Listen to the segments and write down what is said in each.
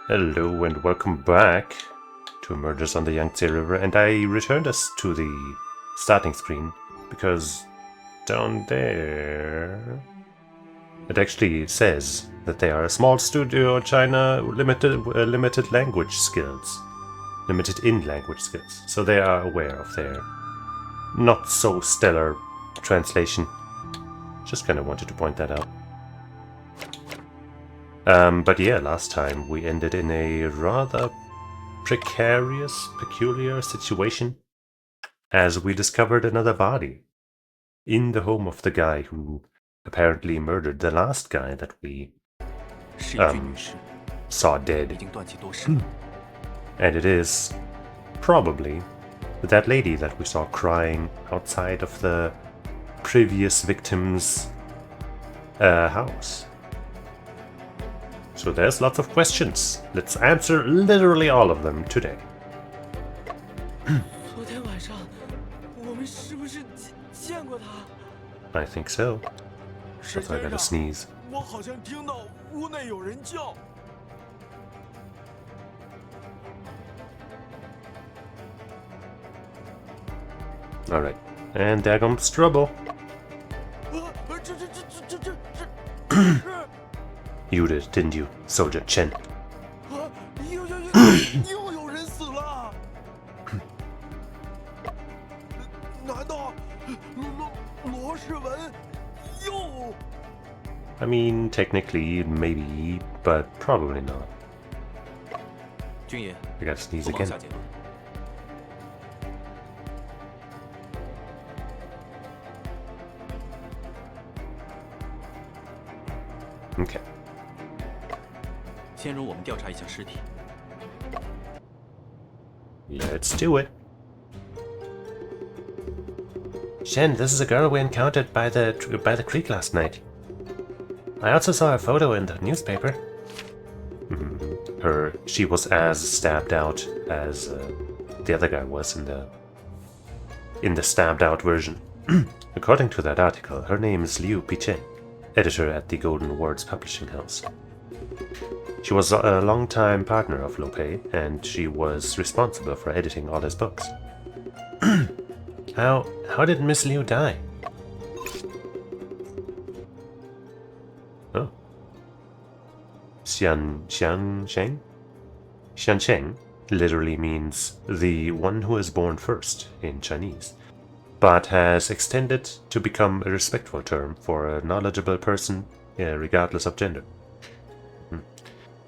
Hello and welcome back to Murders on the Yangtze River, and I returned us to the starting screen because down there it actually says that they are a small studio in China, limited language skills, limited in language skills, so they are aware of their not so stellar translation. Just kind of wanted to point that out. But yeah, last time we ended in a rather precarious, peculiar situation as we discovered another body in the home of the guy who apparently murdered the last guy that we saw dead. And it is probably that lady that we saw crying outside of the previous victim's house. So there's lots of questions. Let's answer literally all of them today. I think so. That's why I gotta sneeze. Alright. And there comes trouble. You did, didn't you, Soldier Chen? I mean, technically, maybe, but probably not. I gotta sneeze again. Okay. Let's do it. Shen, this is a girl we encountered by the creek last night. I also saw a photo in the newspaper. She was as stabbed out as the other guy was in the stabbed out version. According to that article, her name is Liu Pichen, editor at the Golden Words publishing house. She was a long-time partner of Lo Pei, and she was responsible for editing all his books. How did Miss Liu die? Oh. Xiansheng? Xiansheng literally means the one who is born first in Chinese, but has extended to become a respectful term for a knowledgeable person regardless of gender.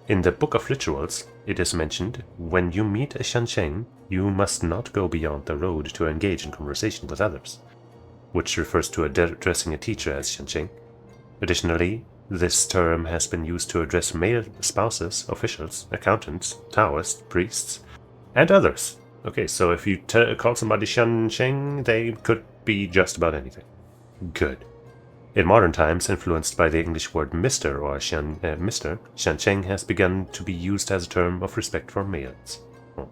In the Book of Rituals, it is mentioned, when you meet a Xiansheng, you must not go beyond the road to engage in conversation with others, which refers to addressing a teacher as Xiansheng. Additionally, this term has been used to address male spouses, officials, accountants, Taoists, priests, and others. Okay, so if you call somebody Xiansheng, they could be just about anything. Good. In modern times, influenced by the English word Mr. or Xiansheng has begun to be used as a term of respect for males. Oh.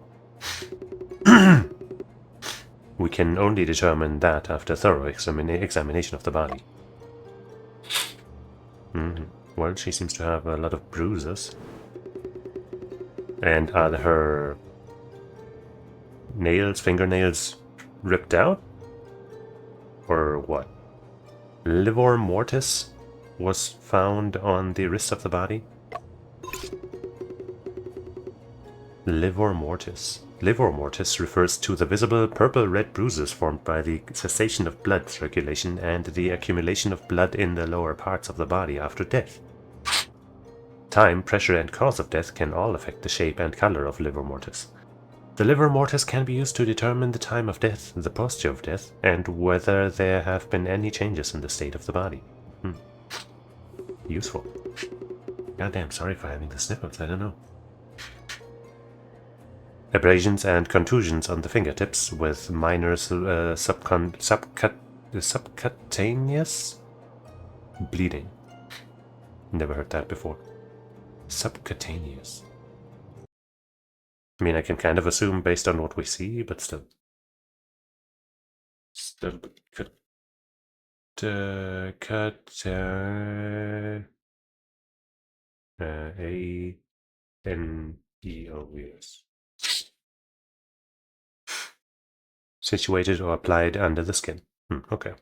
We can only determine that after thorough examination of the body. Well, she seems to have a lot of bruises. And are her fingernails ripped out? Or what? Livor mortis was found on the wrist of the body. Livor mortis. Livor mortis refers to the visible purple-red bruises formed by the cessation of blood circulation and the accumulation of blood in the lower parts of the body after death. Time, pressure, and cause of death can all affect the shape and color of livor mortis. The livor mortis can be used to determine the time of death, the posture of death, and whether there have been any changes in the state of the body. Useful. Goddamn, sorry for having the sniffles, I don't know. Abrasions and contusions on the fingertips with minor subcutaneous bleeding. Never heard that before. Subcutaneous. I mean, I can kind of assume based on what we see, but still. N-E-O-U-S. Situated or applied under the skin. Okay.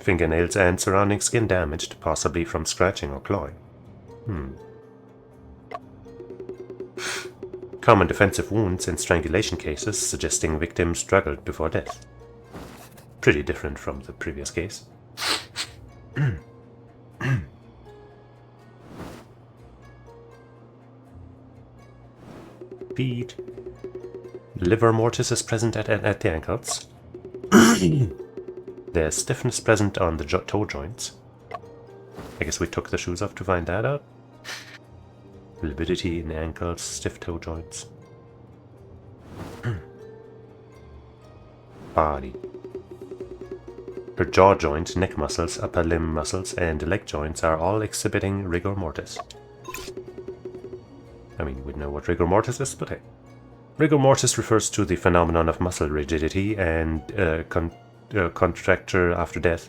Fingernails and surrounding skin damaged, possibly from scratching or clawing. Common defensive wounds in strangulation cases, suggesting victims struggled before death. Pretty different from the previous case. Feet. Liver mortis is present at the ankles. There's stiffness present on the toe joints. I guess we took the shoes off to find that out. Lividity in the ankles, stiff toe joints. Body. Her jaw joint, neck muscles, upper limb muscles, and leg joints are all exhibiting rigor mortis. I mean, we know what rigor mortis is, but hey. Rigor mortis refers to the phenomenon of muscle rigidity and contracture after death.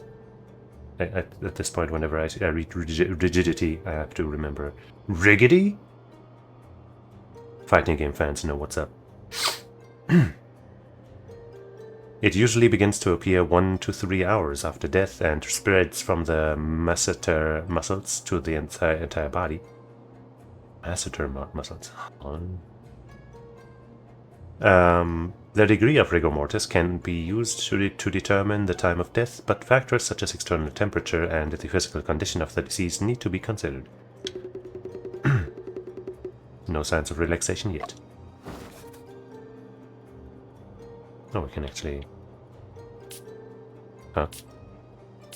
At this point, whenever I read rigidity, I have to remember riggedy? Fighting game fans know what's up. It usually begins to appear 1 to 3 hours after death and spreads from the masseter muscles to the entire body. Masseter muscles. The degree of rigor mortis can be used to determine the time of death, but factors such as external temperature and the physical condition of the deceased need to be considered. No signs of relaxation yet. Oh, we can actually... Huh.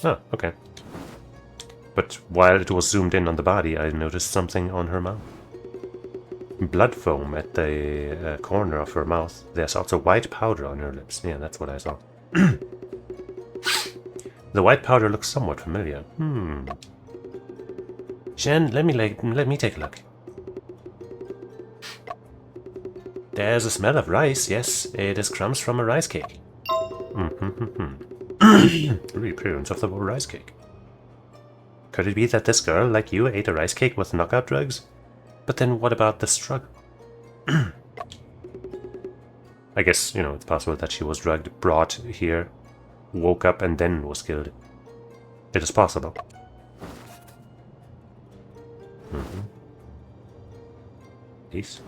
Oh, okay. But while it was zoomed in on the body, I noticed something on her mouth. Blood foam at the corner of her mouth. There's also white powder on her lips. Yeah, that's what I saw. The white powder looks somewhat familiar. Shen, let me take a look. There's a smell of rice, yes. It is crumbs from a rice cake. Reappearance of the rice cake. Could it be that this girl, like you, ate a rice cake with knockout drugs? But then what about the struggle? I guess, you know, it's possible that she was drugged, brought here, woke up, and then was killed. It is possible. Peace.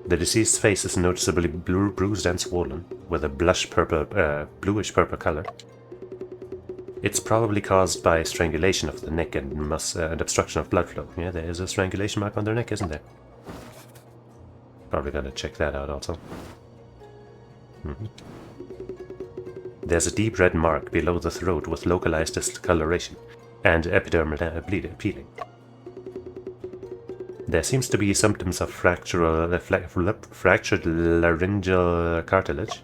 The deceased's face is noticeably bruised and swollen, with a bluish purple color. It's probably caused by strangulation of the neck and obstruction of blood flow. Yeah, there is a strangulation mark on their neck, isn't there? Probably gotta check that out also. There's a deep red mark below the throat with localized discoloration and epidermal peeling. There seems to be symptoms of fractured laryngeal cartilage.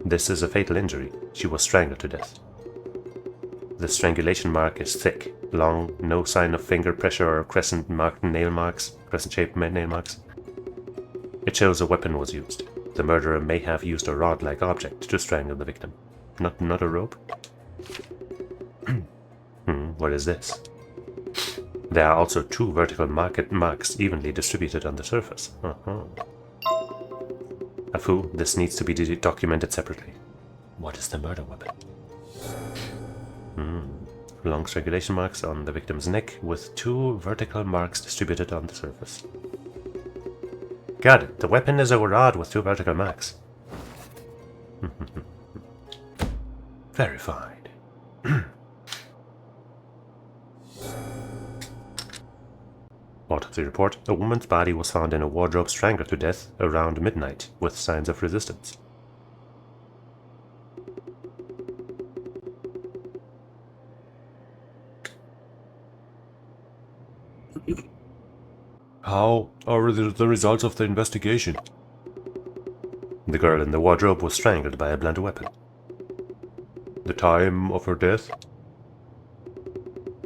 This is a fatal injury. She was strangled to death. The strangulation mark is thick, long, no sign of finger pressure or crescent-shaped nail marks. It shows a weapon was used. The murderer may have used a rod-like object to strangle the victim. Not a rope? What is this? There are also 2 vertical marks evenly distributed on the surface. Afu, this needs to be documented separately. What is the murder weapon? Long strangulation marks on the victim's neck with 2 vertical marks distributed on the surface. Got it. The weapon is a rod with 2 vertical marks. Verified. Autopsy report. A woman's body was found in a wardrobe strangled to death around midnight with signs of resistance. How are the results of the investigation? The girl in the wardrobe was strangled by a blunt weapon. The time of her death?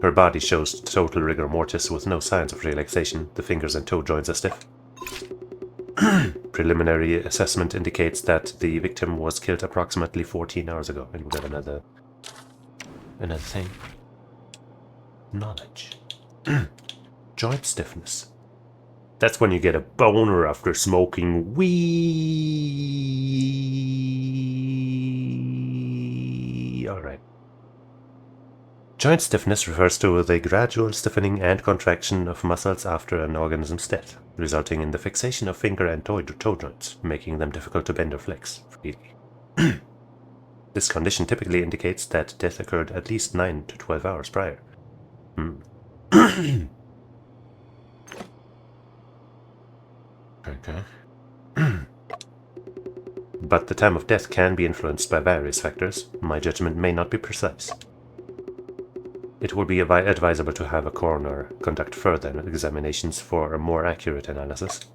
Her body shows total rigor mortis with no signs of relaxation. The fingers and toe joints are stiff. Preliminary assessment indicates that the victim was killed approximately 14 hours ago. And we got another thing. Knowledge. Joint stiffness. That's when you get a boner after smoking weed. Alright. Joint stiffness refers to the gradual stiffening and contraction of muscles after an organism's death, resulting in the fixation of finger and toe joints, making them difficult to bend or flex freely. This condition typically indicates that death occurred at least 9 to 12 hours prior. Okay. But the time of death can be influenced by various factors. My judgment may not be precise. It will be advisable to have a coroner conduct further examinations for a more accurate analysis.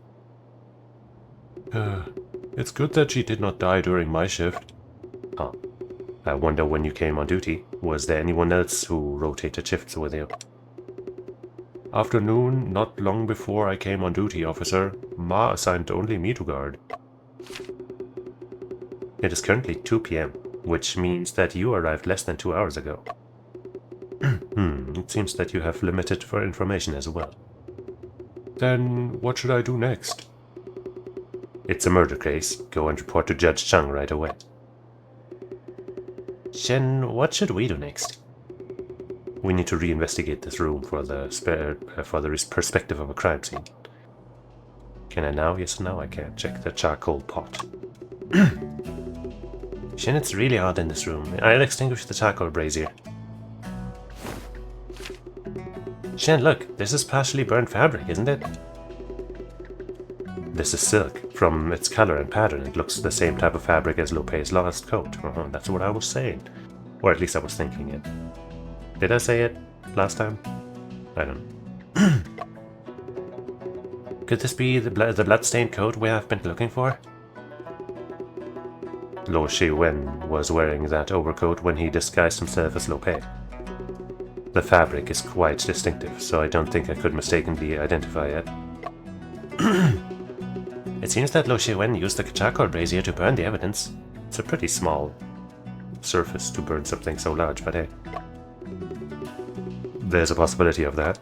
It's good that she did not die during my shift. Huh. I wonder when you came on duty. Was there anyone else who rotated shifts with you? Afternoon, not long before I came on duty, officer. Ma assigned only me to guard. It is currently 2 p.m., which means that you arrived less than 2 hours ago. It seems that you have limited for information as well. Then what should I do next? It's a murder case. Go and report to Judge Chung right away. Shen, what should we do next? We need to reinvestigate this room for the perspective of a crime scene. Can I now? Yes, now I can. Check the charcoal pot. Shen, it's really hot in this room. I'll extinguish the charcoal brazier. Shen, look, this is partially burnt fabric, isn't it? This is silk. From its color and pattern, it looks the same type of fabric as Lope's last coat. That's what I was saying. Or at least I was thinking it. Did I say it last time? I don't know. Could this be the blood-stained coat we have been looking for? Lo Shi-wen was wearing that overcoat when he disguised himself as Lope. The fabric is quite distinctive, so I don't think I could mistakenly identify it. It seems that Lo Shi-wen used the charcoal brazier to burn the evidence. It's a pretty small surface to burn something so large, but hey. There's a possibility of that.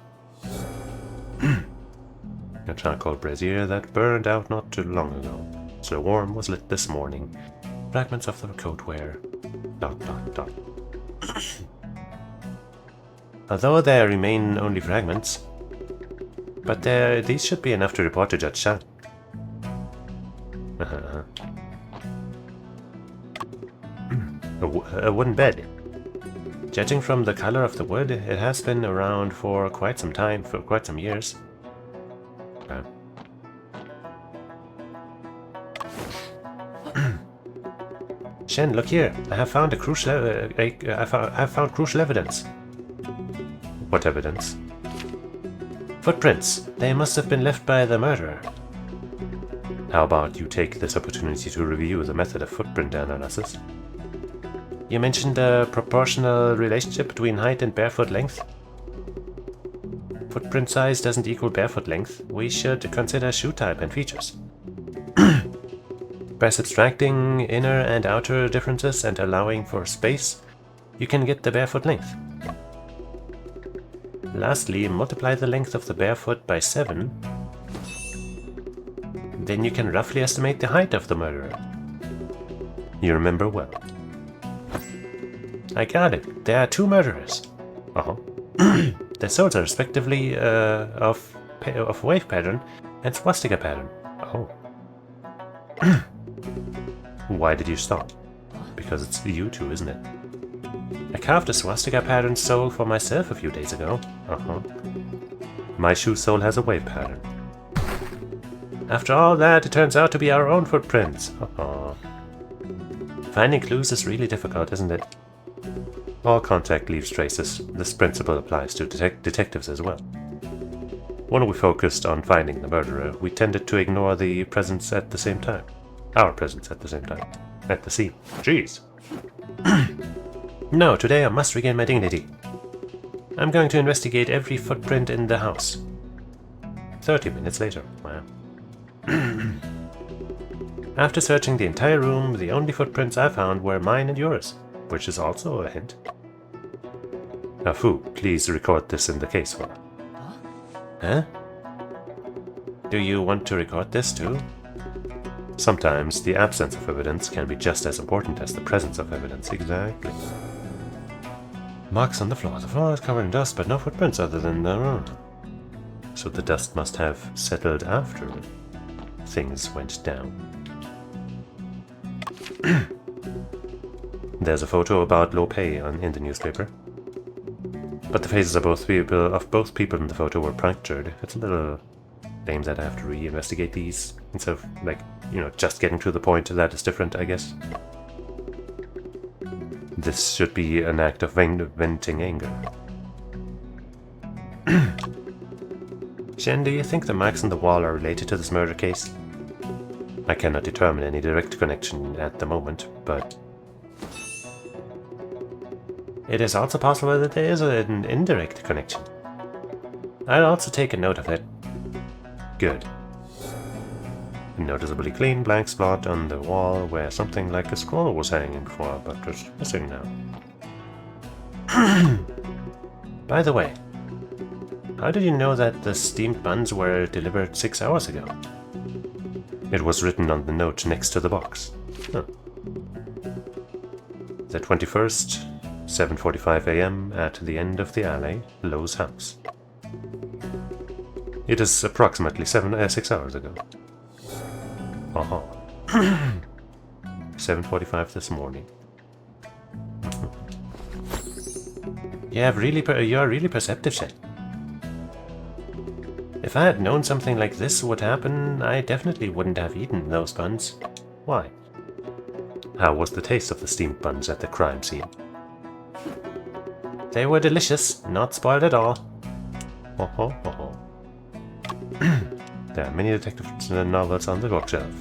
A charcoal brazier that burned out not too long ago. So warm was lit this morning. Fragments of the coat wear. ... Although there remain only fragments. But these should be enough to report to Judge Shang. A wooden bed. Judging from the color of the wood, it has been around for quite some time, for quite some years. Shen, look here! I have found crucial evidence. What evidence? Footprints. They must have been left by the murderer. How about you take this opportunity to review the method of footprint analysis? You mentioned a proportional relationship between height and barefoot length. Footprint size doesn't equal barefoot length. We should consider shoe type and features. By subtracting inner and outer differences and allowing for space, you can get the barefoot length. Lastly, multiply the length of the barefoot by 7. Then you can roughly estimate the height of the murderer. You remember well. I got it. There are 2 murderers. Their soles are respectively of wave pattern and swastika pattern. Oh. Why did you stop? Because it's you two, isn't it? I carved a swastika pattern sole for myself a few days ago. My shoe sole has a wave pattern. After all that, it turns out to be our own footprints. Finding clues is really difficult, isn't it? All contact leaves traces. This principle applies to detectives as well. When we focused on finding the murderer, we tended to ignore the presence at the same time. Our presence at the same time. At the scene. Jeez. No, today I must regain my dignity. I'm going to investigate every footprint in the house. 30 minutes later. Wow. After searching the entire room, the only footprints I found were mine and yours, which is also a hint. Now, Fu, please record this in the case file. Huh? Do you want to record this too? Sometimes the absence of evidence can be just as important as the presence of evidence. Exactly. Marks on the floor. The floor is covered in dust, but no footprints other than their own. So the dust must have settled after things went down. There's a photo about Lo Pei in the newspaper. But the faces of both people in the photo were punctured. It's a little lame that I have to re-investigate these instead of, like, you know, just getting to the point. That is different, I guess. This should be an act of venting anger. Shen, do you think the marks on the wall are related to this murder case? I cannot determine any direct connection at the moment, but it is also possible that there is an indirect connection. I'll also take a note of it. Good. A noticeably clean blank spot on the wall where something like a scroll was hanging before, but it's missing now. By the way, how did you know that the steamed buns were delivered 6 hours ago? It was written on the note next to the box. Huh. The 21st, 7:45 AM at the end of the alley, Lo's house. It is approximately 6 hours ago. 7:45 this morning. You're really perceptive, Shen. If I had known something like this would happen, I definitely wouldn't have eaten those buns. Why? How was the taste of the steamed buns at the crime scene? They were delicious, not spoiled at all. There are many detective novels on the bookshelf,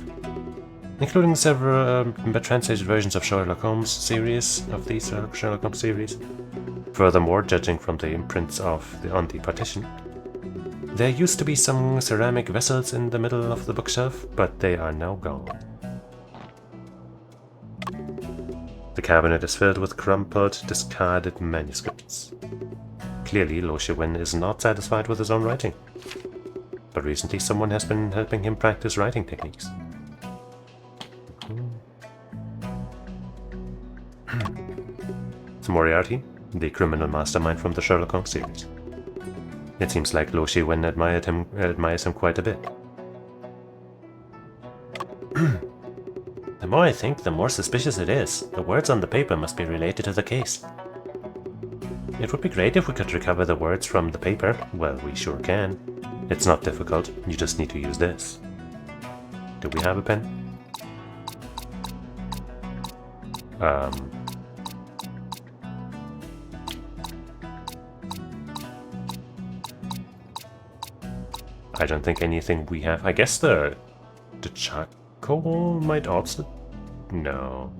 including several translated versions of Sherlock Holmes series. Furthermore, judging from the imprints on the partition, there used to be some ceramic vessels in the middle of the bookshelf, but they are now gone. The cabinet is filled with crumpled, discarded manuscripts. Clearly, Lo Shiwen is not satisfied with his own writing, but recently someone has been helping him practice writing techniques. It's Moriarty, the criminal mastermind from the Sherlock Holmes series. It seems like Lo Shiwen admires him quite a bit. The more I think, the more suspicious it is. The words on the paper must be related to the case. It would be great if we could recover the words from the paper. Well, we sure can. It's not difficult, you just need to use this. Do we have a pen? I don't think anything we have. I guess the charcoal might also... No.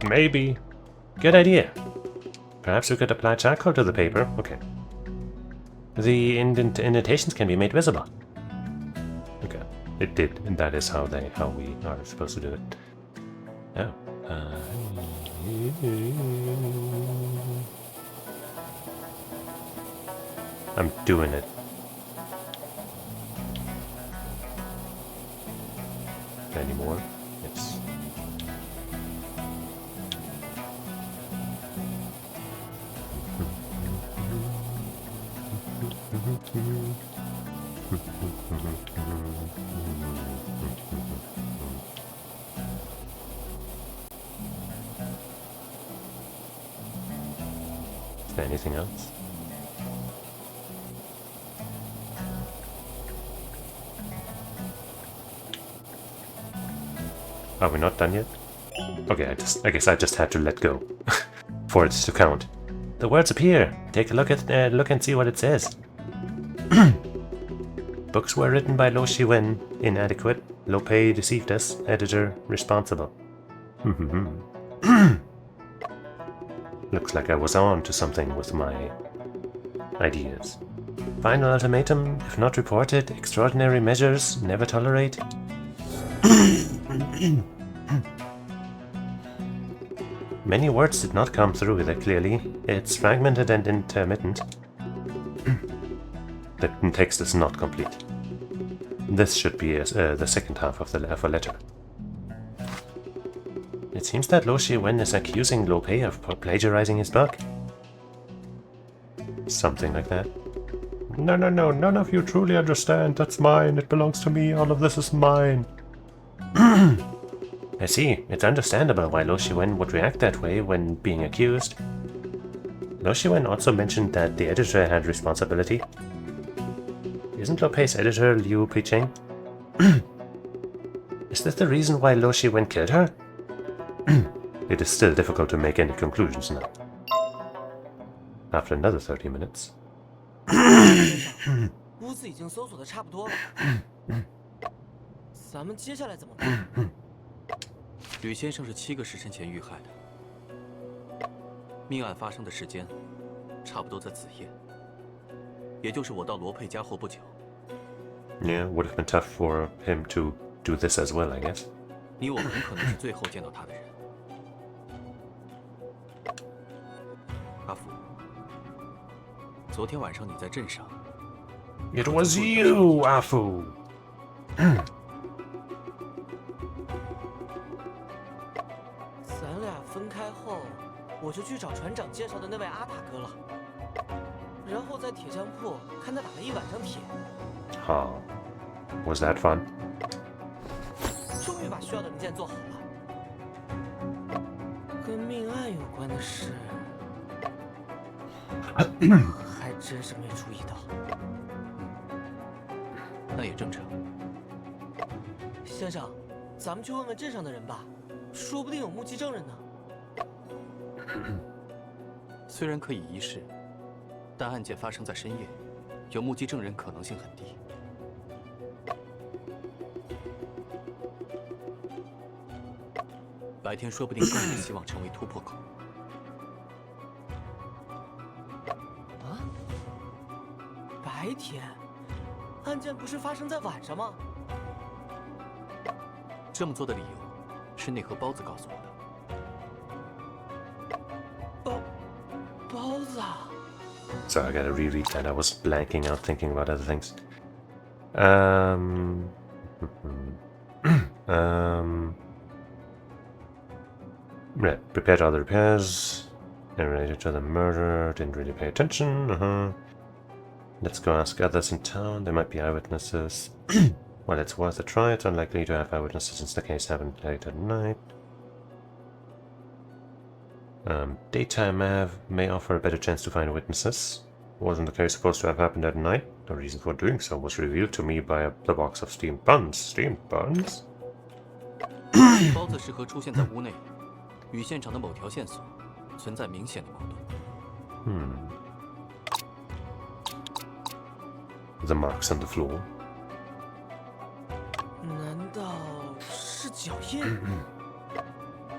Maybe. Good idea. Perhaps we could apply charcoal to the paper. Okay. The indentations can be made visible. Okay. It did, and that is how we are supposed to do it. Oh. I'm doing it. Any more? Yes. Is there anything else? Are we not done yet? Okay, I guess I just had to let go for it to count. The words appear. Take a look and see what it says. Books were written by Lo Shiwen. Inadequate. Lo Pei deceived us. Editor responsible. Looks like I was on to something with my Ideas. Final ultimatum: if not reported, extraordinary measures, never tolerate. Many words did not come through that clearly. It's fragmented and intermittent. The text is not complete. This should be the second half of the letter. It seems that Lo Shi-wen is accusing Lo Pei of plagiarizing his book. Something like that. No, none of you truly understand. That's mine. It belongs to me. All of this is mine. I see. It's understandable why Lo Shi-wen would react that way when being accused. Lo Shi-wen also mentioned that the editor had responsibility. Isn't Lo Pei's editor Liu Peicheng? Is this the reason why Lo Shi-wen killed her? It is still difficult to make any conclusions now. After another 30 minutes. 屋子已经搜索的差不多了，咱们接下来怎么办？吕先生是7个时辰前遇害的，命案发生的时间差不多在子夜，也就是我到罗佩家后不久。Yeah, would have been tough for him to do this as well, I guess. 你我很可能是最后见到他的人。阿福，昨天晚上你在镇上。It was you, Afu. 咱俩分开后，我就去找船长介绍的那位阿塔哥了，然后在铁匠铺看他打了一晚上铁。Huh. Was that fun? 终于把需要的零件做好了。跟命案有关的事，还真是没注意到。那也正常。先生，咱们去问问镇上的人吧，说不定有目击证人呢。虽然可以一试，但案件发生在深夜，有目击证人可能性很低。白天说不定更有希望成为突破口。啊？白天？案件不是发生在晚上吗？这么做的理由，是那盒包子告诉我的。包子啊！ So I gotta reread that. I was blanking out thinking about other things. Right, prepared all the repairs. And related to the murder, didn't really pay attention. Let's go ask others in town. There might be eyewitnesses. Well, it's worth a try. It's unlikely to have eyewitnesses since the case happened late at night. Daytime may offer a better chance to find witnesses. Wasn't the case supposed to have happened at night? The reason for doing so was revealed to me by the box of steamed buns. Steamed buns? 包子适合出现在屋内，与现场的某条线索存在明显的矛盾。The marks on the floor. 难道是脚印？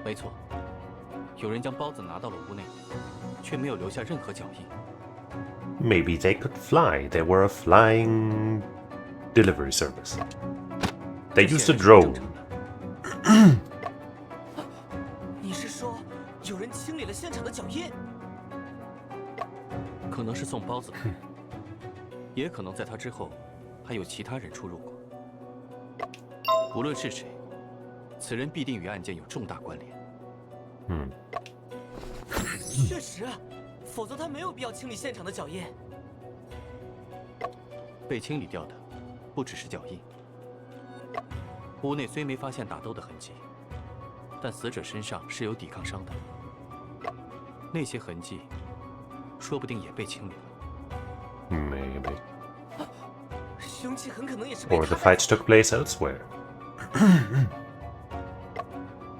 没错，有人将包子拿到了屋内，却没有留下任何脚印。Maybe they could fly. They were a flying delivery service. They used a drone. 你是说有人清理了现场的脚印？可能是送包子的，也可能在他之后还有其他人出入过。无论是谁，此人必定与案件有重大关联。确实，否则他没有必要清理现场的脚印。被清理掉的不只是脚印。屋内虽没发现打斗的痕迹，但死者身上是有抵抗伤的，那些痕迹说不定也被清理了。Maybe. 凶器很可能也是被 Or the 他带 fights took place elsewhere.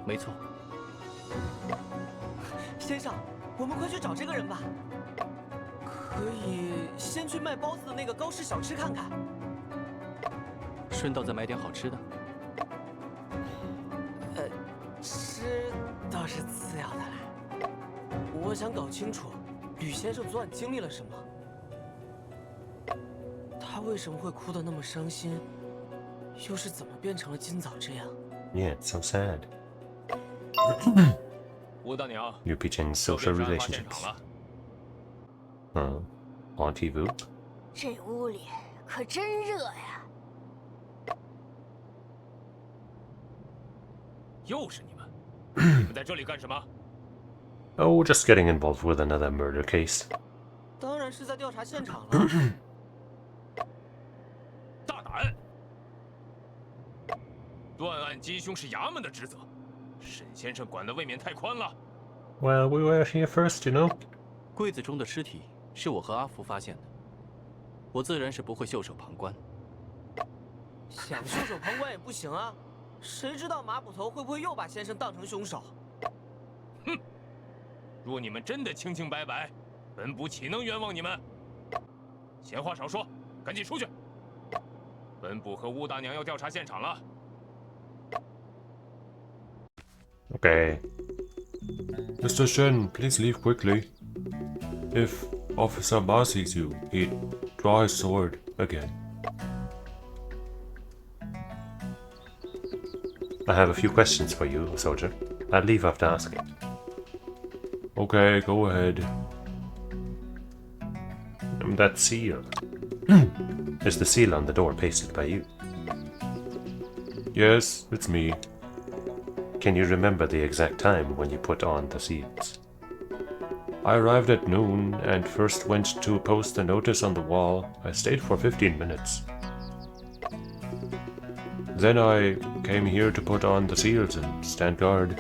没错，先生，我们快去找这个人吧。可以先去卖包子的那个高氏小吃看看。顺道再买点好吃的。吃倒是次要的了。我想搞清楚吕先生昨晚经历了什么，为什么会哭得那么伤心，又是怎么变成了今早这样。 Yeah, it's so sad. 吴大娘， You're teaching 又 social 被抓发现 relationships. 场了。 Auntie Vu. 这屋里可真热呀！又是你们！你们在这里干什么？ Oh, just getting involved with another murder case. 当然是在调查现场了。大胆！断案缉凶是衙门的职责，沈先生管的未免太宽了。 Well, we were here first, you know. 柜子中的尸体是我和阿福发现的，我自然是不会袖手旁观。想袖手旁观也不行啊，谁知道马捕头会不会又把先生当成凶手？哼！若你们真的清清白白，本部岂能冤枉你们？闲话少说，赶紧出去！本部和乌大娘要调查现场了。 Okay. Mr. Shen, please leave quickly. If Officer Ma sees you, he'd draw his sword again. I have a few questions for you, soldier. I'll leave after asking. Okay, go ahead. That seal. Is the seal on the door pasted by you? Yes, it's me. Can you remember the exact time when you put on the seals? I arrived at noon and first went to post the notice on the wall. I stayed for 15 minutes. Then I came here to put on the seals and stand guard.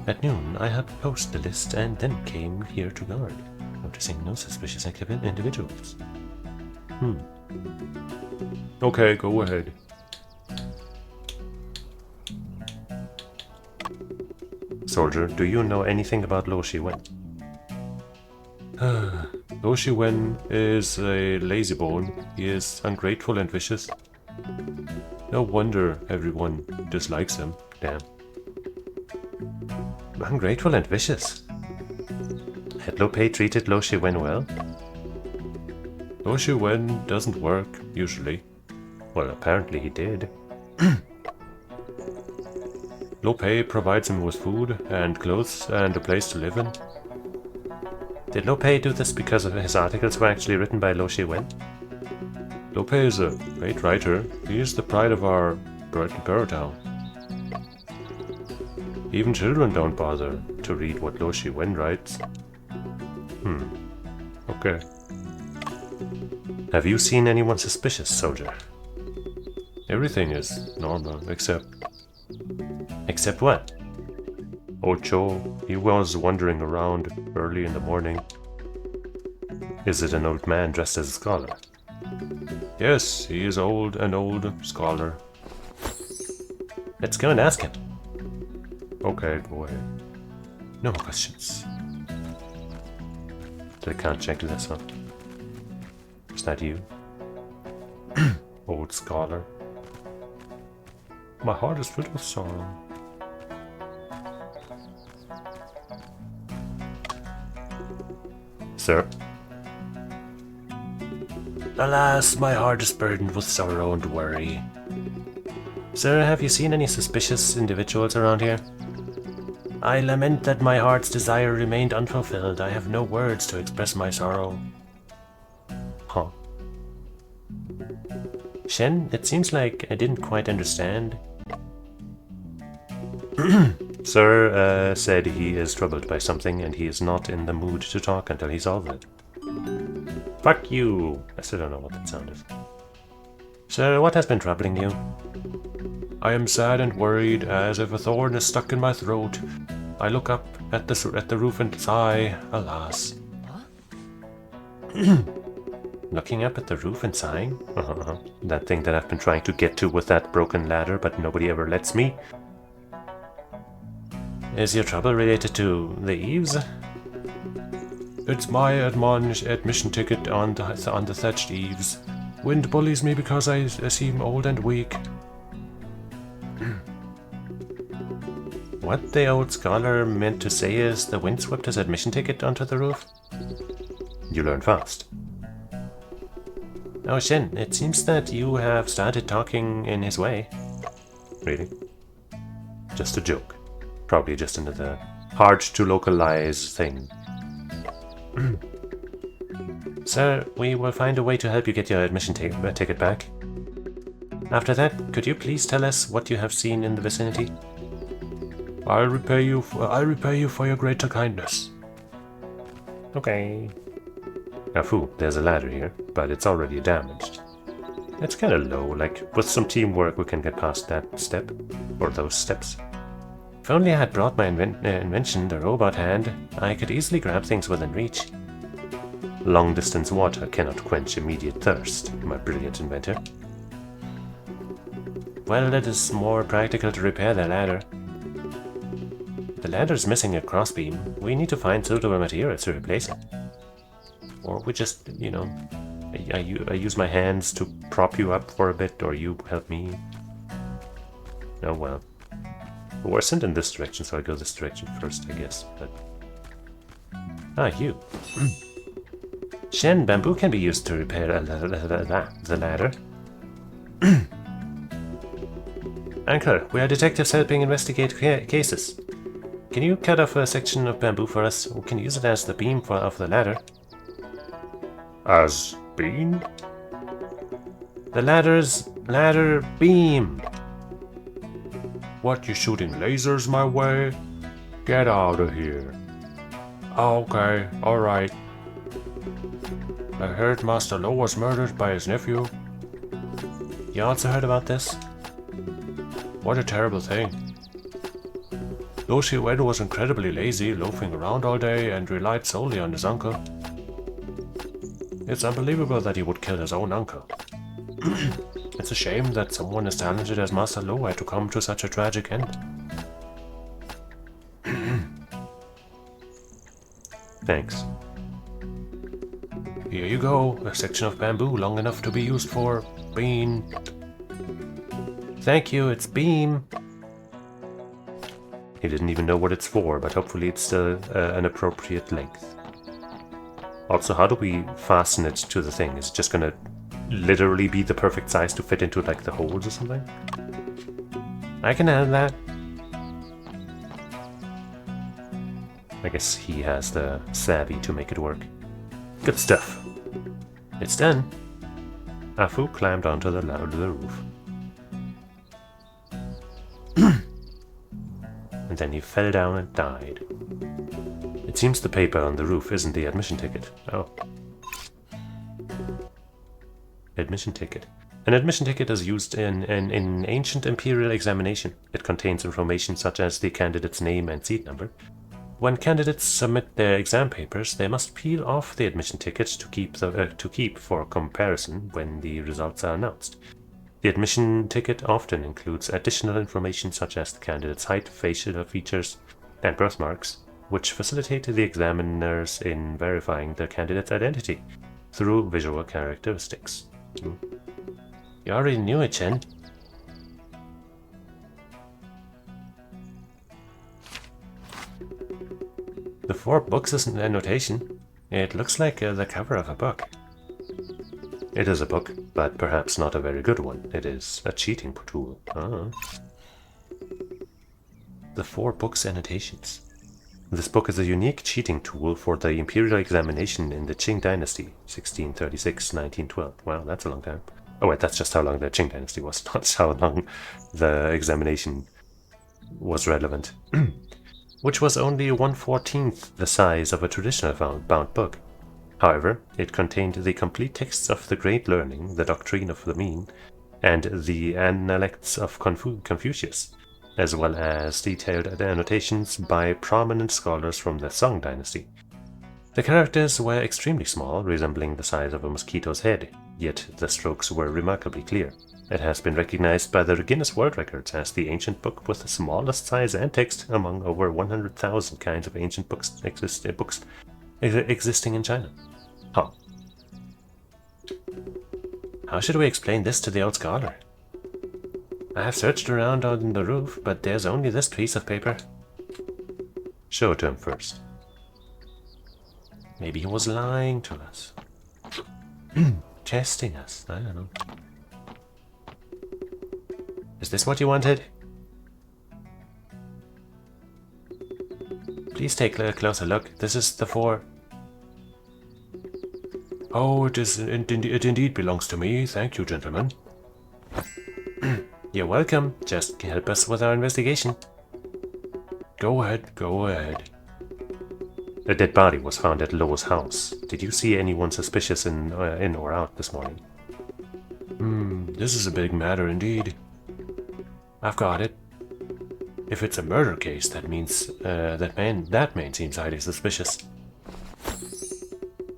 At noon, I helped post the list and then came here to guard, noticing no suspicious individuals. Okay, go ahead. Soldier, do you know anything about Lo Shiwen? Lo Shiwen is a lazybone. He is ungrateful and vicious. No wonder everyone dislikes him. Damn. Ungrateful and vicious? Had Lo Pei treated Lo Shiwen well? Lo Shiwen doesn't work, usually. Well, apparently he did. Lo Pei provides him with food and clothes and a place to live in. Did Lo Pei do this because of his articles were actually written by Lo Shiwen? Lo Pei is a great writer. He is the pride of our Burrow Town. Even children don't bother to read what Lo Shiwen writes. Okay. Have you seen anyone suspicious, soldier? Everything is normal, except... Except what? Old Cho, he was wandering around early in the morning. Is it an old man dressed as a scholar? Yes, he is old, an old scholar. Let's go and ask him. Okay, go ahead. No more questions. I can't check this one. Is that you? Old scholar. My heart is filled with sorrow. Sir? Alas, my heart is burdened with sorrow and worry. Sir, have you seen any suspicious individuals around here? I lament that my heart's desire remained unfulfilled. I have no words to express my sorrow. Huh. Shen, it seems like I didn't quite understand. Sir said he is troubled by something and he is not in the mood to talk until he solves it. Fuck you! I still don't know what that sound is. Sir, what has been troubling you? I am sad and worried, as if a thorn is stuck in my throat. I look up at the roof and sigh, alas. Looking up at the roof and sighing? That thing that I've been trying to get to with that broken ladder, but nobody ever lets me. Is your trouble related to the eaves? It's my admission ticket on the thatched eaves. Wind bullies me because I seem old and weak. What the old scholar meant to say is the wind swept his admission ticket onto the roof? You learn fast. Oh, Shen, it seems that you have started talking in his way. Really? Just a joke. Probably just another hard-to-localize thing. Sir, we will find a way to help you get your admission ticket back. After that, could you please tell us what you have seen in the vicinity? I'll repay you for your greater kindness. Okay. Afu, there's a ladder here, but it's already damaged. It's kind of low, like, with some teamwork we can get past that step, or those steps. If only I had brought my invention, the robot hand, I could easily grab things within reach. Long-distance water cannot quench immediate thirst, my brilliant inventor. Well, it is more practical to repair the ladder. The ladder's missing a crossbeam. We need to find suitable materials to replace it. Or we just, you know, I use my hands to prop you up for a bit, or you help me. Oh well. We're sent in this direction, so I go this direction first, I guess. But you. Shen, bamboo can be used to repair the ladder. Uncle, we are detectives helping investigate cases. Can you cut off a section of bamboo for us? We can use it as the beam of the ladder. As beam? The ladder beam. What, you shooting lasers my way? Get out of here. Okay, alright. I heard Master Lo was murdered by his nephew. You also heard about this? What a terrible thing. Lo Shiwen was incredibly lazy, loafing around all day, and relied solely on his uncle. It's unbelievable that he would kill his own uncle. It's a shame that someone as talented as Master Lo had to come to such a tragic end. Thanks. Here you go, a section of bamboo long enough to be used for beam. Thank you, it's beam. He didn't even know what it's for, but hopefully it's still an appropriate length. Also, how do we fasten it to the thing? Is it just gonna literally be the perfect size to fit into like the holes or something? I can handle that. I guess he has the savvy to make it work. Good stuff. It's done. Afu climbed onto the roof. And then he fell down and died. It seems the paper on the roof isn't the admission ticket. Oh. Admission ticket. An admission ticket is used in ancient imperial examination. It contains information such as the candidate's name and seat number. When candidates submit their exam papers, they must peel off the admission ticket to keep for comparison when the results are announced. The admission ticket often includes additional information such as the candidate's height, facial features, and birthmarks, which facilitate the examiners in verifying the candidate's identity through visual characteristics. You already knew it, Chen. The 4 books isn't an annotation. It looks like the cover of a book. It is a book, but perhaps not a very good one. It is a cheating tool. The 4 books annotations. This book is a unique cheating tool for the imperial examination in the Qing dynasty, 1636-1912. Wow, that's a long time. Oh wait, that's just how long the Qing dynasty was, not how long the examination was relevant. Which was only 1/14 the size of a traditional bound book. However, it contained the complete texts of the Great Learning, the Doctrine of the Mean, and the Analects of Confucius, as well as detailed annotations by prominent scholars from the Song dynasty. The characters were extremely small, resembling the size of a mosquito's head, yet the strokes were remarkably clear. It has been recognized by the Guinness World Records as the ancient book with the smallest size and text among over 100,000 kinds of ancient books existing in China. Huh. How should we explain this to the old scholar? I have searched around on the roof, but there's only this piece of paper. Show it to him first. Maybe he was lying to us. testing us. I don't know. Is this what you wanted? Please take a closer look. This is the 4. Oh, it indeed belongs to me. Thank you, gentlemen. You're welcome. Just help us with our investigation. Go ahead, go ahead. A dead body was found at Lowe's house. Did you see anyone suspicious in or out this morning? This is a big matter indeed. I've got it. If it's a murder case, that means that man seems highly suspicious.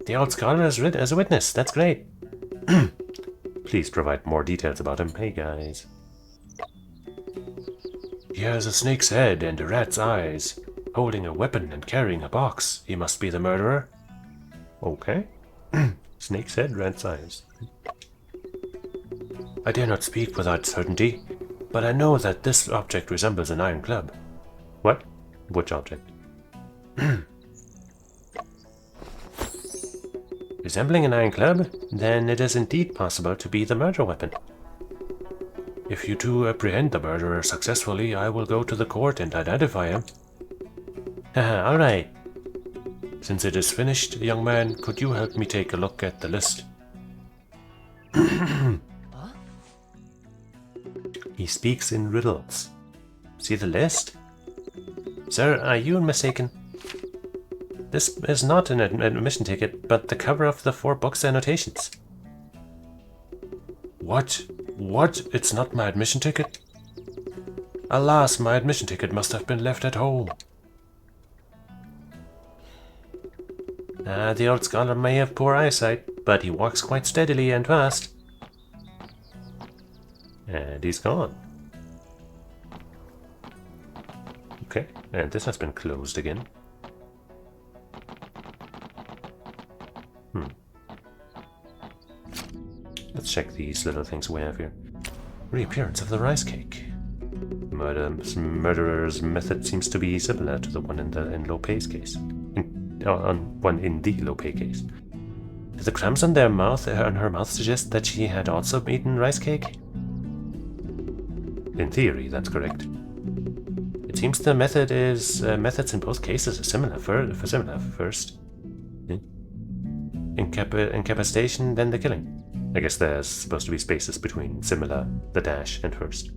The old scholar as a witness. That's great. Please provide more details about him. Hey guys. He has a snake's head and a rat's eyes, holding a weapon and carrying a box. He must be the murderer. Okay. Snake's head, rat's eyes. I dare not speak without certainty, but I know that this object resembles an iron club. What? Which object? Resembling an iron club? Then it is indeed possible to be the murder weapon. If you two apprehend the murderer successfully, I will go to the court and identify him. Haha, alright. Since it is finished, young man, could you help me take a look at the list? He speaks in riddles. See the list? Sir, are you mistaken? This is not an admission ticket, but the cover of the 4 books annotations. What? What? It's not my admission ticket? Alas, my admission ticket must have been left at home. The old scholar may have poor eyesight, but he walks quite steadily and fast. And he's gone. Okay, and this has been closed again. Let's check these little things we have here. Reappearance of the rice cake. Murderer's method seems to be similar to the one in Lopez's case. One in the Lopez case. Do the crumbs on her mouth suggest that she had also eaten rice cake? In theory, that's correct. It seems the methods in both cases are similar. First, incapacitation, then the killing. I guess there's supposed to be spaces between similar, the dash, and first.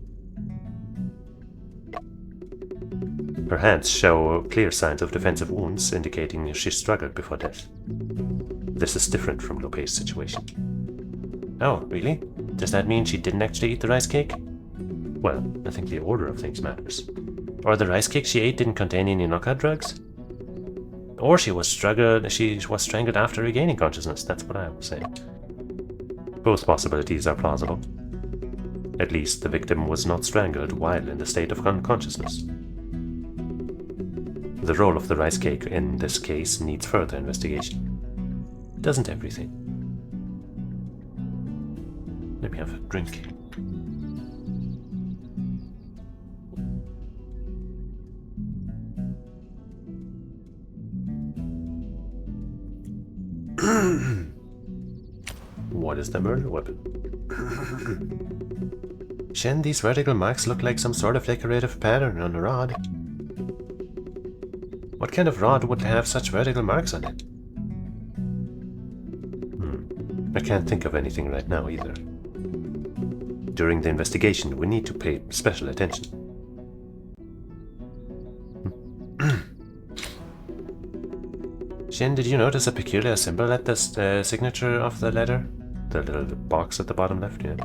Her hands show clear signs of defensive wounds, indicating she struggled before death. This is different from Lopez's situation. Oh, really? Does that mean she didn't actually eat the rice cake? Well, I think the order of things matters. Or the rice cake she ate didn't contain any knockout drugs? Or she was strangled after regaining consciousness, that's what I was saying. Both possibilities are plausible. At least the victim was not strangled while in the state of unconsciousness. The role of the rice cake in this case needs further investigation. Doesn't everything? Let me have a drink. What is the murder weapon? Shen, these vertical marks look like some sort of decorative pattern on a rod. What kind of rod would have such vertical marks on it? I can't think of anything right now either. During the investigation, we need to pay special attention. Shen, did you notice a peculiar symbol at the signature of the letter? The little box at the bottom left, yeah.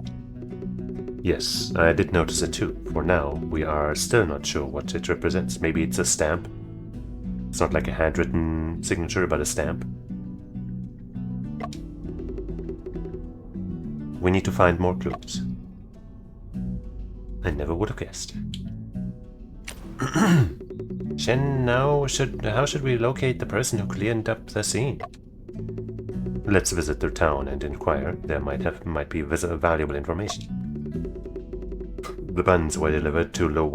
Yes, I did notice it too. For now, we are still not sure what it represents. Maybe it's a stamp. It's not like a handwritten signature, but a stamp. We need to find more clues. I never would have guessed. Shen, how should we locate the person who cleaned up the scene? Let's visit their town and inquire. There might be valuable information. The buns were delivered to Lo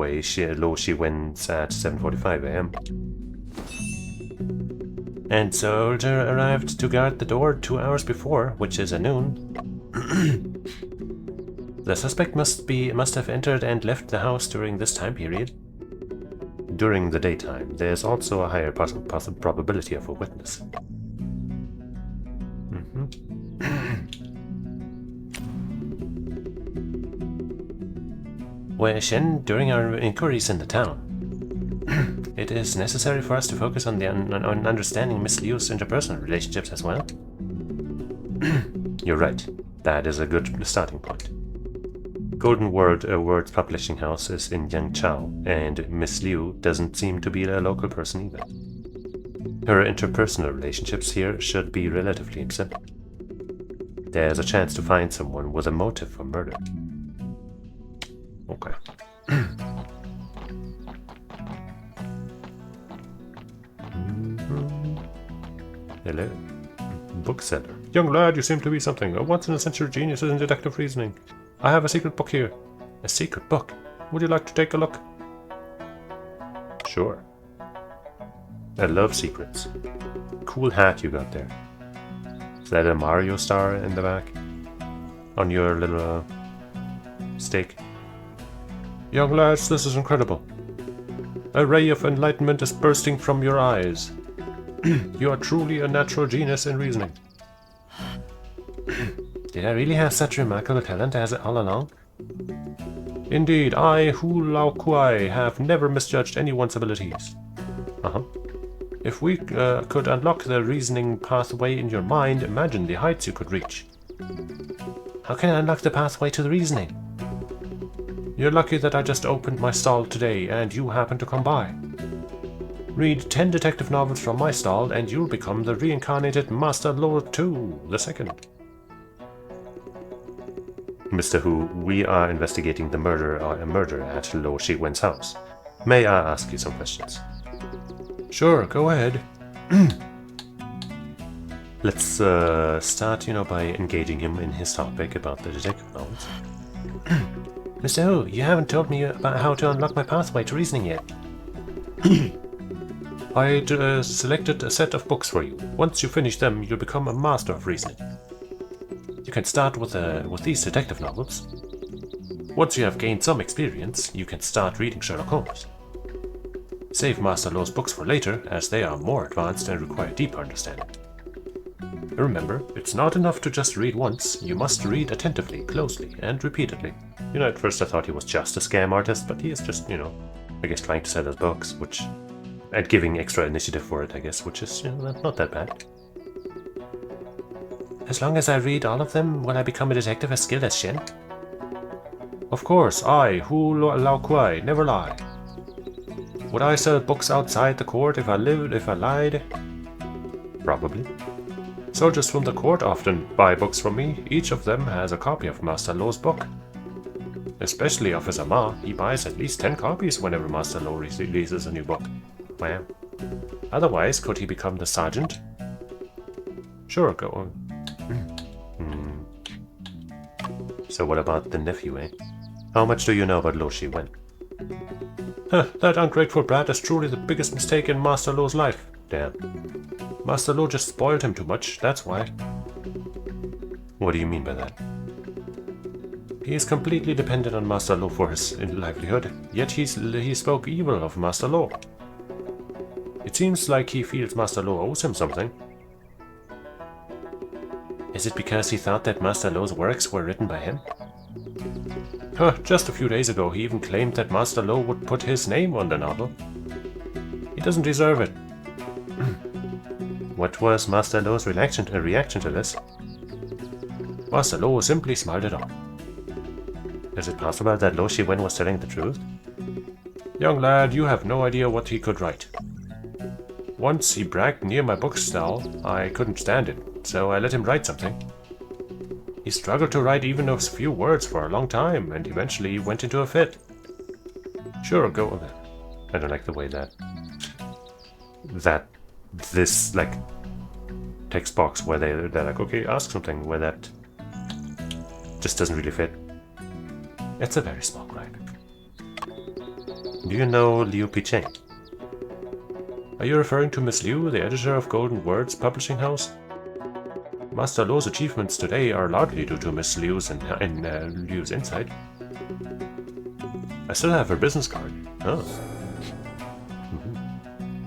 Shi Wen's at 7:45 a.m. And soldier arrived to guard the door 2 hours before, which is at noon. The suspect must have entered and left the house during this time period. During the daytime, there's also a higher probability of a witness. Well, Shen, during our inquiries in the town, it is necessary for us to focus on on understanding Miss Liu's interpersonal relationships as well. You're right. That is a good starting point. Golden Words publishing house is in Yangtze, and Miss Liu doesn't seem to be a local person either. Her interpersonal relationships here should be relatively simple. There's a chance to find someone with a motive for murder. Okay. Hello. Bookseller. Young lad, you seem to be something. A once-in-a-century genius in deductive reasoning. I have a secret book here. A secret book? Would you like to take a look? Sure. I love secrets. Cool hat you got there. Is that a Mario star in the back? On your little stake? Young lads, this is incredible. A ray of enlightenment is bursting from your eyes. You are truly a natural genius in reasoning. Did I really have such remarkable talent as all along? Indeed, I, Hu Lao Kuai, have never misjudged anyone's abilities. If we could unlock the reasoning pathway in your mind, imagine the heights you could reach. How can I unlock the pathway to the reasoning? You're lucky that I just opened my stall today and you happened to come by. Read 10 detective novels from my stall and you'll become the reincarnated Master Lord II, the second. Mr. Hu, we are investigating the murder at Lo Shiwen's house. May I ask you some questions? Sure, go ahead. Let's start, by engaging him in his topic about the detective novels. Mr. Hu, you haven't told me about how to unlock my pathway to reasoning yet. I selected a set of books for you. Once you finish them, you'll become a master of reasoning. You can start with these detective novels. Once you have gained some experience, you can start reading Sherlock Holmes. Save Master Lo's books for later, as they are more advanced and require deeper understanding. Remember, it's not enough to just read once, you must read attentively, closely, and repeatedly. At first I thought he was just a scam artist, but he is just, I guess trying to sell his books, and giving extra initiative for it, I guess, which is, not that bad. As long as I read all of them, will I become a detective as skilled as Shen? Of course, I, Hu Lao Kuai, never lie. Would I sell books outside the court if I lied? Probably. Soldiers from the court often buy books from me. Each of them has a copy of Master Lo's book. Especially Officer Ma, he buys at least 10 copies whenever Master Lo releases a new book. Well, otherwise, could he become the sergeant? Sure, go on. So what about the nephew, eh? How much do you know about Lo Shiwen? That ungrateful brat is truly the biggest mistake in Master Lo's life. Damn. Master Lo just spoiled him too much, that's why. What do you mean by that? He is completely dependent on Master Lo for his livelihood, yet he spoke evil of Master Lo. It seems like he feels Master Lo owes him something. Is it because he thought that Master Lo's works were written by him? Just a few days ago he even claimed that Master Lo would put his name on the novel. He doesn't deserve it. What was Master Lo's reaction to this? Master Lo simply smiled it off. Is it possible that Lo Shiwen was telling the truth? Young lad, you have no idea what he could write. Once he bragged near my bookstall, I couldn't stand it, so I let him write something. He struggled to write even a few words for a long time, and eventually went into a fit. Sure, go on. I don't like the way that this, text box where they're like, okay, ask something, where that just doesn't really fit. It's a very small gripe. Do you know Liu Picheng? Are you referring to Miss Liu, the editor of Golden Words Publishing House? Master Lo's achievements today are largely due to Miss Liu's Liu's insight. I still have her business card. Oh.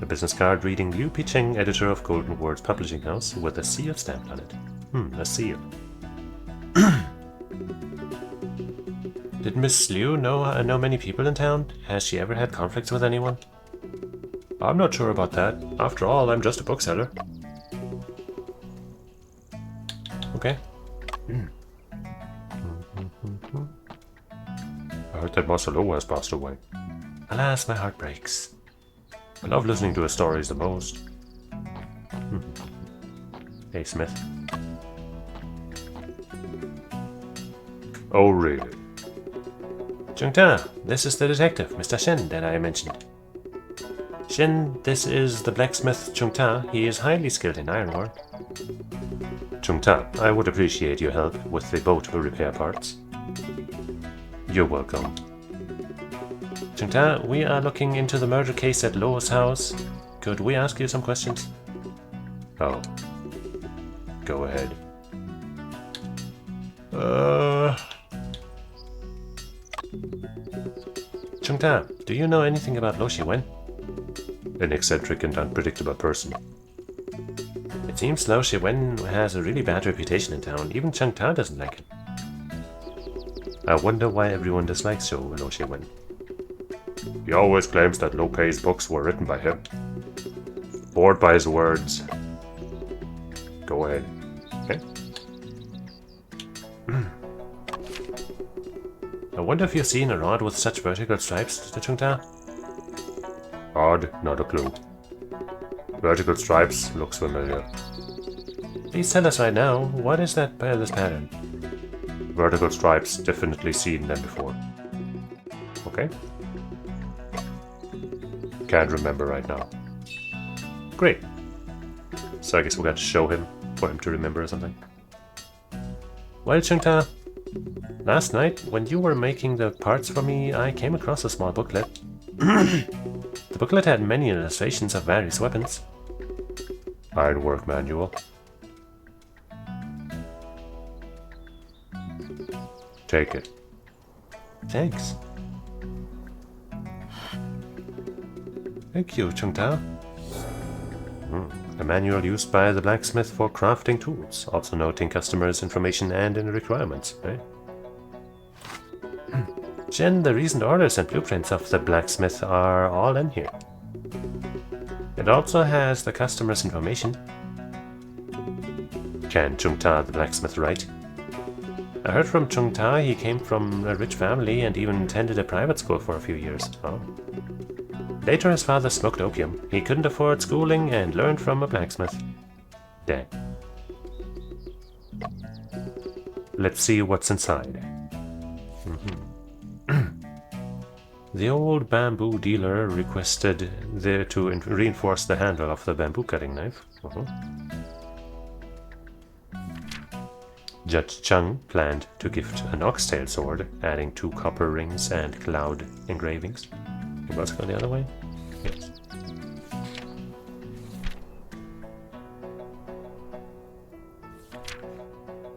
A business card reading Liu Picheng, editor of Golden Words Publishing House, with a seal stamped on it. A seal. Did Miss Liu know many people in town? Has she ever had conflicts with anyone? I'm not sure about that. After all, I'm just a bookseller. Okay. I heard that Master Lo has passed away. Alas, my heart breaks. I love listening to his stories the most. Hey, Smith. Oh, really? Chungta, this is the detective, Mr. Shen, that I mentioned. Shen, this is the blacksmith Chungta. He is highly skilled in ironwork. Chungta, I would appreciate your help with the boat repair parts. You're welcome. Chungta, we are looking into the murder case at Lo's house. Could we ask you some questions? Oh. Go ahead. Chungta, do you know anything about Lo Shiwen? An eccentric and unpredictable person. It seems Lo Shiwen has a really bad reputation in town. Even Chungta doesn't like him. I wonder why everyone dislikes Lo Shiwen. He always claims that Lo Pei's books were written by him. Bored by his words. Go ahead. Okay. I wonder if you've seen a rod with such vertical stripes, Chungta? Odd, not a clue. Vertical stripes looks familiar. Please tell us right now, what is this pattern? Vertical stripes, definitely seen them before. Okay. Can't remember right now. Great. So I guess we got to show him for him to remember or something. Well, Chungta, last night when you were making the parts for me, I came across a small booklet. The booklet had many illustrations of various weapons. Ironwork manual. Take it. Thanks. Thank you, Chungta. A manual used by the blacksmith for crafting tools, also noting customers' information and requirements, right? Jen, the recent orders and blueprints of the blacksmith are all in here. It also has the customer's information. Can Chungta the blacksmith write? I heard from Chungta he came from a rich family and even attended a private school for a few years. Oh. Later his father smoked opium. He couldn't afford schooling and learned from a blacksmith. Dang. Let's see what's inside. The old bamboo dealer requested to reinforce the handle of the bamboo cutting knife. Judge Chung planned to gift an oxtail sword, adding 2 copper rings and cloud engravings. Let's go the other way? Yes.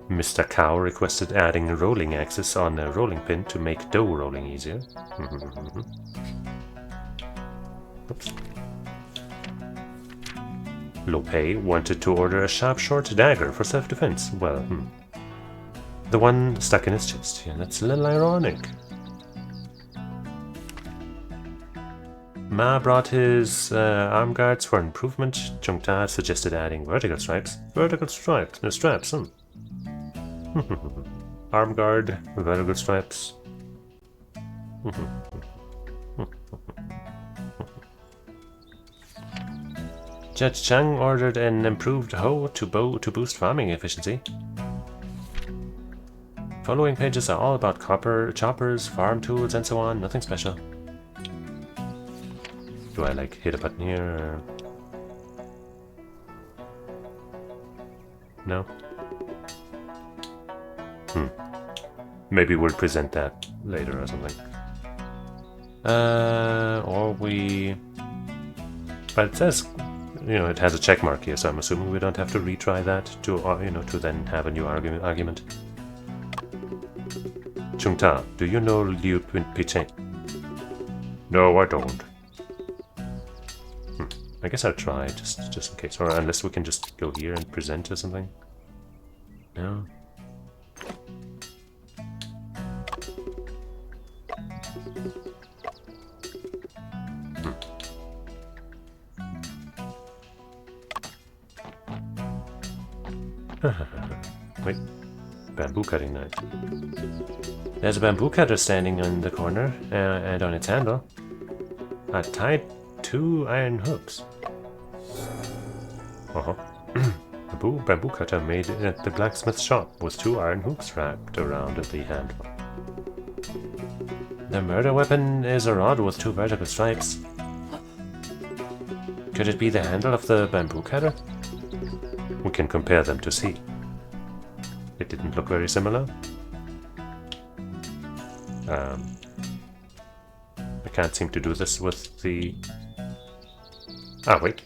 Mr. Cow requested adding rolling axis on a rolling pin to make dough rolling easier. Oops. Lo Pei wanted to order a sharp short dagger for self-defense. Well, the one stuck in his chest. Yeah, that's a little ironic. Ma brought his arm guards for improvement. Chungta suggested adding vertical stripes. Vertical stripes. No straps, Arm guard, vertical stripes. Judge Chang ordered an improved hoe to boost farming efficiency. Following pages are all about copper, choppers, farm tools, and so on. Nothing special. Do I like hit a button here? Or... No? Maybe we'll present that later or something. Or we... But it says, you know, it has a check mark here, so I'm assuming we don't have to retry that to, you know, to then have a new argument. Chungta, do you know Liu Picheng? No, I don't. I guess I'll try, just in case. Or unless we can just go here and present or something. No? Wait. Bamboo cutting knife. There's a bamboo cutter standing in the corner, and on its handle are tied 2 iron hooks. Bamboo cutter made at the blacksmith shop with 2 iron hooks wrapped around the handle. The murder weapon is a rod with 2 vertical stripes. Could it be the handle of the bamboo cutter? We can compare them to see. It didn't look very similar. I can't seem to do this with the... Ah, wait.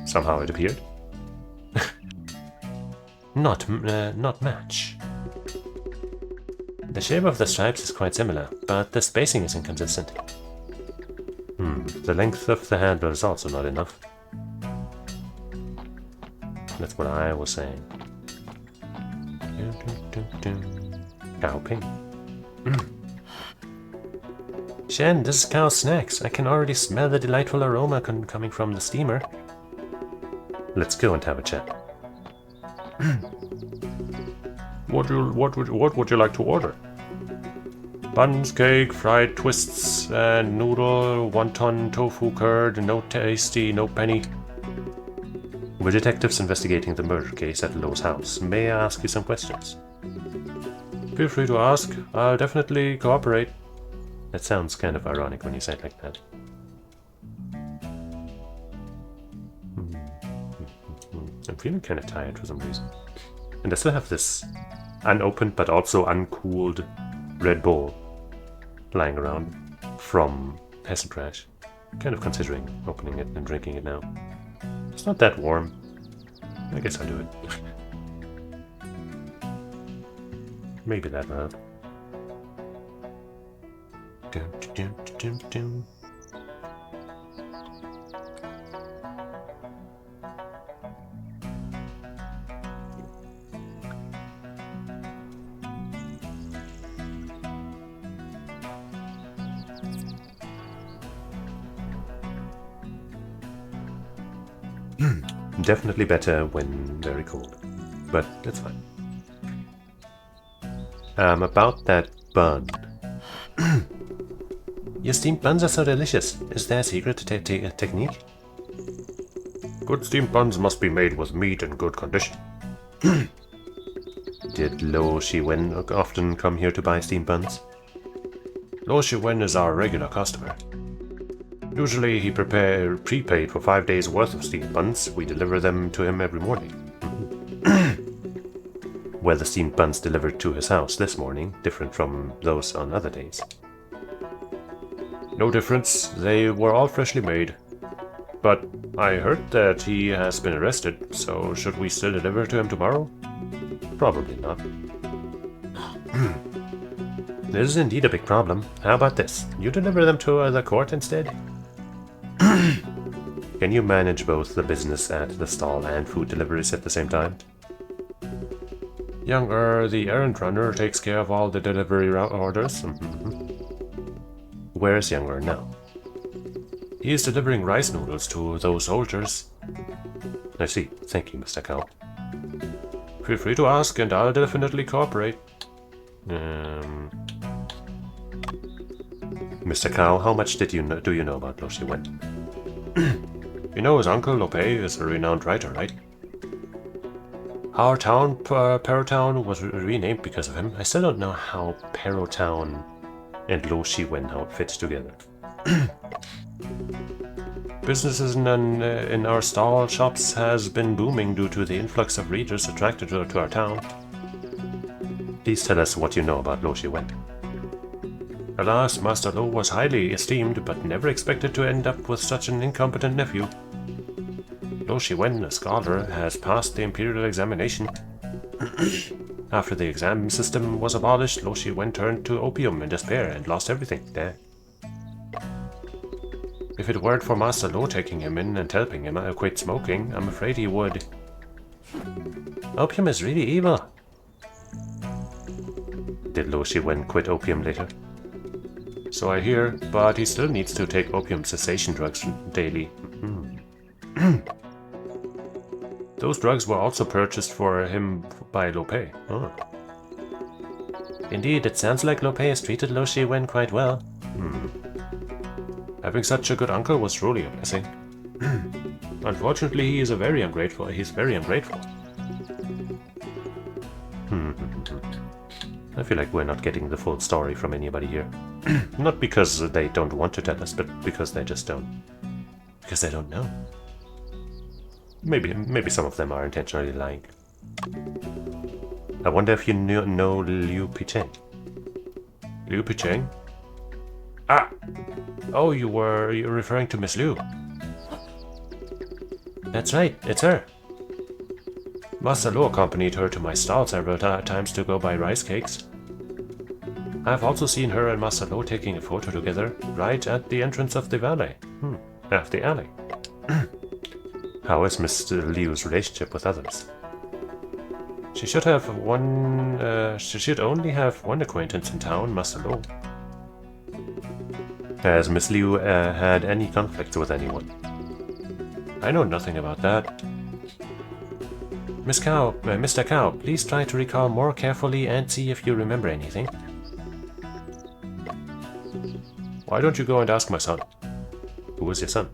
Somehow it appeared. Not match. The shape of the stripes is quite similar, but the spacing is inconsistent. The length of the handle is also not enough. That's what I was saying. Cow ping. Shen, this is Cow's snacks. I can already smell the delightful aroma coming from the steamer. Let's go and have a chat. What would you like to order? Buns, cake, fried twists, and noodle, wonton, tofu curd, no tasty, no penny. We're detectives investigating the murder case at Lo's house. May I ask you some questions? Feel free to ask. I'll definitely cooperate. That sounds kind of ironic when you say it like that. I'm feeling kind of tired for some reason. And I still have this unopened but also uncooled Red Bull lying around from Hesse Crash. Kind of considering opening it and drinking it now. It's not that warm. I guess I'll do it. Maybe that will help. Definitely better when very cold, but that's fine. About that bun. Your steamed buns are so delicious. Is there a secret technique? Good steamed buns must be made with meat in good condition. Did Lo Shiwen often come here to buy steamed buns? Lo Shiwen is our regular customer. Usually he prepaid for 5 days worth of steamed buns. We deliver them to him every morning. Were the steamed buns delivered to his house this morning different from those on other days? No difference. They were all freshly made. But I heard that he has been arrested, so should we still deliver to him tomorrow? Probably not. This is indeed a big problem. How about this? You deliver them to the court instead? Can you manage both the business at the stall and food deliveries at the same time? Young the errand runner takes care of all the delivery orders. Where is Young now? He is delivering rice noodles to those soldiers. I see. Thank you, Mr. Cow. Feel free to ask, and I'll definitely cooperate. Mr. Cow, how much do you know about Lo Shiwen? You know his uncle, Lope, is a renowned writer, right? Our town, Parotown, was renamed because of him. I still don't know how Parotown and Lo Shiwen, how it fits together. Businesses in our stall shops has been booming due to the influx of readers attracted to our town. Please tell us what you know about Lo Shiwen. Alas, Master Lo was highly esteemed, but never expected to end up with such an incompetent nephew. Lo Shiwen, a scholar, has passed the imperial examination. After the exam system was abolished, Lo Shiwen turned to opium in despair and lost everything. Dang. If it weren't for Master Lo taking him in and helping him quit smoking, I'm afraid he would. Opium is really evil. Did Lo Shiwen quit opium later? So I hear, but he still needs to take opium cessation drugs daily. Those drugs were also purchased for him by Lo Pei. Oh. Indeed, it sounds like Lo Pei has treated Lo Shiwen quite well. Having such a good uncle was truly a blessing. Unfortunately, he's very ungrateful. I feel like we're not getting the full story from anybody here. Not because they don't want to tell us, but because they just don't. Because they don't know. Maybe some of them are intentionally lying. I wonder if you know Liu Picheng. Liu Picheng? Ah! Oh, you're referring to Miss Liu. That's right, it's her. Master Lo accompanied her to my stall several times to go buy rice cakes. I've also seen her and Master Lo taking a photo together, right at the entrance of the alley. How is Mr. Liu's relationship with others? She should only have one acquaintance in town, Master Lo. Has Miss Liu had any conflicts with anyone? I know nothing about that. Mr. Cow, please try to recall more carefully and see if you remember anything. Why don't you go and ask my son? Who is your son?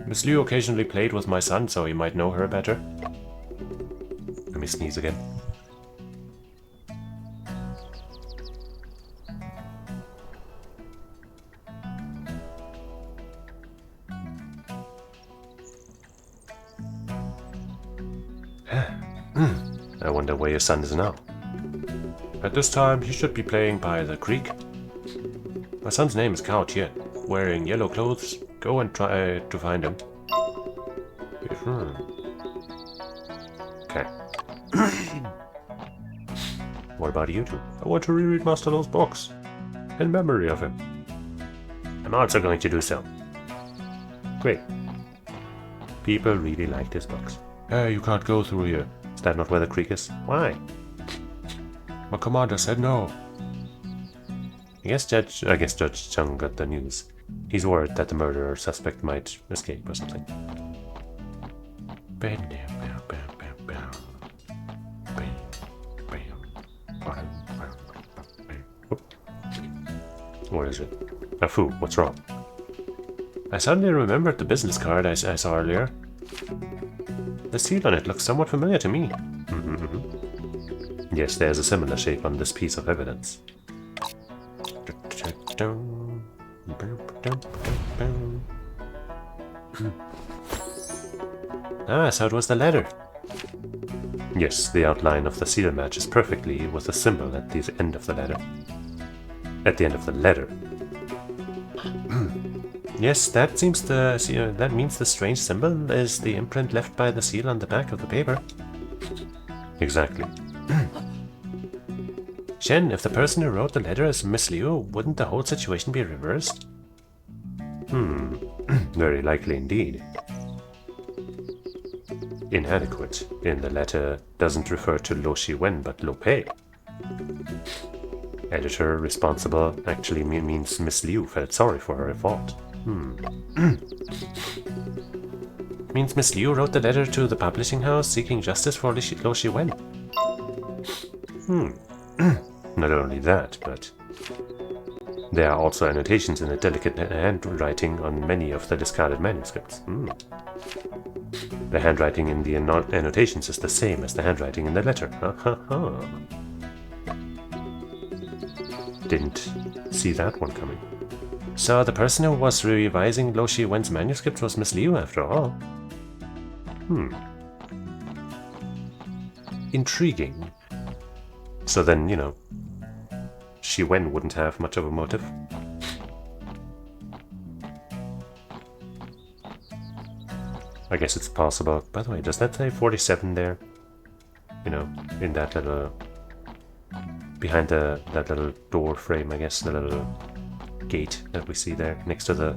Miss Liu occasionally played with my son, so he might know her better. Let me sneeze again. I wonder where your son is now. At this time, he should be playing by the creek. My son's name is Cao Tian, wearing yellow clothes. Go and try to find him. Okay. What about you two? I want to reread Master Lo's books, in memory of him. I'm also going to do so. Great. People really liked his books. Hey, you can't go through here. Is that not where the creek is? Why? My commander said no. I guess Judge Chung got the news. He's worried that the murderer suspect might escape or something. What is it? Ah, Fu, what's wrong? I suddenly remembered the business card I saw earlier. The seal on it looks somewhat familiar to me. Yes, there's a similar shape on this piece of evidence. Ah, so it was the letter. Yes, the outline of the seal matches perfectly with the symbol at the end of the letter. At the end of the letter. Yes, that means the strange symbol is the imprint left by the seal on the back of the paper. Exactly. Shen, if the person who wrote the letter is Miss Liu, wouldn't the whole situation be reversed? Very likely indeed. Inadequate in the letter doesn't refer to Lo Shiwen but Lo Pei. Editor responsible actually means Miss Liu felt sorry for her fault. Means Miss Liu wrote the letter to the publishing house seeking justice for Lo Shiwen. Not only that, but there are also annotations in the delicate handwriting on many of the discarded manuscripts. The handwriting in the annotations is the same as the handwriting in the letter. Didn't see that one coming. So the person who was revising Lo Shiwen's manuscript was Miss Liu after all. Intriguing. So then, you know, Shiwen wouldn't have much of a motive. I guess it's possible. By the way, does that say 47 there? You know, in that little... behind that little door frame, I guess, the little gate that we see there, next to the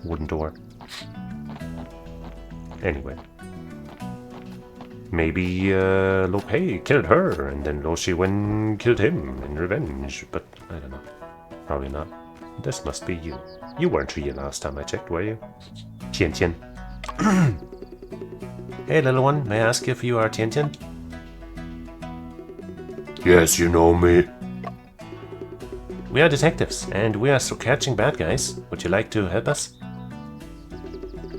wooden door. Anyway. Maybe Lo Pei killed her, and then Lo Shiwen killed him in revenge, but I don't know. Probably not. This must be you. You weren't here last time I checked, were you? Tian Tian. Hey, little one, may I ask if you are Tian Tian? Yes, you know me. We are detectives, and we are still catching bad guys. Would you like to help us?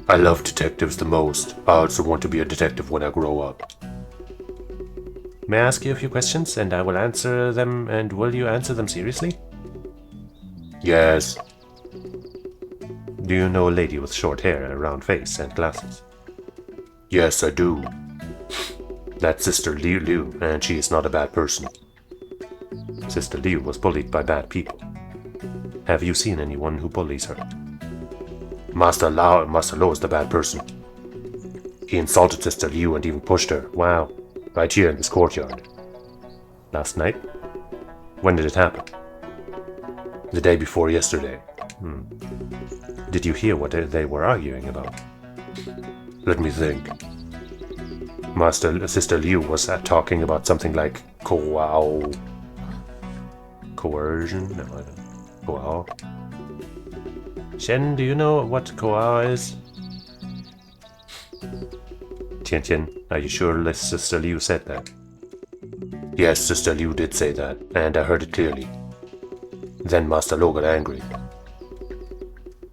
I love detectives the most. I also want to be a detective when I grow up. May I ask you a few questions, and I will answer them, and will you answer them seriously? Yes. Do you know a lady with short hair, a round face, and glasses? Yes, I do. That's Sister Liu Liu, and she is not a bad person. Sister Liu was bullied by bad people. Have you seen anyone who bullies her? Master Lo is the bad person. He insulted Sister Liu and even pushed her. Wow. Right here in this courtyard. Last night? When did it happen? The day before yesterday. Did you hear what they were arguing about? Let me think. Sister Liu was talking about something like coercion? No, I don't. Koao. Shen, do you know what koao is? Tian Tian, are you sure Sister Liu said that? Yes, Sister Liu did say that, and I heard it clearly. Then Master Lo got angry.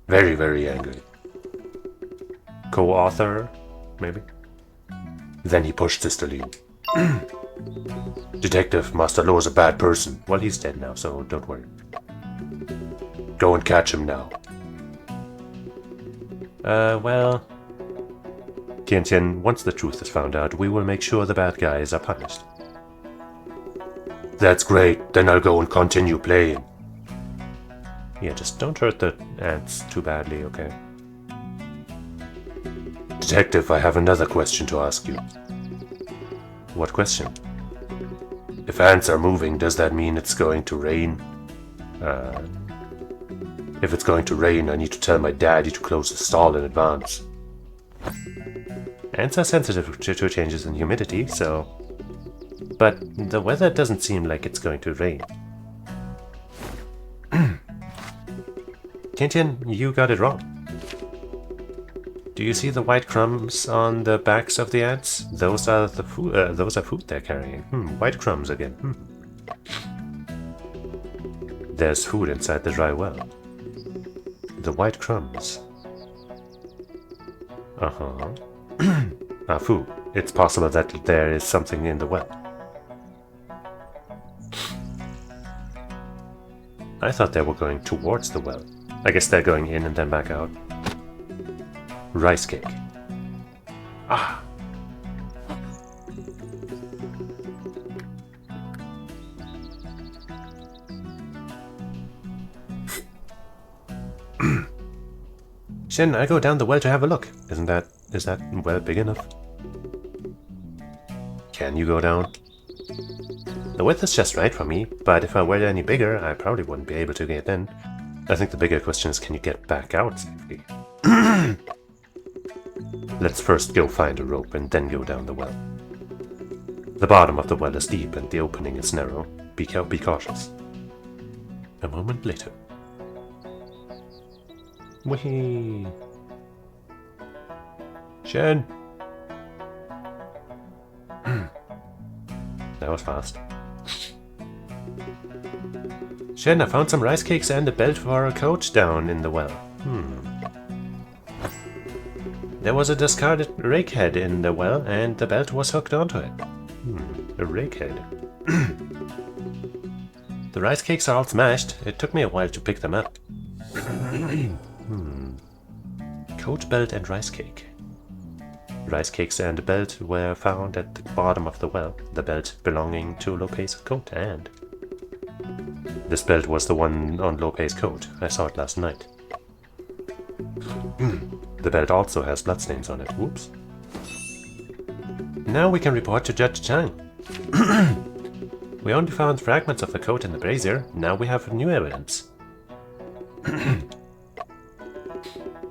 Very, very angry. Co-author, maybe? Then he pushed Sister Liu. Detective, Master Lo is a bad person. Well, he's dead now, so don't worry. Go and catch him now. Well... Tian Tian, once the truth is found out, we will make sure the bad guys are punished. That's great, then I'll go and continue playing. Yeah, just don't hurt the ants too badly, okay? Detective, I have another question to ask you. What question? If ants are moving, does that mean it's going to rain? If it's going to rain, I need to tell my daddy to close the stall in advance. Ants are sensitive to changes in humidity, so... But the weather doesn't seem like it's going to rain. Tian Tian, you got it wrong. Do you see the white crumbs on the backs of the ants? Those are the food. Those are food they're carrying. White crumbs again. There's food inside the dry well. The white crumbs. Food. It's possible that there is something in the well. I thought they were going towards the well. I guess they're going in and then back out. Rice cake. Ah! Shen, I go down the well to have a look. Is that well big enough? Can you go down? The width is just right for me, but if I were any bigger, I probably wouldn't be able to get in. I think the bigger question is, can you get back out safely? Let's first go find a rope and then go down the well. The bottom of the well is deep and the opening is narrow. Be cautious. A moment later. Whee! Shen! That was fast. Shen, I found some rice cakes and a belt for a coat down in the well. There was a discarded rake head in the well, and the belt was hooked onto it. A rake head. The rice cakes are all smashed. It took me a while to pick them up. Coat, belt, and rice cake. Rice cakes and a belt were found at the bottom of the well. The belt belonging to Lo Pei's coat, and... This belt was the one on Lo Pei's coat. I saw it last night. The belt also has bloodstains on it. Whoops. Now we can report to Judge Chang. We only found fragments of the coat in the brazier. Now we have new evidence.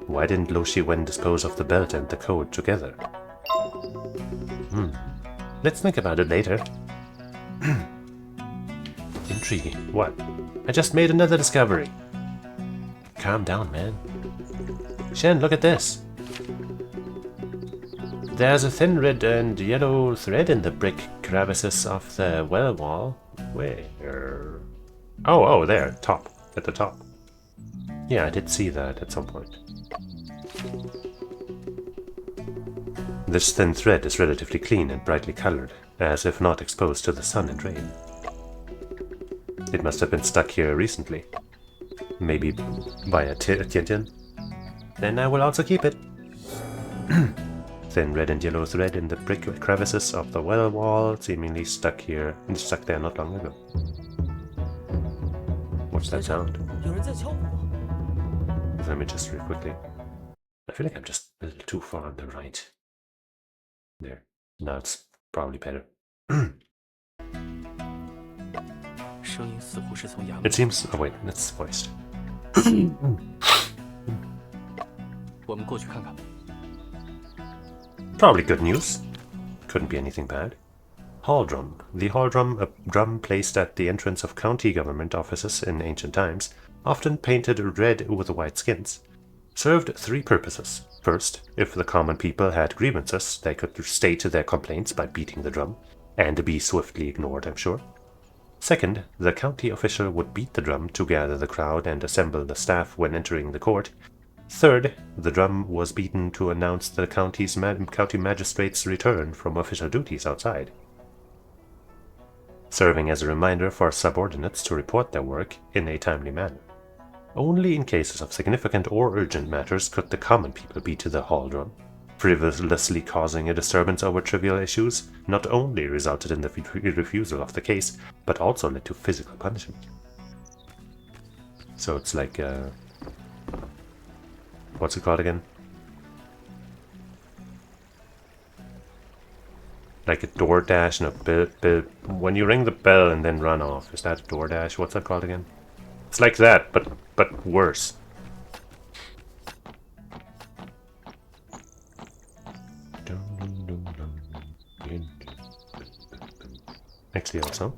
Why didn't Lo Shi-wen dispose of the belt and the coat together? Let's think about it later. Intriguing. What? I just made another discovery. Calm down, man. Shen, look at this. There's a thin red and yellow thread in the brick crevices of the well wall. Where? Oh, there. Top. At the top. Yeah, I did see that at some point. This thin thread is relatively clean and brightly colored, as if not exposed to the sun and rain. It must have been stuck here recently. Maybe by a Tiantian. Then I will also keep it. Thin red and yellow thread in the brick crevices of the well wall, seemingly stuck there not long ago. What's that sound? 有人在敲鼓。 Let me just real quickly. I feel like I'm just a little too far on the right. There. Now it's probably better. 声音似乎是从衙门。 It seems... Oh wait, that's voiced. 我们过去看看。 Probably good news. Couldn't be anything bad. Hall drum. The hall drum, a drum placed at the entrance of county government offices in ancient times, often painted red with white skins, served three purposes. First, if the common people had grievances, they could state their complaints by beating the drum, and be swiftly ignored, I'm sure. Second, the county official would beat the drum to gather the crowd and assemble the staff when entering the court. Third, the drum was beaten to announce the county magistrate's return from official duties outside, serving as a reminder for subordinates to report their work in a timely manner. Only in cases of significant or urgent matters could the common people beat the hall drum. Frivolously causing a disturbance over trivial issues not only resulted in the refusal of the case, but also led to physical punishment. So it's like, what's it called again? Like a DoorDash and a bill. When you ring the bell and then run off, is that a DoorDash? What's that called again? It's like that, but worse. Actually, also,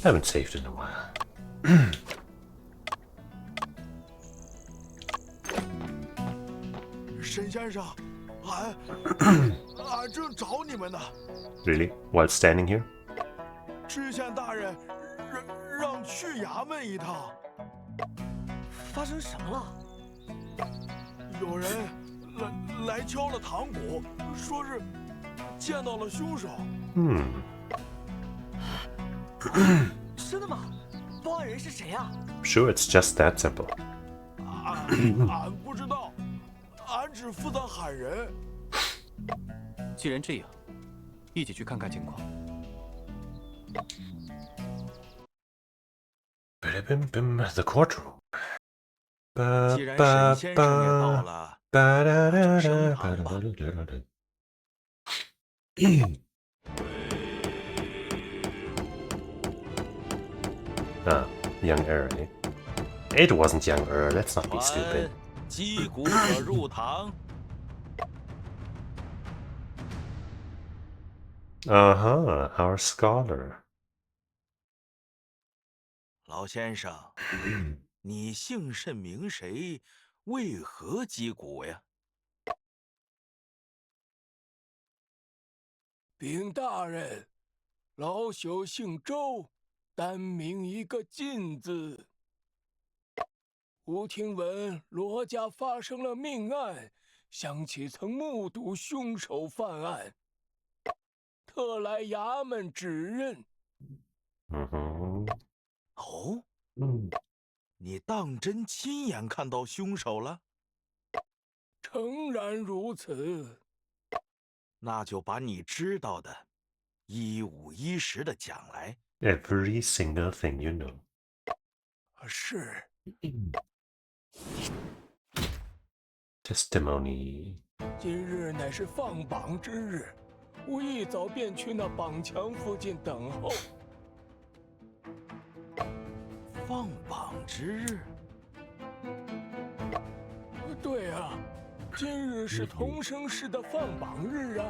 haven't saved in a while. 沈先生，俺正找你们呢。 Really? While standing here? 知县大人让去衙门一趟。发生什么了？有人来敲了堂鼓，说是见到了凶手。真的吗？报案人是谁啊？ Sure, it's just that simple. 俺不知道，俺只负责喊人。既然这样，一起去看看情况。 The courtroom. 既然沈先生也到了，那就升堂吧。 Ah, young Earl. It wasn't young Earl, let's not be stupid. 击鼓者入堂。 Uh-huh, our scholar. 老先生，你姓甚名谁？为何击鼓呀？禀大人，老朽姓周，单名一个进字。吾听闻罗家发生了命案，想起曾目睹凶手犯案，特来衙门指认。哦，你当真亲眼看到凶手了？诚然如此。那就把你知道的15110的讲来。 Every single thing you know. 是。Testimony. 今日乃是放榜之日，吾一早便去那榜墙附近等候。放榜之日，对啊，今日是同生市的放榜日啊。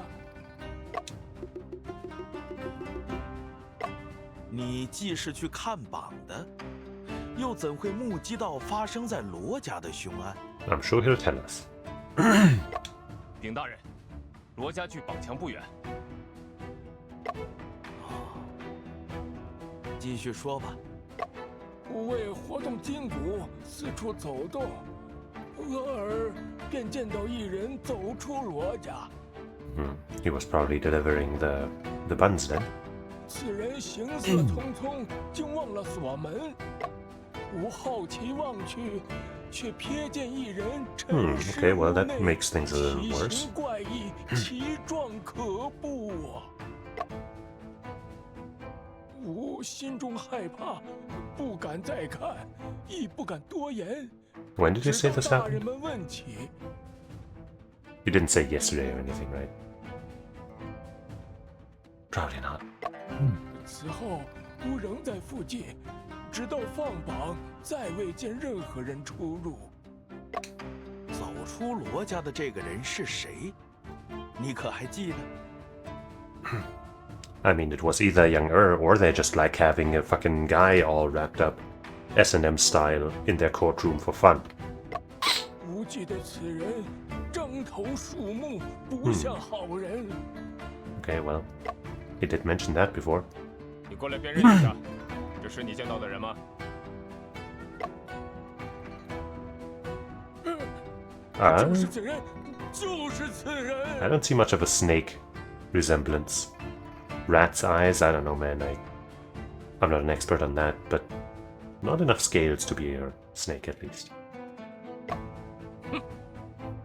你既是去看榜的，又怎会目击到发生在罗家的凶案？ I'm sure he'll tell us. 禀大人，罗家距榜墙不远。继续说吧。吾为活动筋骨，四处走动，俄尔便见到一人走出罗家。He was probably delivering the buns then. 此人行色匆匆，竟忘了锁门。吾好奇望去，却瞥见一人沉尸 Okay, well, 屋 that 内， makes things a little 奇 worse. 形怪异，奇状可怖啊！吾心中害怕，不敢再看，亦不敢多言。 When did you say 直 this 到大 happened? 人们问起， You didn't say yesterday or anything, right? Probably not. 此后吾仍在附近，直到放榜，再未见任何人出入。走出罗家的这个人是谁？你可还记得？ I mean, it was either Yangtze or they just like having a fucking guy all wrapped up S&M style in their courtroom for fun. 吾记得此人獐头鼠目，不像好人。 Okay, well, he did mention that before. 你过来辨认一下，这是你见到的人吗？ 就是此人，就是此 I 人。 don't see much of a snake resemblance. Rat's eyes, I don't know, man. I'm not an expert on that, but not enough scales to be a snake at least.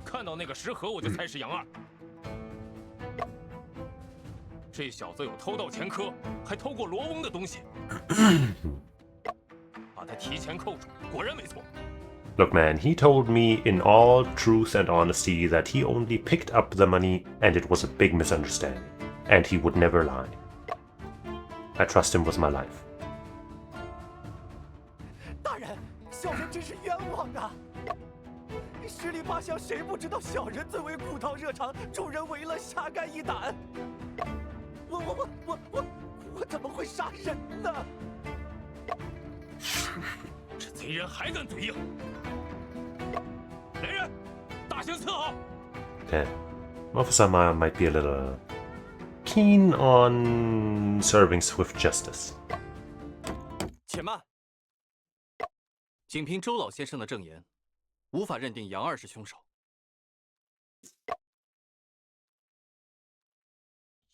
看到那个石盒我就猜是杨二。这小子有偷盗前科，还偷过罗翁的东西，把他提前扣住，果然没错。 Look, man, he told me in all truth and honesty that he only picked up the money and it was a big misunderstanding. And he would never lie. I trust him with my life. 大人，小人真是冤枉啊！十里八乡谁不知道小人最为骨汤热肠，众人为乐下肝一胆。我怎么会杀人呢？这贼人还敢嘴硬！来人，大刑伺候！ Okay. Officer Maya might be a little keen on serving swift justice. 且慢，仅凭周老先生的证言，无法认定杨二是凶手。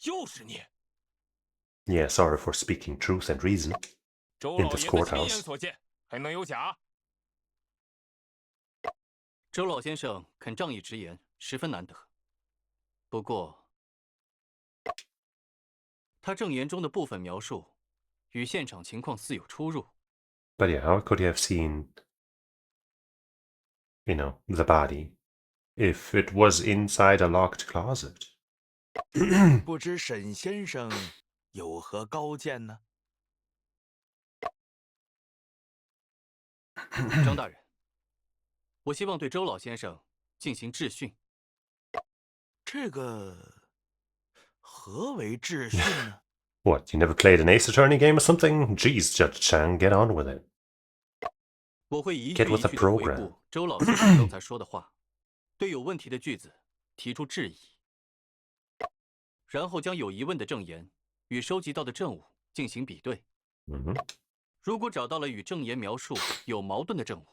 又是你！ Yeah, sorry for speaking truth and reason. 周 In 老 this 爷的亲眼 courthouse. 所见，还能有假？周老先生肯仗义直言，十分难得。不过，他证言中的部分描述与现场情况似有出入。 But yeah, how could you have seen, the body if it was inside a locked closet? 不知沈先生有何高见呢？张大人，我希望对周老先生进行质询。这个何为质询呢？ What, you never played an Ace Attorney game or something? Jeez, Judge Chang, get on with it. 我会一句 Get 一 with the 句地回 program. 顾周老先生刚才说的话，对有问题的句子提出质疑，然后将有疑问的证言与收集到的证物进行比对。如果找到了与证言描述有矛盾的证物，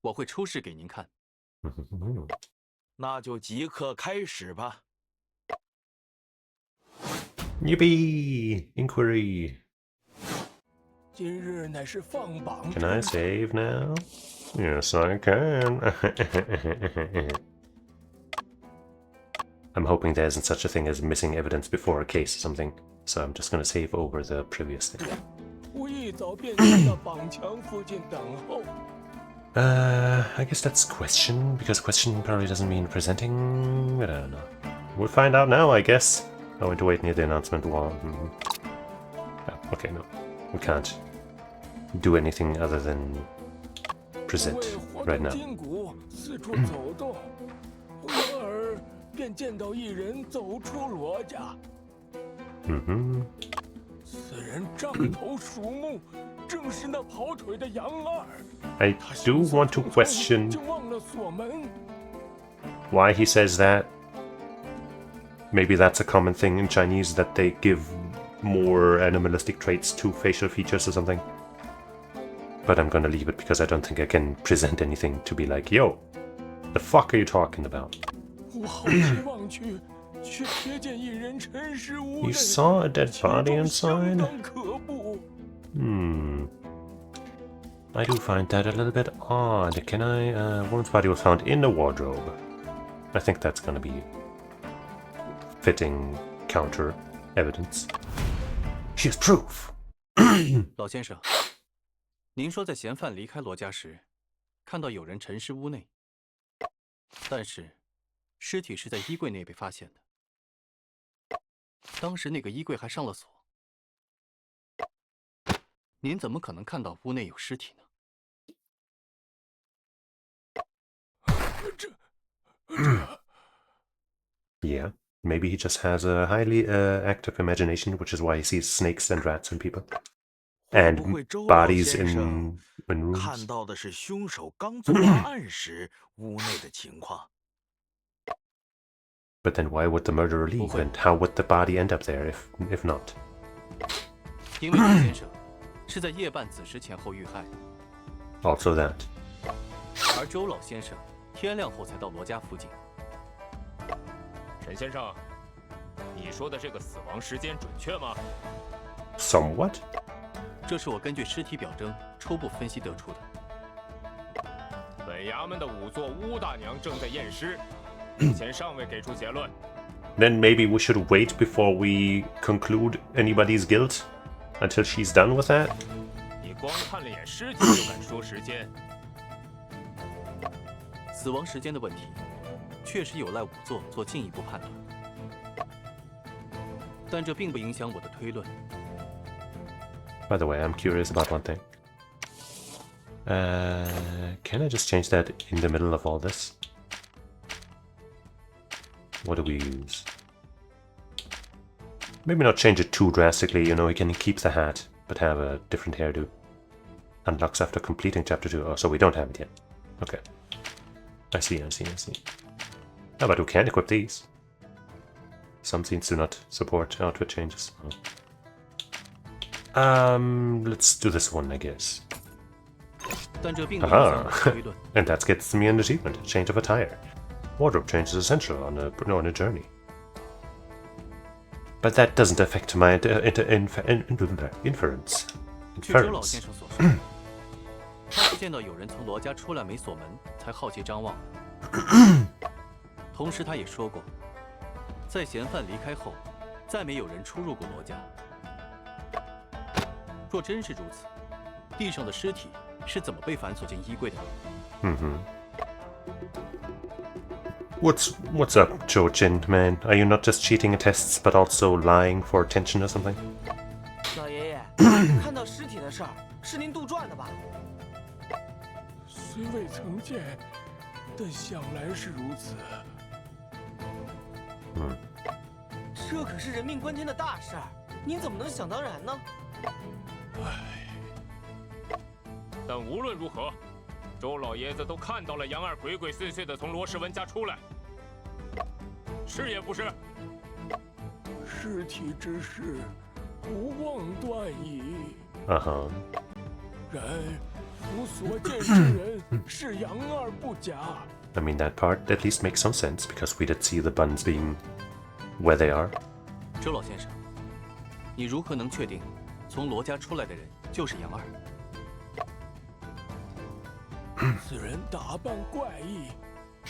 我会出示给您看。那就即刻开始吧。 Yippee! Inquiry. 今日乃是放榜之 Can I 日， save now? Yes, I can. I'm hoping there isn't such a thing as missing evidence before a case or something, so I'm just gonna save over the previous thing. 吾一早便去那榜墙附近等候， I guess that's question, because question probably doesn't mean presenting, but I don't know. We'll find out now, I guess. I went to wait near the announcement wall. Oh, okay, no. We can't do anything other than present right now. 筋骨四处走动，偶尔便见到一人走出罗家。此人獐头鼠目，正是那跑腿的杨二。 I do want to question 就忘了锁门。 why he says that. Maybe that's a common thing in Chinese, that they give more animalistic traits to facial features or something. But I'm gonna leave it because I don't think I can present anything to be like, yo, the fuck are you talking about? 我好奇望去，却瞥见一人沉尸屋内。 You saw a dead body 相 inside? 当可怖。 I do find that a little bit odd. Can I? Woman's body was found in the wardrobe. I think that's gonna be fitting counter evidence. She has proof. 老先生，您说在嫌犯离开罗家时，看到有人沉尸屋内，但是尸体是在衣柜内被发现的。当时那个衣柜还上了锁，您怎么可能看到屋内有尸体呢？ Yeah, maybe he just has a highly active imagination, which is why he sees snakes and rats and people, 会不 and 会周老 bodies 先生 in 看 rooms. 到的是凶手刚作完案时屋内的情况？ But then why would the murderer leave, Okay. and how would the body end up there if not? 因为李先生是在夜半子时前后遇害的， Also that. 而周老先生天亮后才到罗家附近。 沈先生，你说的这个死亡时间准确吗？ Somewhat. 这是我根据尸体表征初步分析得出的。本衙门的仵作乌大娘正在验尸，目前尚未给出结论。 Then maybe we should wait before we conclude anybody's guilt until she's done with that. 你光看了眼尸体就敢说时间？ 死亡时间的问题，确实有赖仵作做进一步判断，但这并不影响我的推论。 By the way, I'm curious about one thing. Can I just change that in the middle of all this? What do we use? Maybe not change it too drastically, you know, he can keep the hat, but have a different hairdo. Unlocks after completing chapter 2. Oh, so we don't have it yet. Okay. I see. How about we can equip these? Some scenes do not support outfit changes. Let's do this one, I guess. 但这并不影响我的 Aha! 推论。 And that gets me an achievement, change of attire. Wardrobe change is essential on a journey. But that doesn't affect my inference. 据周老先生所说，他是见到有人从罗家出来没锁门，才好奇张望的。同时，他也说过，在嫌犯离开后，再没有人出入过罗家。若真是如此，地上的尸体是怎么被反锁进衣柜的呢？ What's up, Zhou Jin, man? Are you not just cheating in tests, but also lying for attention or something? 老爷爷，看到尸体的事儿是您杜撰的吧？虽未曾见，但想来是如此。这可是人命关天的大事儿，您怎么能想当然呢？但无论如何，周老爷子都看到了杨二鬼鬼祟祟的从罗世文家出来，是也不是？尸体之事，不妄断矣。Uh-huh. 然吾所见之人是杨二不假。 I mean, that part at least makes some sense, because we did see the buns being where they are. 周老先生，你如何能确定从罗家出来的人就是杨二？ 此人打扮怪异，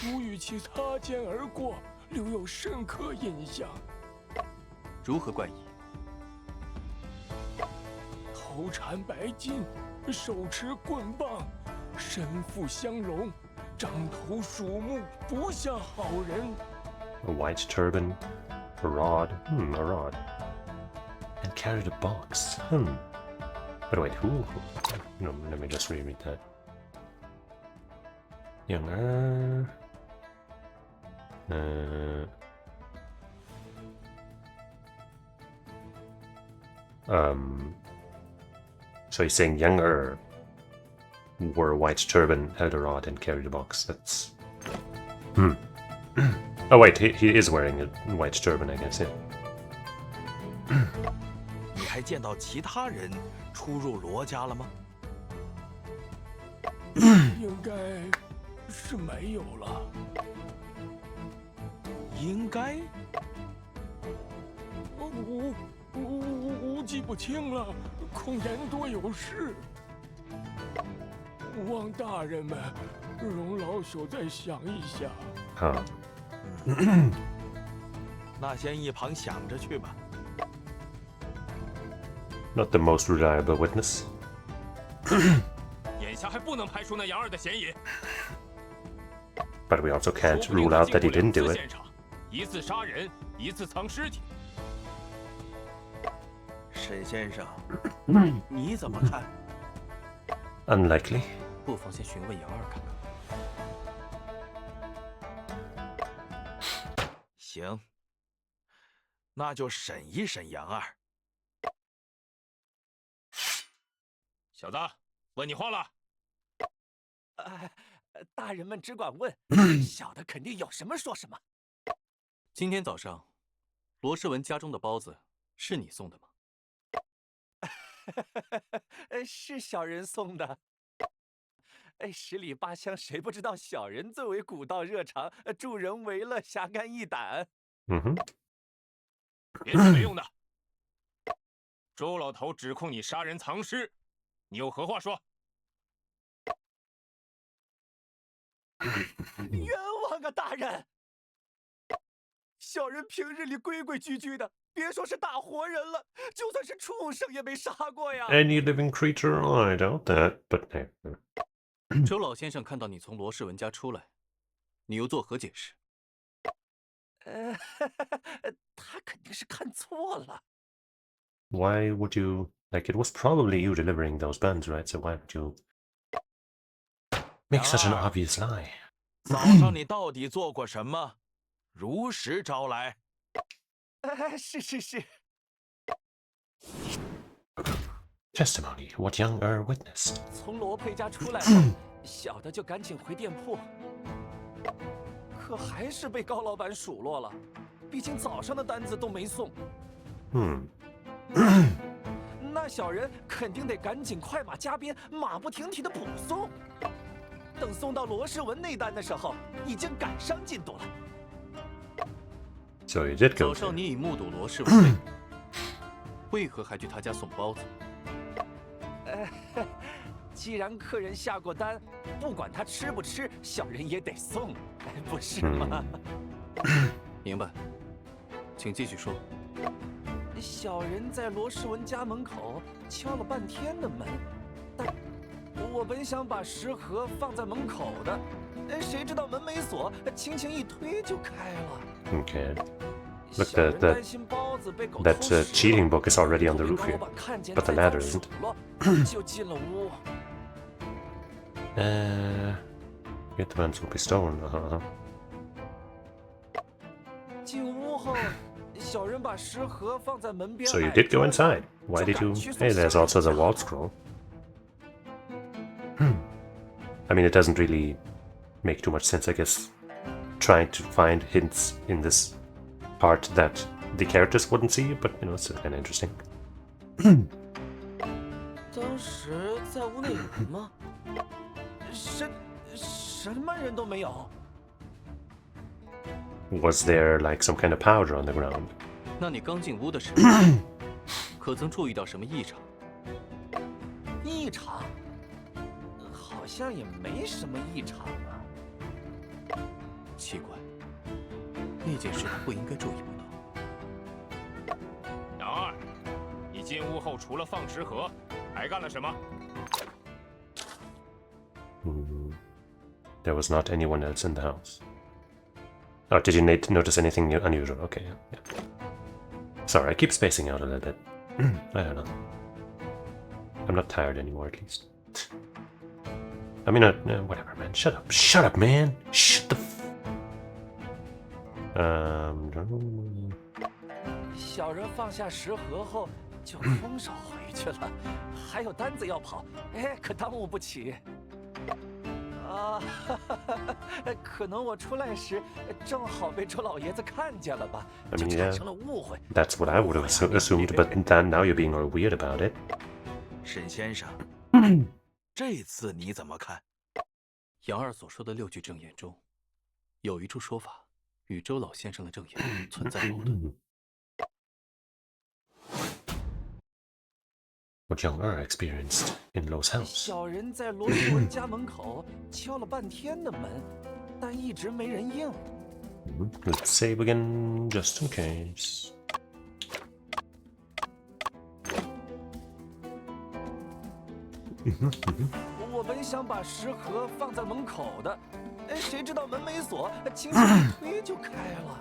吾与其擦肩而过，留有深刻印象。如何怪异？头缠白巾，手持棍棒，身负香笼，獐头鼠目，不像好人。 A white turban, a rod, a rod, and carried a box. But wait, who? No, let me just reread that. Younger. So he's saying younger wore a white turban, held a rod, and carried a box. That's. Oh wait, he is wearing a white turban, I guess. Yeah. 你还见到其他人出入罗家了吗？应该是没有了。应该。我记不清了，恐言多有事。望大人们容老朽再想一想。那先一旁想着去吧。 Not the most reliable witness. 眼下还不能排除那杨二的嫌疑。 But we also can't rule out that he didn't do it. 一次杀人，一次藏尸体。沈先生，你怎么看？ Unlikely. 不妨先询问杨二看看。行，那就审一审杨二。小子，问你话了。大人们只管问，小的肯定有什么说什么。今天早上，罗世文家中的包子是你送的吗？是小人送的。十里八乡谁不知道小人最为古道热肠，助人为乐，侠肝义胆。别说没用的。周老头指控你杀人藏尸，你有何话说？冤枉啊，大人！小人平日里规规矩矩的，别说是大活人了，就算是畜生也没杀过呀。Any living creature, I doubt that. But 周老先生看到你从罗世文家出来，你又作何解释？他肯定是看错了。 why would you like? It was probably you delivering those buns, right? So why would you make such an obvious lie? 早上你到底做过什么？如实招来。是。 Testimony. What young witnessed? 从罗佩家出来后，小的就赶紧回店铺，可还是被高老板数落了。毕竟早上的单子都没送。那小人肯定得赶紧快马加鞭、马不停蹄的补送。等送到罗世文那单的时候，已经赶上进度了。 So you did go. 早上你已目睹罗世文，为何还去他家送包子？既然客人下过单，不管他吃不吃，小人也得送，不是吗？明白，请继续说。小人在罗世文家门口敲了半天的门，但我本想把食盒放在门口的，谁知道门没锁，轻轻一推就开了。 Okay. Look, that cheating book is already on the roof here, but the ladder isn't. 就进了屋。Get the buns will be stolen. 进屋后，小人把食盒放在门边。 So you did go inside. Why did you? Hey, there's also the wall scroll. I mean, it doesn't really make too much sense, I guess. Trying to find hints in this part that the characters wouldn't see, but you know, it's kind of interesting. 当时在屋内有人吗？什么人都没有。 Was there like some kind of powder on the ground? 那你刚进屋的时候，可曾注意到什么异常？异常？好像也没什么异常啊。奇怪，那件事他不应该注意不到。杨二，你进屋后除了放食盒，还干了什么？ There was not anyone else in the house. Oh, did you notice anything unusual? Okay, yeah. Sorry, I keep spacing out a little bit. I don't know. I'm not tired anymore, at least. I mean, whatever, man. Shut up. Shut up, man. Shut the小人放下食盒后就空手回去了，还有单子要跑，可耽误不起。啊，可能我出来时正好被周老爷子看见了吧，就产生了误会。That's what I would have assumed, but now you're being all weird about it. 沈先生，这次你怎么看？杨二所说的6句证言中，有一处说法与周老先生的证言存在矛盾。What young Er experienced in Lo's house. 小人在罗世文家门口敲了半天的门，但一直没人应。Let's save again, just in case. 我本想把食盒放在门口的，谁知道门没锁，轻轻一推就开了。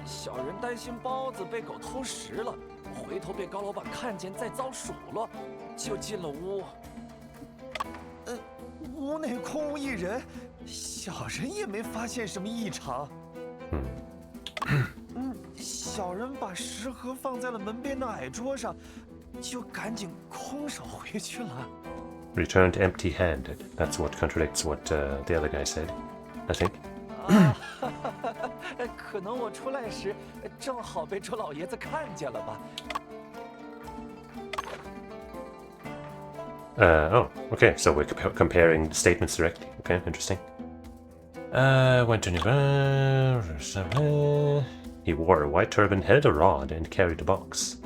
小人担心包子被狗偷食了，回头被高老板看见再遭数落，就进了屋。屋内空无一人，小人也没发现什么异常。小人把食盒放在了门边的矮桌上，就赶紧空手回去了。Returned empty-handed. That's what contradicts what the other guy said, I think. 可能我出来时正好被周老爷子看见了吧。Oh, okay, so we're comparing statements directly. Okay, interesting. Went to He wore a white turban, held a rod, and carried a box.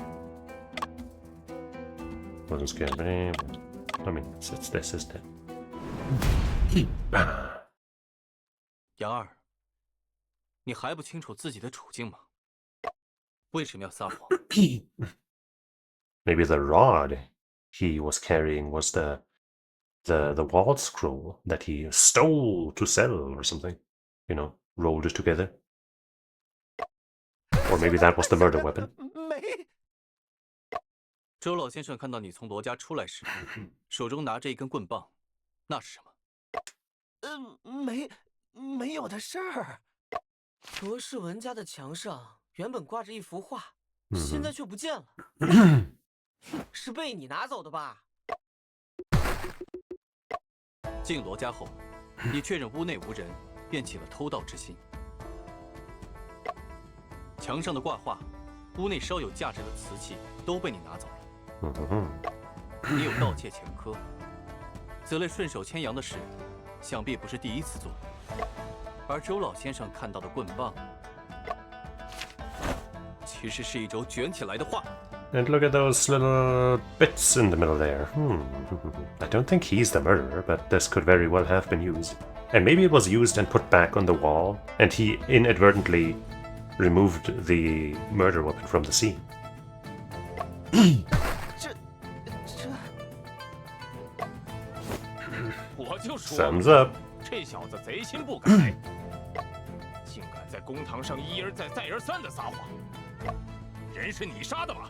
Wasn't scared, but I mean, it's this, isn't it? 杨二，你还不清楚自己的处境吗？为什么要撒谎？ Maybe the rod he was carrying was the wall scroll that he stole to sell or something. You know, rolled it together. Or maybe that was the murder weapon. 没。周老先生看到你从罗家出来时，手中拿着一根棍棒，那是什么？没有的事儿。罗世文家的墙上原本挂着一幅画，现在却不见了。是被你拿走的吧？进罗家后，你确认屋内无人，便起了偷盗之心。墙上的挂画，屋内稍有价值的瓷器都被你拿走了。你有盗窃前科，此类顺手牵羊的事，想必不是第一次做。而周老先生看到的棍棒，其实是一轴卷起来的画。 And look at those little bits in the middle there. I don't think he's the murderer, but this could very well have been used. And maybe it was used and put back on the wall, and he inadvertently removed the murder weapon from the scene. 我就说 Thumbs up. 这小子贼心不改，竟敢在公堂上一而再、再而三的撒谎。人是你杀的吗？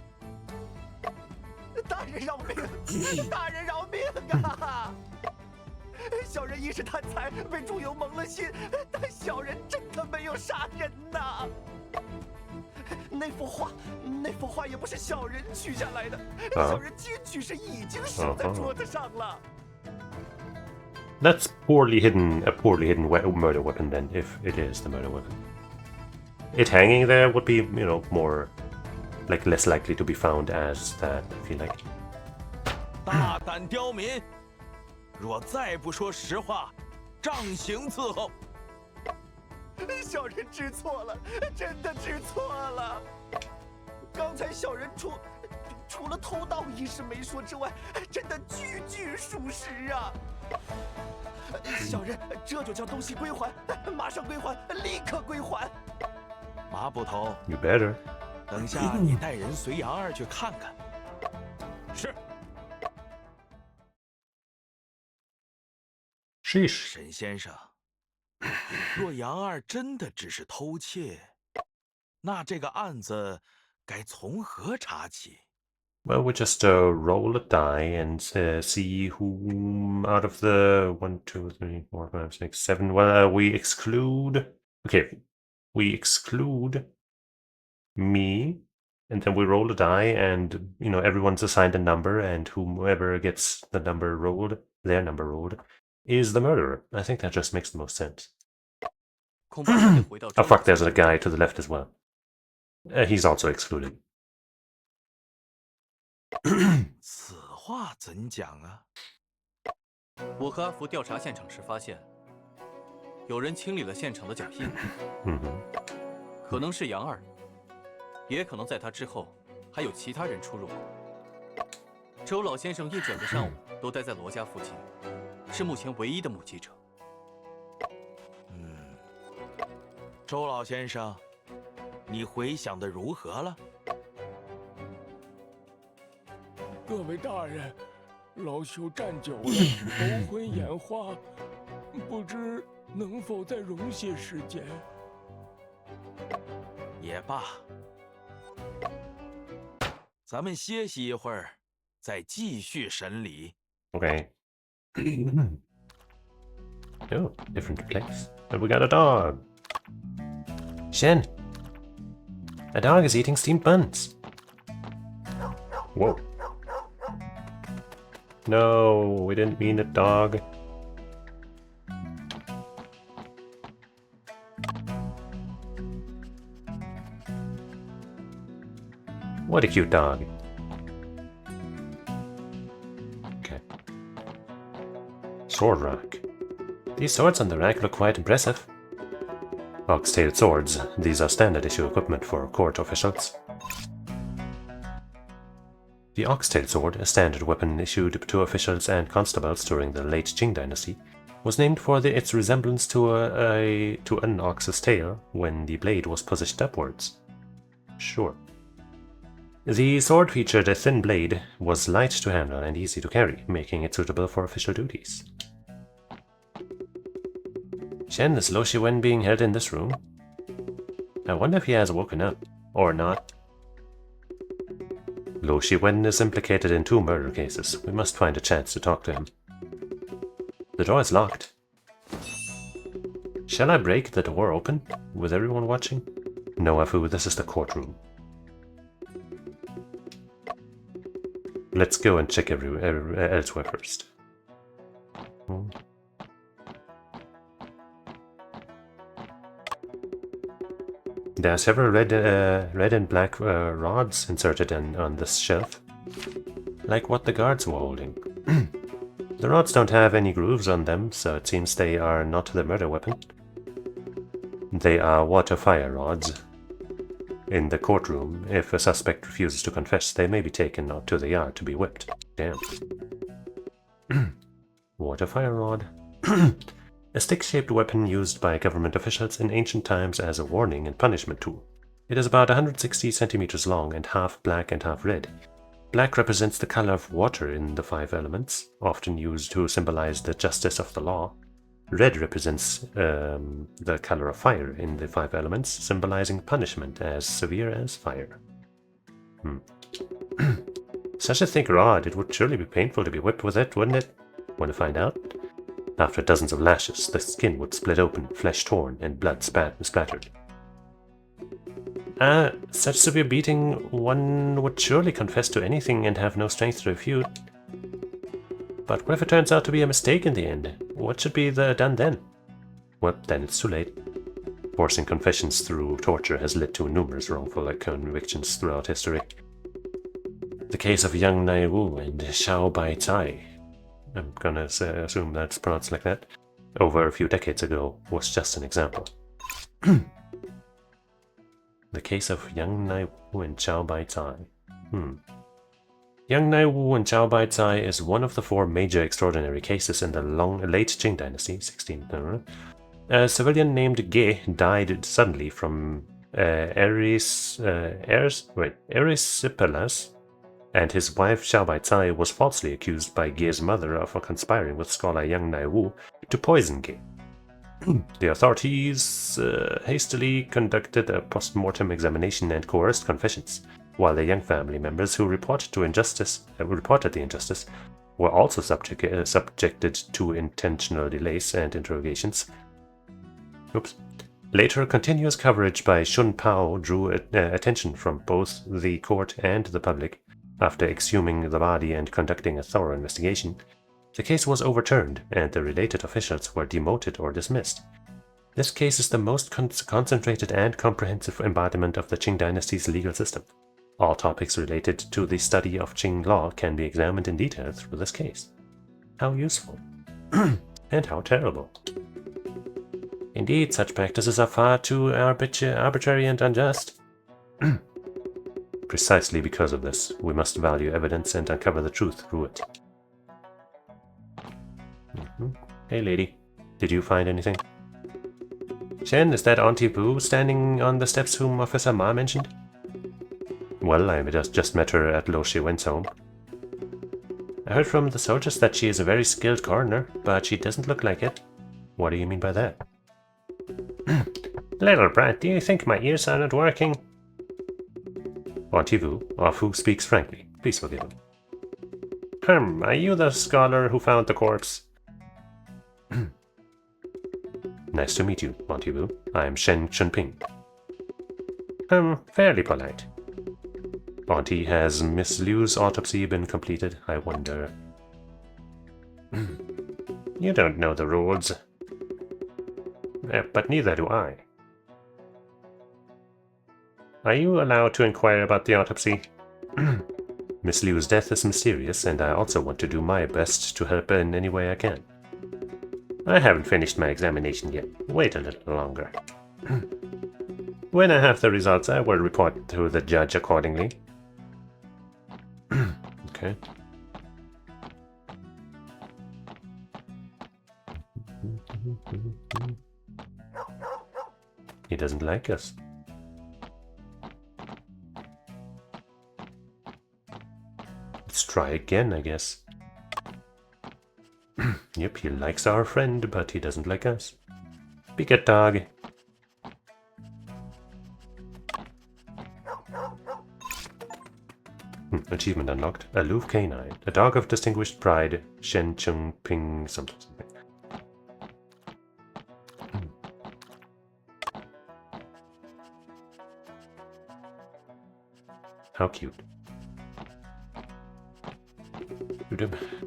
大人饶命！大人饶命啊！小人一时贪财，被猪油蒙了心，但小人真的没有杀人呐。那幅画也不是小人取下来的，小人进去时已经守在桌子上了。 That's a poorly hidden murder weapon then, if it is the murder weapon. It hanging there would be, you know, more like less likely to be found as that, I feel like. 大胆刁民，若再不说实话，杖刑伺候。小人知错了，真的知错了。刚才小人除了偷盗一事没说之外，真的句句属实啊。小人这就将东西归还，马上归还，立刻归还。麻布头， You better. 等下你带人随杨二去看看。是。Sheesh. 沈先生，若杨二真的只是偷窃，那这个案子该从何查起？ Well, we just roll a die and see who out of the 1, 2, 3, 4, 5, 6, 7. Well, we exclude. Okay, we exclude me, and then we roll a die, and everyone's assigned a number, and whoever gets the number rolled, their number rolled, is the murderer. I think that just makes the most sense. 恐怕还得回到 Oh 周 fuck! 老 There's a guy to the left as well. He's also excluded. 此话怎讲啊？我和阿福调查现场时发现，有人清理了现场的脚印， 可能是杨二，也可能在他之后还有其他人出入过。周老先生一整个上午都待在罗家附近，是目前唯一的目击者。周老先生，你回想的如何了？ 各位大人，老朽站久了，头昏眼花，不知能否再容些时间？也罢，咱们歇息一会儿，再继续审理。 Okay. Oh, different place. And we got a dog. Shen, a dog is eating steamed buns. Whoa. No, we didn't mean a dog. What a cute dog. Okay. Sword rack. These swords on the rack look quite impressive. Ox-tailed swords. These are standard issue equipment for court officials. The ox-tailed sword, a standard weapon issued to officials and constables during the late Qing dynasty, was named for its resemblance to an ox's tail when the blade was positioned upwards. Sure. The sword featured a thin blade, was light to handle and easy to carry, making it suitable for official duties. Shen, is Lo Shiwen being held in this room? I wonder if he has woken up, or not. Lo Shiwen is implicated in 2 murder cases. We must find a chance to talk to him. The door is locked. Shall I break the door open, with everyone watching? No, Afu, this is the courtroom. Let's go and check elsewhere first. There are several red and black rods inserted on this shelf, like what the guards were holding. The rods don't have any grooves on them, so it seems they are not the murder weapon. They are water-fire rods. In the courtroom, if a suspect refuses to confess, they may be taken out to the yard to be whipped. Damn. Water-fire rod. A stick-shaped weapon used by government officials in ancient times as a warning and punishment tool. It is about 160 centimeters long and half black and half red. Black represents the color of water in the 5 elements, often used to symbolize the justice of the law. Red represents the color of fire in the 5 elements, symbolizing punishment as severe as fire. Such a thick rod, it would surely be painful to be whipped with it, wouldn't it? Want to find out? After dozens of lashes, the skin would split open, flesh torn, and blood splattered. Such severe beating, one would surely confess to anything and have no strength to refute. But what if it turns out to be a mistake in the end? What should be done then? Well, then it's too late. Forcing confessions through torture has led to numerous wrongful convictions throughout history. The case of Yangtze and Xiao Bai Cai, I'm gonna assume that's pronounced like that, over a few decades ago, was just an example. The case of Yangtze and Xiao Bai Cai. Yangtze and Xiao Bai Cai is one of the 4 major extraordinary cases in the late Qing dynasty, 16th. A civilian named Ge died suddenly from erysipelas and his wife Xiao Baicai was falsely accused by Ge's mother of conspiring with scholar Yang Naiwu to poison Ge. The authorities hastily conducted a post-mortem examination and coerced confessions, while the Yang family members who reported the injustice were also subjected to intentional delays and interrogations. Oops. Later, continuous coverage by Shun Pao drew attention from both the court and the public. After exhuming the body and conducting a thorough investigation, the case was overturned and the related officials were demoted or dismissed. This case is the most concentrated and comprehensive embodiment of the Qing dynasty's legal system. All topics related to the study of Qing law can be examined in detail through this case. How useful. And how terrible. Indeed, such practices are far too arbitrary and unjust. Precisely because of this, we must value evidence and uncover the truth through it. Hey lady, did you find anything? Shen, is that Auntie Boo standing on the steps whom Officer Ma mentioned? Well, I just met her at Lo Shiwen's home. I heard from the soldiers that she is a very skilled coroner, but she doesn't look like it. What do you mean by that? Little brat, do you think my ears are not working? Auntie Vu, or Fu speaks frankly. Please forgive him. Are you the scholar who found the corpse? Nice to meet you, Auntie Vu. I am Shen Chunping. Fairly polite. Auntie, has Miss Liu's autopsy been completed? I wonder. You don't know the rules. But neither do I. Are you allowed to inquire about the autopsy? Miss Liu's death is mysterious, and I also want to do my best to help in any way I can. I haven't finished my examination yet. Wait a little longer. When I have the results, I will report to the judge accordingly. Okay. He doesn't like us. Let's try again, I guess. Yep, he likes our friend, but he doesn't like us. Be good, dog. Achievement unlocked. Aloof canine. A dog of distinguished pride. Shen Chung Ping something. How cute.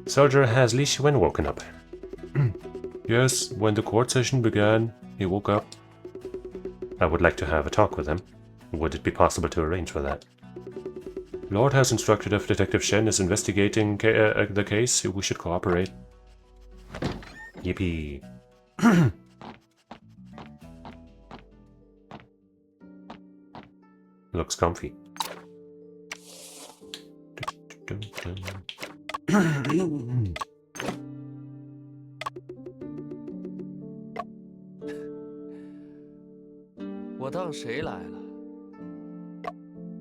Soldier, has Li Shiwen woken up? Yes, when the court session began, he woke up. I would like to have a talk with him. Would it be possible to arrange for that? Lord has instructed if Detective Shen is investigating the case, we should cooperate. Yippee. Looks comfy.我当谁来了？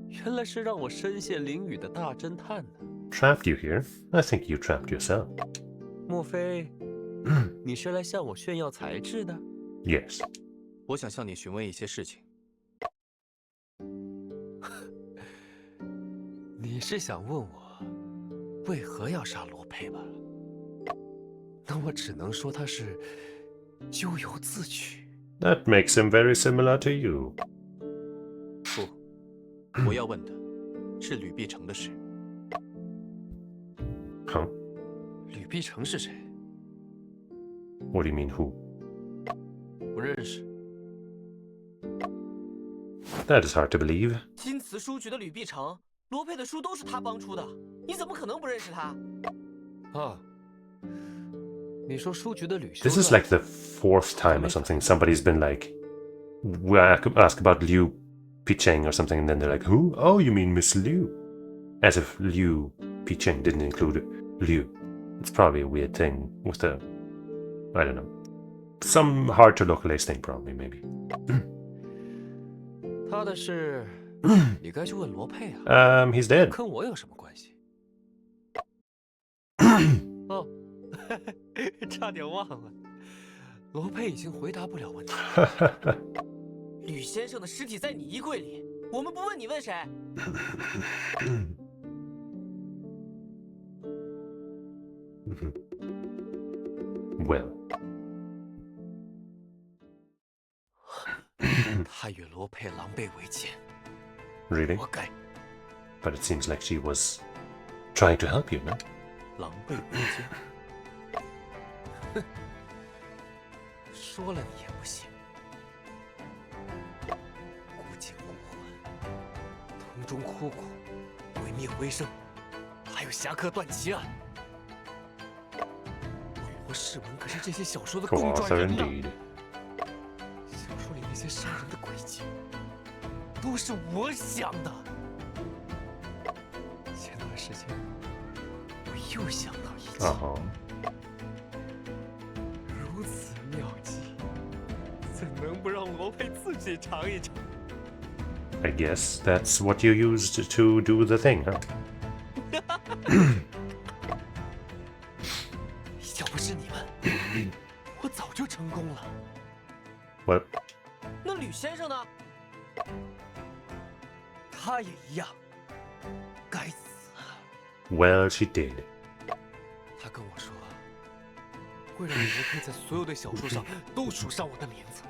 原来是让我身陷囹圄的大侦探呢。Trapped you here? I think you trapped yourself. 莫非你是来向我炫耀才智的？ Yes. 我想向你询问一些事情。你是想问我为何要杀罗佩吧？那我只能说他是咎由自取。That makes him very similar to you. 不，我要问的是吕碧城的事。Huh? 吕碧城是谁？ What do you mean, who? 不认识。 That is hard to believe. 金瓷书局的吕碧城，罗佩的书都是他帮出的，你怎么可能不认识他？啊，你说书局的吕修 This is like the 4th time or something. Somebody's been like, we ask about Liu Picheng or something, and then they're like, who? Oh, you mean Miss Liu? As if Liu Picheng didn't include Liu. It's probably a weird thing with the, I don't know, some hard to localize thing probably, maybe. 他的事，你该去问罗佩啊。 He's dead. 跟我有什么关系？差点忘了，罗佩已经回答不了问题。吕先生的尸体在你衣柜里，我们不问你问谁？ Well, 他与罗佩狼狈为奸， really? 活该。 But it seems like she was trying to help you, no? 狼狈为奸，说了你也不信。孤寂孤魂，同中枯骨，鬼灭为生，还有侠客段奇案。网罗世文可是这些小说的公 Author 传人呐。 indeed. 小说里那些杀人的诡计，都是我想的。前段时间，我又想到一计。 Uh-huh. 如此妙计，怎能不让罗佩自己尝一尝？ I guess that's what you used to do the thing, huh? 要不是你们，我早就成功了。 Well, 那吕先生呢？他也一样，该死！ well, she did. 他跟我说，会让罗佩在所有的小说上都署上我的名字。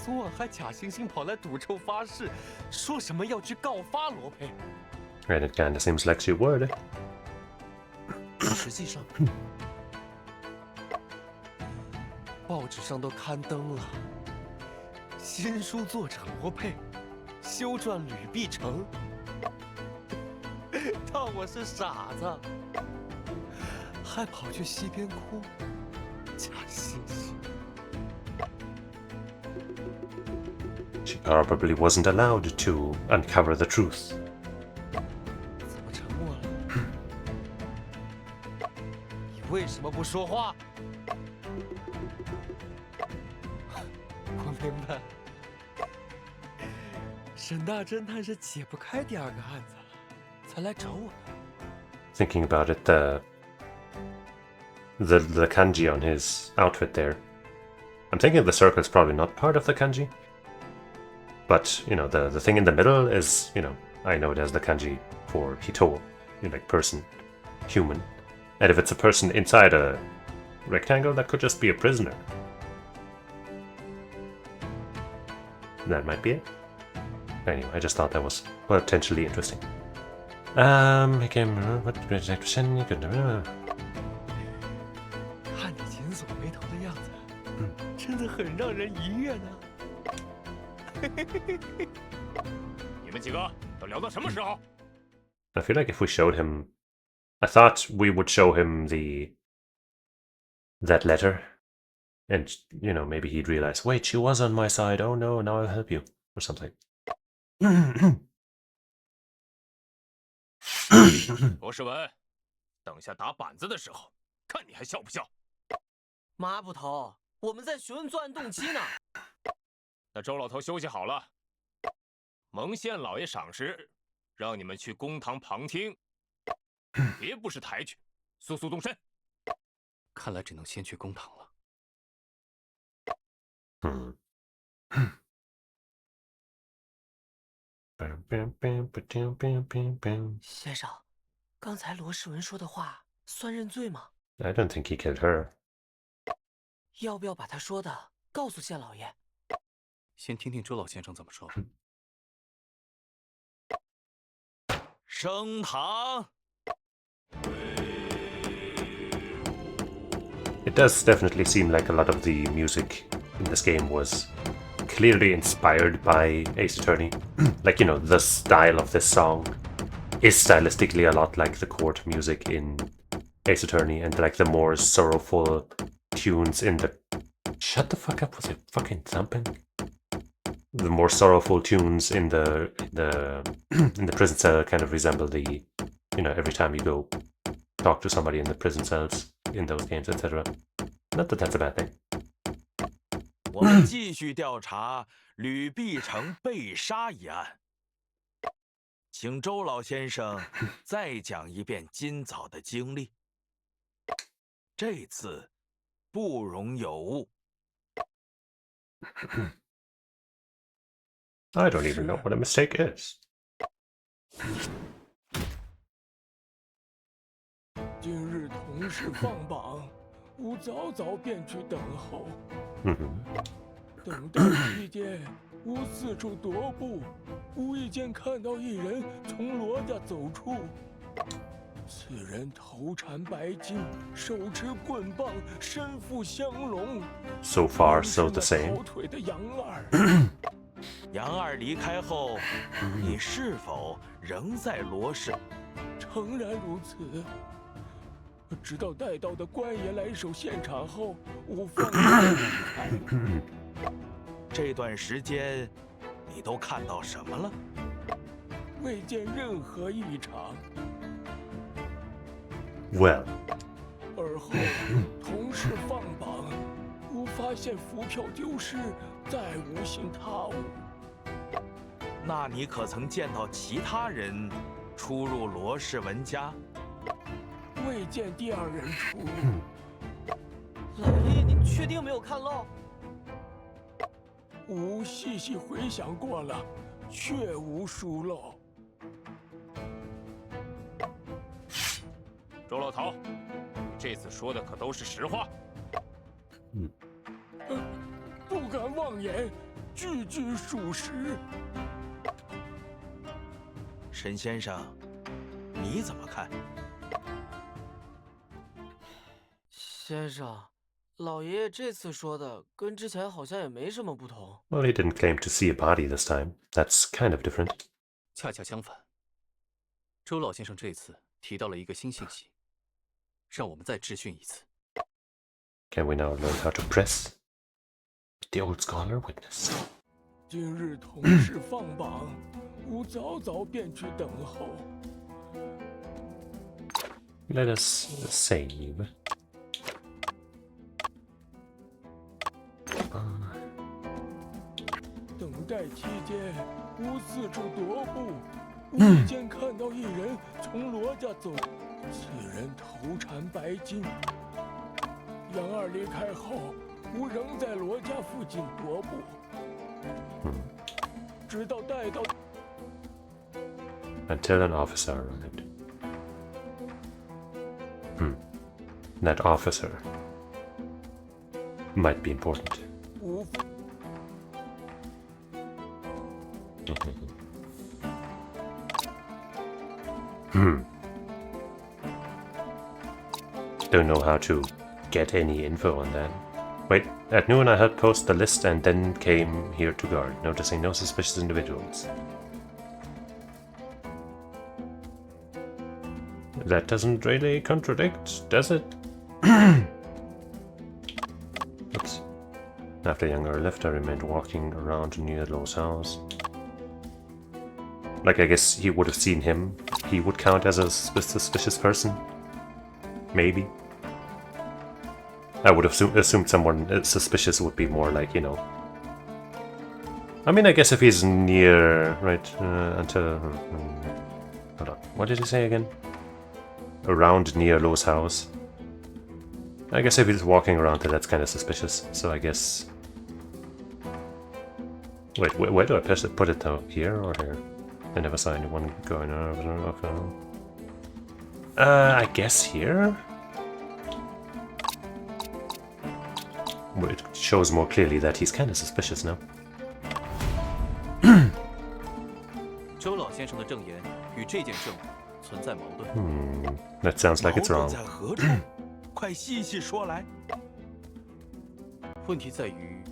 昨晚还假惺惺跑来赌咒发誓，说什么要去告发罗佩。 And it kinda seems like she would. 实际上，报纸上都刊登了新书作者罗佩修撰吕碧城，当我是傻子，还跑去溪边哭，假惺惺。 She probably wasn't allowed to uncover the truth. 怎么沉默了？你为什么不说话？我明白，沈大侦探是解不开第二个案子了，才来找我的。 Thinking about it, the kanji on his outfit there. I'm thinking the circle is probably not part of the kanji. But, you know, the thing in the middle is, you know, I know it as the kanji for hito, you know, like person, human. And if it's a person inside a rectangle, that could just be a prisoner. That might be it. Anyway, I just thought that was potentially interesting. He came. 看你紧锁眉头的样子，真的很让人愉悦呢。你们几个都聊到什么时候？ I feel like if we showed him, I thought we would show him that letter, and you know maybe he'd realize, wait, she was on my side. Oh no, now I'll help you or something. 罗世文，等下打板子的时候，看你还笑不笑？马捕头，我们在询问作案动机呢。那周老头休息好了，蒙县老爷赏识，让你们去公堂旁听，别不识抬举，速速动身。看来只能先去公堂了。先生，刚才罗世文说的话算认罪吗？ I don't think he killed her. 要不要把他说的告诉县老爷？先听听周老先生怎么说。升堂。 It does definitely seem like a lot of the music in this game was clearly inspired by Ace Attorney. Like, you know, the style of this song is stylistically a lot like the court music in Ace Attorney, and like the more sorrowful tunes in the... Shut the fuck up, was it fucking thumping? The more sorrowful tunes in the in the prison cell kind of resemble the, you know, every time you go talk to somebody in the prison cells in those games, etc. Not that that's a bad thing. 我们继续调查吕碧城被杀一案，请周老先生再讲一遍今早的经历。这次不容有误。I don't even know what a mistake is. 今日同事放榜，吾早早便去等候。等待期间，吾四处踱步，无意间看到一人从罗家走出。此人头缠白巾，手持棍棒，身负香笼。So far, so the 是那 same. 跑腿的杨二。杨二离开后，你是否仍在罗氏？诚然如此。直到带到的官爷来守现场后，吾方才离开。这段时间，你都看到什么了？未见任何异常。 Well, 而后同事放榜，吾发现符票丢失，再无心他物。那你可曾见到其他人出入罗氏文家？未见第二人出入。老爷，您确定没有看漏？吾细细回想过了，确无疏漏。 周老头，你这次说的可都是实话？不敢妄言，句句属实。沈先生，你怎么看？先生，老爷爷这次说的跟之前好像也没什么不同。 well, he didn't claim to see a body this time. That's kind of different. 恰恰相反，周老先生这次提到了一个新信息，让我们再质询一次。 Can we now learn how to press the old scholar witness? 今日同事放榜，吾早早便去等候。 Let us save. 等待期间，吾四处踱步，无意间看到一人从罗家走。此人头缠白巾。杨二离开后，吾仍在罗家附近踱步，直到带到。 Until an officer arrived. That officer might be important. 吾 Don't know how to get any info on that. Wait, at noon I helped post the list and then came here to guard, noticing no suspicious individuals. That doesn't really contradict, does it? Oops. After Younger left, I remained walking around near Lo's house. Like, I guess he would have seen him. He would count as a suspicious person. Maybe. I would have assumed someone suspicious would be more like, you know. I mean, I guess if he's near, right, until... hold on, what did he say again? Around near Lo's house. I guess if he's walking around there, that's kind of suspicious, so I guess... Wait, where do I put it though? Here or here? I never saw anyone going on. I guess here? It shows more clearly that he's kind of suspicious now. 周老先生的证言与这件证物存在矛盾。That sounds like it's 矛 wrong. 盾在何处？快细细说来。问题在于，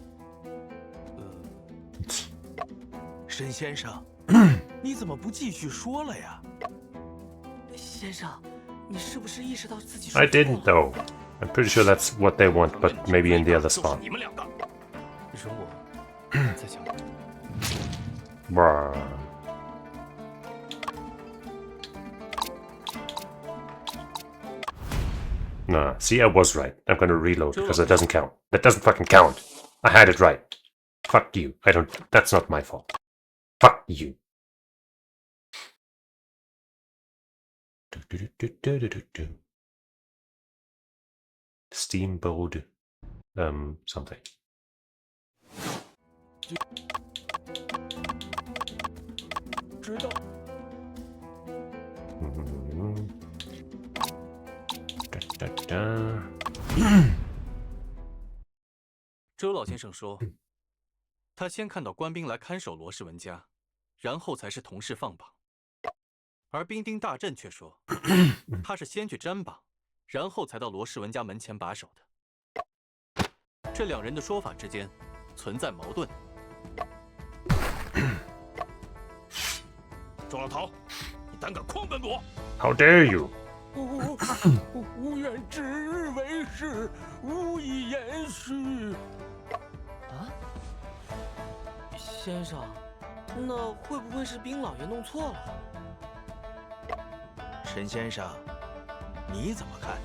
沈先生，你怎么不继续说了呀？先生，你是不是意识到自己说 I 错了 didn't though. I'm pretty sure that's what they want, but maybe in the other 就是 spot. 你们两个。容我再想想。 Bruh. Nah, see, I was right. I'm gonna reload because that doesn't count. That doesn't fucking count. I had it right. Fuck you. I don't. That's not my fault. Fuck you. Do, do, do, do, do, do, do. Steamboat, something. 知道。周老先生说，他先看到官兵来看守罗氏文家，然后才是同事放榜。而兵丁大震却说，他是先去占榜，然后才到罗氏文家门前把守的。这两人的说法之间存在矛盾。周老头，你胆敢诓本部！ How dare you! 吾愿指日为誓，无以言虚。啊，先生，那会不会是兵老爷弄错了？陈先生，你怎么看？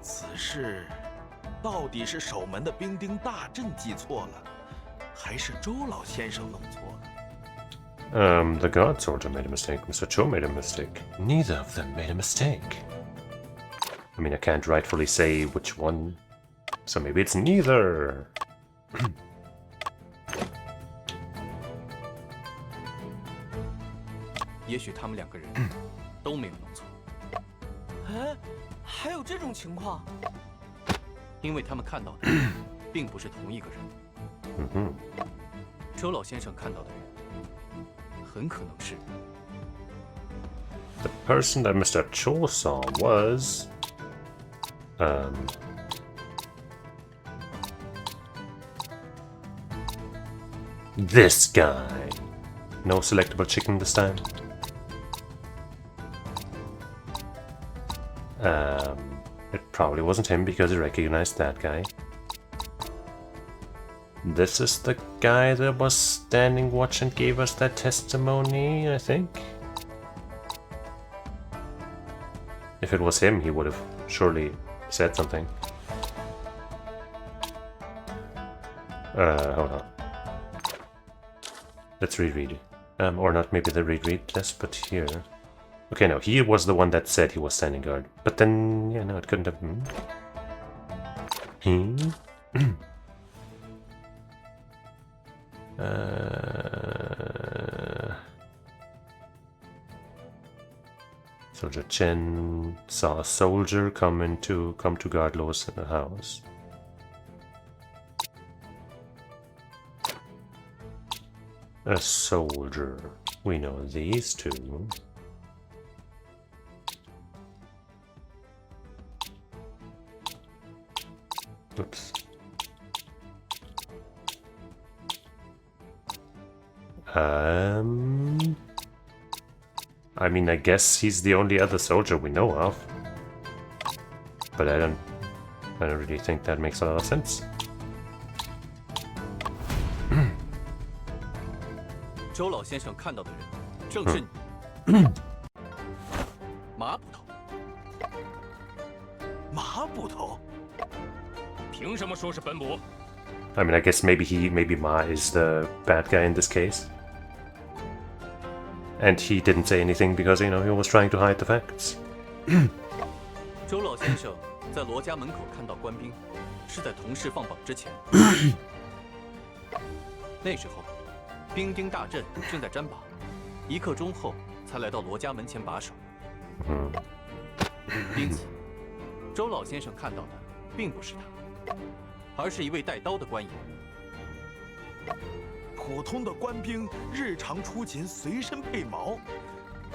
此事到底是守门的兵丁大震记错了，还是周老先生弄错了？ The guard soldier made a mistake. Mr. Cho made a mistake. Neither of them made a mistake. I mean, I can't rightfully say which one, so maybe it's neither. 也许他们两个人都没有弄错。哎，还有这种情况？因为他们看到的并不是同一个人。周老先生看到的人。 很可能是 The person that Mr. Cho saw was this guy. No selectable chicken this time. It probably wasn't him because he recognized that guy. This is the guy that was standing watch and gave us that testimony, I think. If it was him, he would have surely said something. Hold on. Let's reread. Or not maybe the reread test, but here. Okay, no, he was the one that said he was standing guard. But then, yeah, no, it couldn't have been. Soldier Chen saw a soldier come to guard Lo's house. A soldier. We know these two. Oops. I mean, I guess he's the only other soldier we know of. But I don't really think that makes a lot of sense. 周老先生看到的人正是你。马捕头。马捕头？凭什么说是本部？ I mean, I guess maybe Ma is the bad guy in this case. And he didn't say anything because, you know, he was trying to hide the facts. 周老先生在罗家门口看到官兵，是在同事放榜之前。那时候，兵丁大震正在占榜，1刻钟后才来到罗家门前把守。因此，周老先生看到的并不是他，而是一位带刀的官员。普通的官兵日常出勤随身配矛，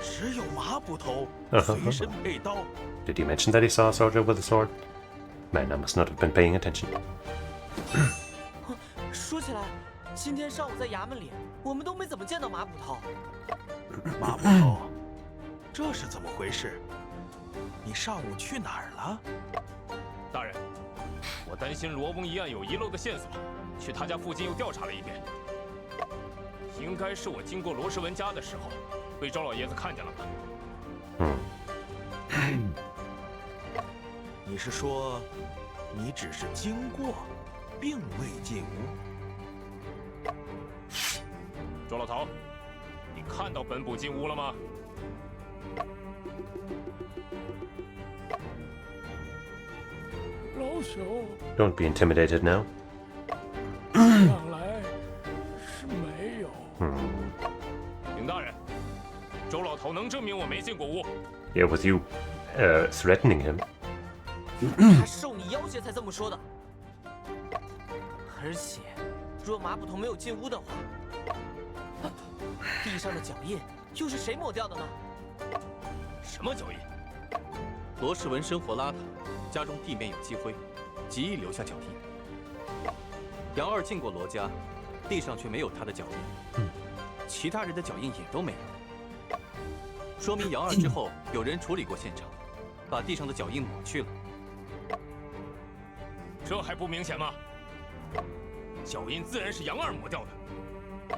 只有马捕头随身配刀。Did he mention that he saw a soldier with a sword? Man, I must not have been paying attention. 说起来，今天上午在衙门里，我们都没怎么见到马捕头。马捕头，这是怎么回事？你上午去哪儿了？大人，我担心罗翁一案有遗漏的线索，去他家附近又调查了一遍。应该是我经过罗氏文家的时候，被周老爷子看见了吧？你是说，你只是经过，并未进屋？周老头，你看到本捕进屋了吗？老朽 Don't be intimidated now. 想来是没有。林大人，周老头能证明我没进过屋？ Yeah, with you threatening him. 他受你要挟才这么说的。而且，若马捕头没有进屋的话，地上的脚印又是谁抹掉的呢？什么脚印？罗世文生活邋遢，家中地面有积灰，极易留下脚印。杨二进过罗家，地上却没有他的脚印，其他人的脚印也都没有，说明杨二之后有人处理过现场，把地上的脚印抹去了。这还不明显吗？脚印自然是杨二抹掉的。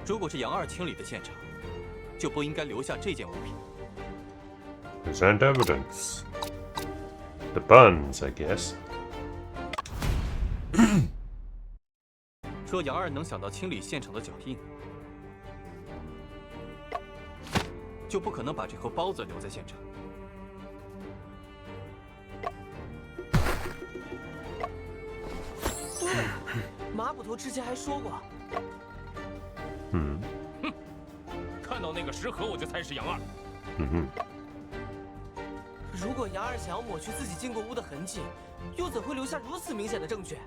如果是杨二清理的现场，就不应该留下这件物品。 Present evidence. The buns, I guess. 说杨二能想到清理现场的脚印，就不可能把这口包子留在现场。对，马捕头之前还说过，看到那个食盒我就猜是杨二。如果杨二想要抹去自己进过屋的痕迹，又怎会留下如此明显的证据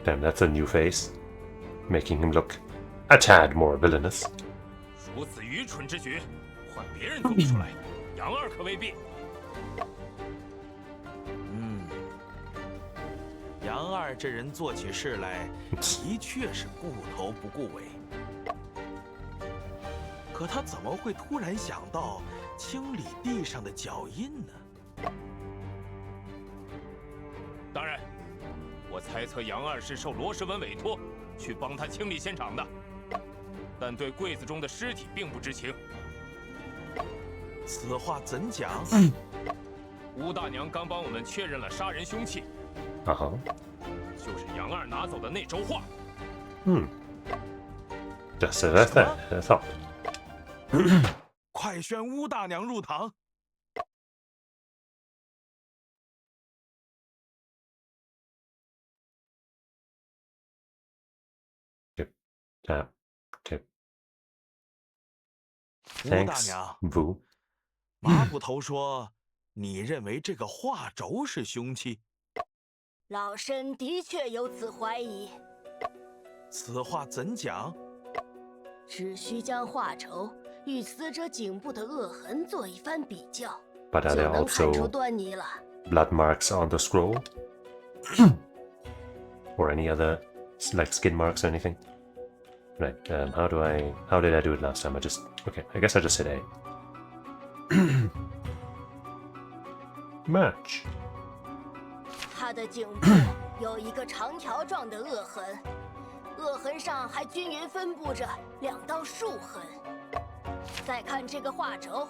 ？Damn, that's a new face. Making him look a tad more villainous. 如此愚蠢之举，换别人做不出来，杨二可未必。杨二这人做起事来的确是顾头不顾尾，可他怎么会突然想到清理地上的脚印呢？大人，我猜测杨二是受罗世文委托去帮他清理现场的，但对柜子中的尸体并不知情。此话怎讲？吴大娘刚帮我们确认了杀人凶器，就是杨二拿走的那轴画。Just as I thought. 快宣乌大娘入堂！ Tap, tip. 乌大 Thanks, 娘， Vu. 马捕头说，你认为这个画轴是凶器？老身的确有此怀疑。此话怎讲？只需将画轴与死者颈部的恶痕做一番比较， But are 就 there 能看出 also 端倪了。 blood marks on the scroll? Or any other, like skin marks or anything? Right, how did I do it last time? Okay, I guess I just hit A. Match. 他的颈部有一个长条状的恶痕，恶痕上还均匀分布着2道竖痕。再看这个画轴，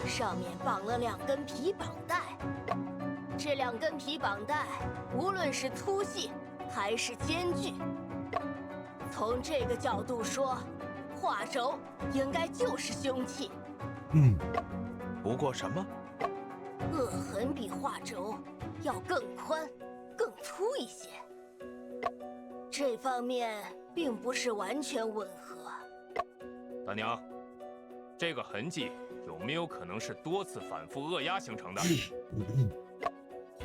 上面绑了2根皮绑带，这2根皮绑带无论是粗细还是间距，从这个角度说，画轴应该就是凶器。不过什么？恶痕比画轴要更宽、更粗一些，这方面并不是完全吻合。大娘，这个痕迹有没有可能是多次反复扼压形成的？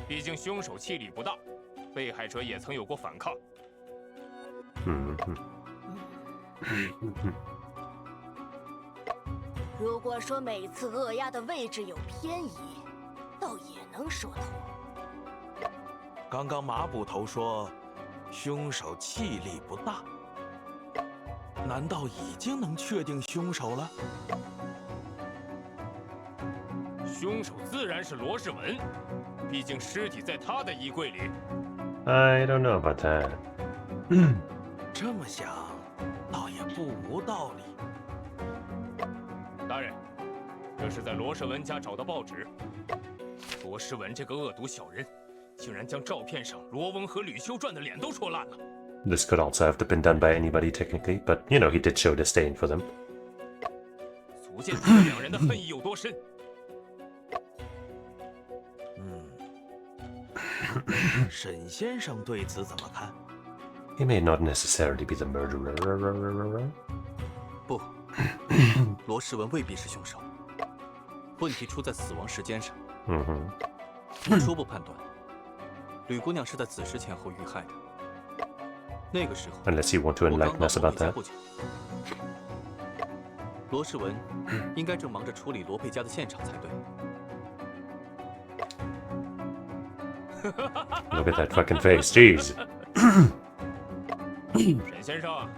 毕竟凶手气力不大，被害者也曾有过反抗。如果说每次扼压的位置有偏移，倒也能说通。刚刚马捕头说，凶手气力不大，难道已经能确定凶手了？凶手自然是罗世文，毕竟尸体在他的衣柜里。I don't know about that. 这么想，倒也不无道理。大人，这是在罗世文家找的报纸。罗世文这个恶毒小人，竟然将照片上罗翁和吕修传的脸都戳烂了。This could also have been done by anybody technically, but you know, he did show disdain for them. 足见他们两人的恨意有多深。沈先生对此怎么看？ He may not necessarily be the murderer. 不，罗世文未必是凶手。问题出在死亡时间上。初步判断，吕姑娘是在子时前后遇害的。那个时候， Unless you want to 我刚 enlighten 到 us 罗 about 佩家 that. 不久。罗世文应该正忙着处理罗佩家的现场才对。Look at that fucking face, jeez. 沈先生，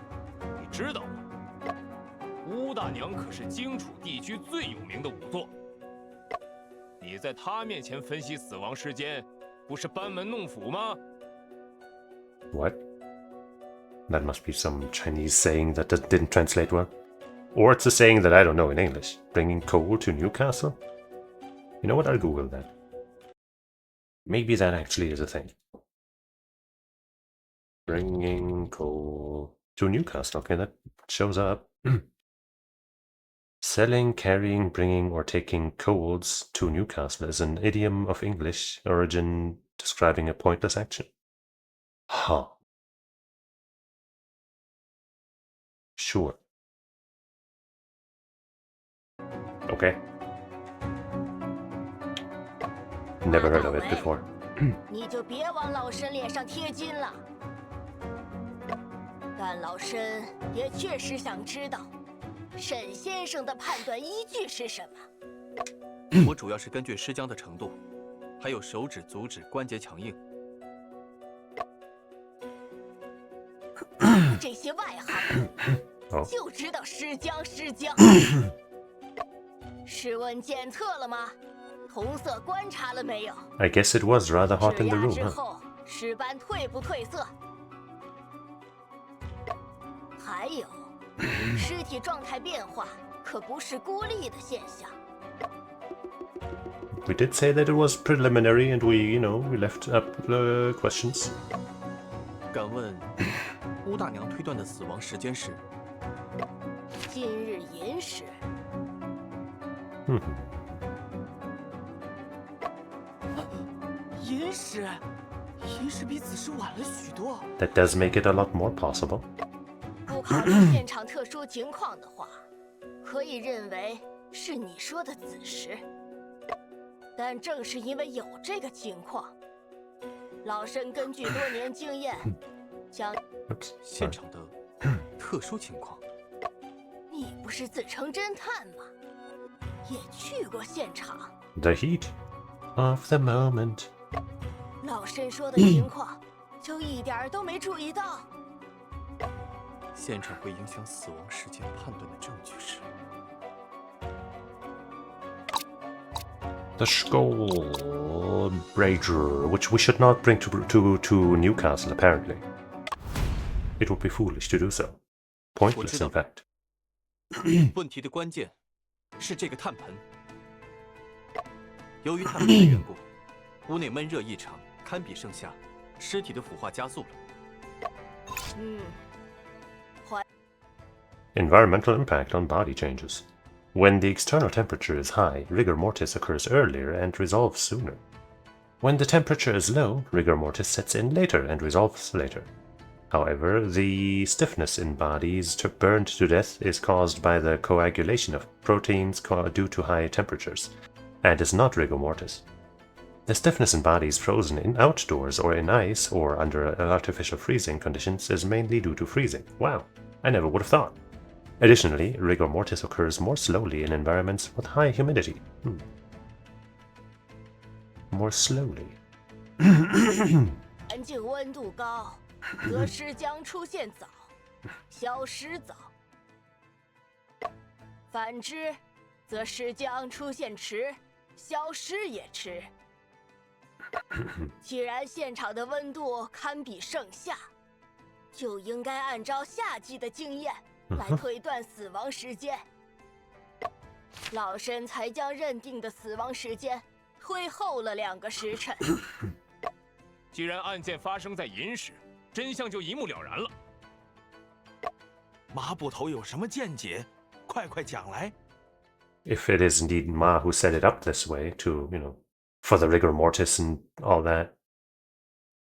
你知道吗？乌大娘可是荆楚地区最有名的仵作。你在她面前分析死亡时间，不是班门弄斧吗？ What? That must be some Chinese saying that didn't translate well. Or it's a saying that I don't know in English. Bringing coal to Newcastle? You know what? I'll Google that. Maybe that actually is a thing. Bringing coal to Newcastle. Okay, that shows up. Selling, carrying, bringing, or taking coals to Newcastle is an idiom of English origin describing a pointless action. Huh. Sure. Okay. Never heard of it before. 你就别往老身脸上贴金了。但老身也确实想知道，沈先生的判断依据是什么？我主要是根据尸僵的程度，还有手指、足趾关节强硬。这些外行哦就知道尸僵。试问检测了吗？同色观察了没有？ I guess it was rather hot 指 in the 压 room, 之 huh? 后，尸斑褪不褪色？还有，尸体状态变化可不是孤立的现象。 We did say that it was preliminary and we left up questions. 敢问，乌大娘推断的死亡时间是？今日寅时。寅时，寅时比子时晚了许多。 That does make it a lot more possible. 不考虑现场特殊情况的话，可以认为是你说的子时。但正是因为有这个情况，老身根据多年经验，将 Oops. 现场的特殊情况。你不是自称侦探吗？也去过现场。 The heat of the moment. 老身说的情况，就一点儿都没注意到。现场会影响死亡时间判断的证据是？ The skull brazier, which we should not bring to Newcastle, apparently. It would be foolish to do so. Pointless, in fact. 问题的关键是这个炭盆。由于炭盆的缘故，屋内闷热异常，堪比盛夏，尸体的腐化加速了。 Environmental impact on body changes. When the external temperature is high, rigor mortis occurs earlier and resolves sooner. When the temperature is low, rigor mortis sets in later and resolves later. However, the stiffness in bodies burned to death is caused by the coagulation of proteins due to high temperatures, and is not rigor mortis. The stiffness in bodies frozen in outdoors or in ice or under artificial freezing conditions is mainly due to freezing. Wow, I never would have thought. Additionally, rigor mortis occurs more slowly in environments with high humidity. More slowly. 环境温度高，则尸僵出现早，消失早；反之，则尸僵出现迟，消失也迟。既然现场的温度堪比盛夏，就应该按照夏季的经验来推断死亡时间。老身才将认定的死亡时间推后了2个时辰。既然案件发生在寅时，真相就一目了然了。马捕头有什么见解？快讲来！ if it is indeed Ma who set it up this way to, for the rigor mortis and all that,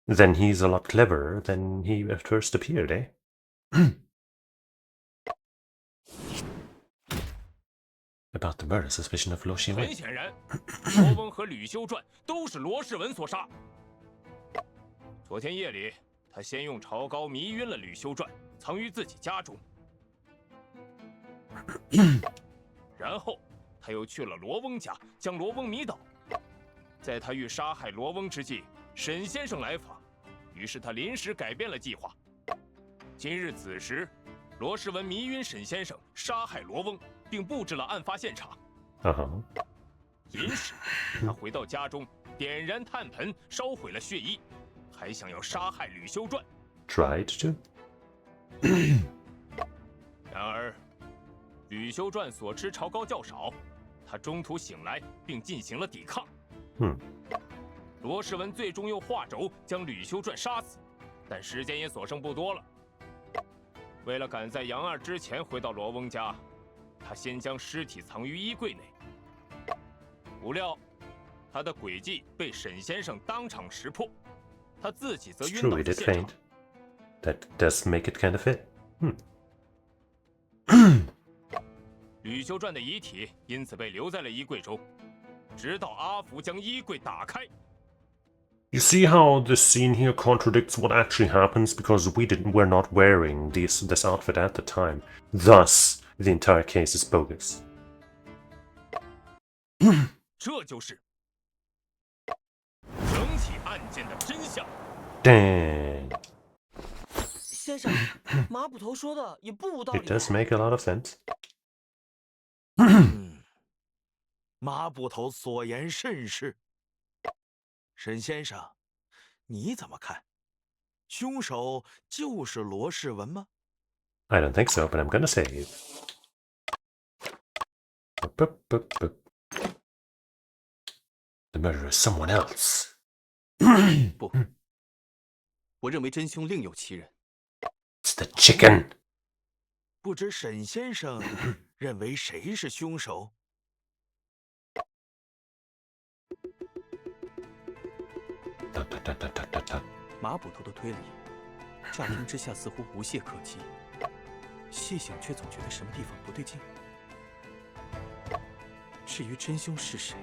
then he's a lot cleverer than he at first appeared, eh? About the murder suspicion of Luo Xinwen. 很显然，罗翁和吕修传都是罗世文所杀。昨天夜里，他先用潮膏迷晕了吕修传，藏于自己家中。然后，他又去了罗翁家，将罗翁迷倒。在他欲杀害罗翁之际，沈先生来访，于是他临时改变了计划。今日子时，罗世文迷晕沈先生，杀害罗翁。 并布置了案发现场。寅时，他回到家中，点燃炭盆，烧毁了血衣，还想要杀害吕修传。Tried to. 然而，吕修传所吃潮膏较少，他中途醒来，并进行了抵抗。罗世文最终用画轴将吕修传杀死，但时间也所剩不多了。为了赶在杨二之前回到罗翁家。 他先将尸体藏于衣柜内，不料他的诡计被沈先生当场识破，他自己则晕倒在现场。That does make it kind of fit. 吕修传的遗体因此被留在了衣柜中，直到阿福将衣柜打开。You see how this scene here contradicts what actually happens because we're not wearing this outfit at the time. Thus. The entire case is bogus. 这就是整起案件的真相。Dang. 先生，马捕头说的也不无道理。 It does make a lot of sense. 马捕头所言甚是。沈先生，你怎么看？凶手就是罗世文吗？ I don't think so, but I'm gonna save. The murderer is someone else. 不，我认为真凶另有其人。 It's the chicken. 不知沈先生认为谁是凶手？马捕头的推理，乍听之下似乎无懈可击，细想却总觉得什么地方不对劲。至于真凶是谁，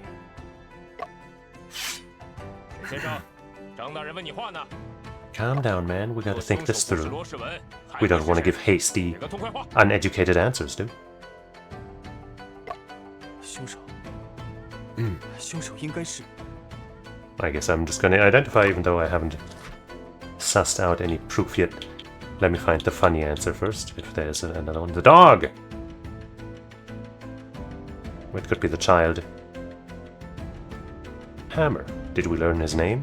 沈先生，张大人问你话呢。 Calm down, man. We gotta think this through. We don't want to give hasty, uneducated answers, dude. 凶手，凶手应该是。 I guess I'm just gonna identify, even though I haven't sussed out any proof yet. Let me find the funny answer first, if there's another one. The dog! It could be the child. Hammer. Did we learn his name?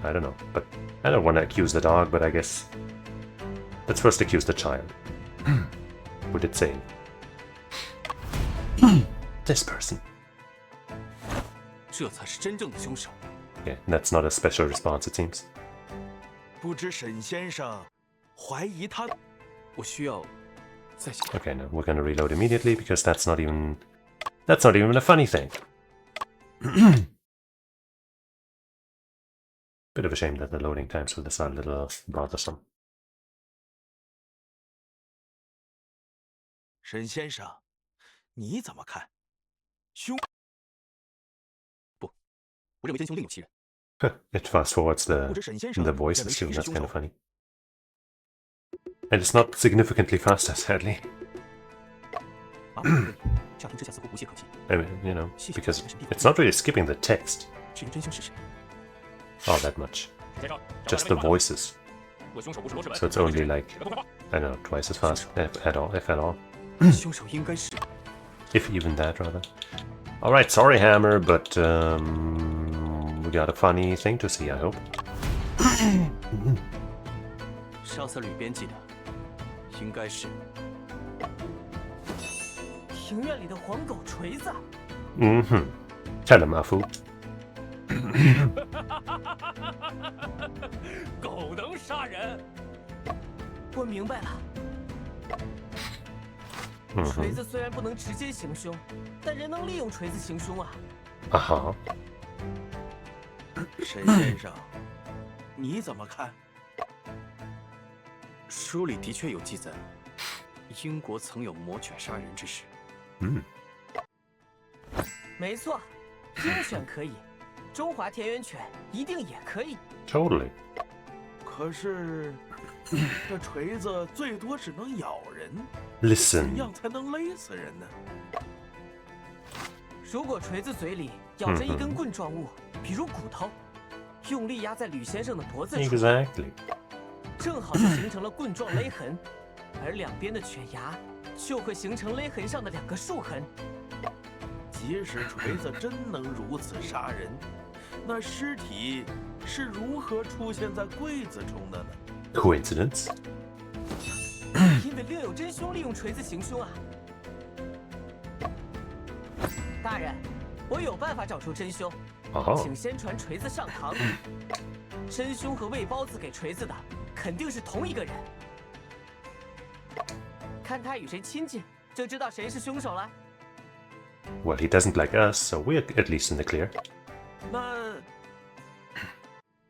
I don't know, but I don't want to accuse the dog, but I guess... Let's first accuse the child. Who did say? This person. 这才是真正的凶手。 Yeah, that's not a special response, it seems. 不知沈先生怀疑他？我需要再想。 Okay, no, we're gonna reload immediately because that's not even a funny thing. Bit of a shame that the loading times for this are a little bothersome. 沈先生，你怎么看？凶？不，我认为真凶另有其人。 It fast forwards the voices too, that's kind of funny. And it's not significantly faster, sadly. I mean, you know, because it's not really skipping the text. All that much. Just the voices. So it's only like, I don't know, twice as fast, if at all. If even that, rather. Alright, sorry, Hammer, but we got a funny thing to see, I hope. 上次吕编辑的，应该是庭院里的黄狗锤子。Tell him, Afu. 狗能杀人？我明白了。锤子虽然不能直接行凶，但人能利用锤子行凶啊。啊哈。沈先生，你怎么看？书里的确有记载，英国曾有魔犬杀人之事。没错，鹰犬可以，中华田园犬一定也可以。Totally. 可是，这锤子最多只能咬人，怎 Listen. 样才能勒死人呢？如果锤子嘴里咬着一根棍状物，比如骨头，用力压在吕先生的脖子处， Exactly. 正好就形成了棍状勒痕，而两边的犬牙就会形成勒痕上的2个竖痕。即使锤子真能如此杀人，那尸体是如何出现在柜子中的呢？ Coincidence? 因为另有真凶利用锤子行凶啊！大人，我有办法找出真凶，请先传锤子上堂。真凶和喂包子给锤子的肯定是同一个人，看他与谁亲近，就知道谁是凶手了。 Well, he doesn't like us, so we're at least in the clear.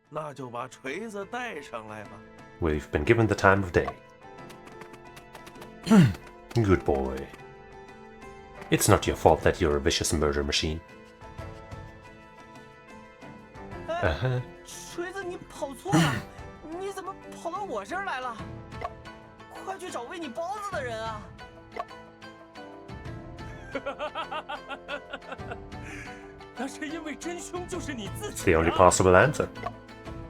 那就把锤子带上来吧。 We've been given the time of day. Good boy. It's not your fault that you're a vicious murder machine. 锤子，你跑错了，你怎么跑到我这儿来了？快去找喂你包子的人啊！那是因为真凶就是你自 It's 己、 the only possible answer.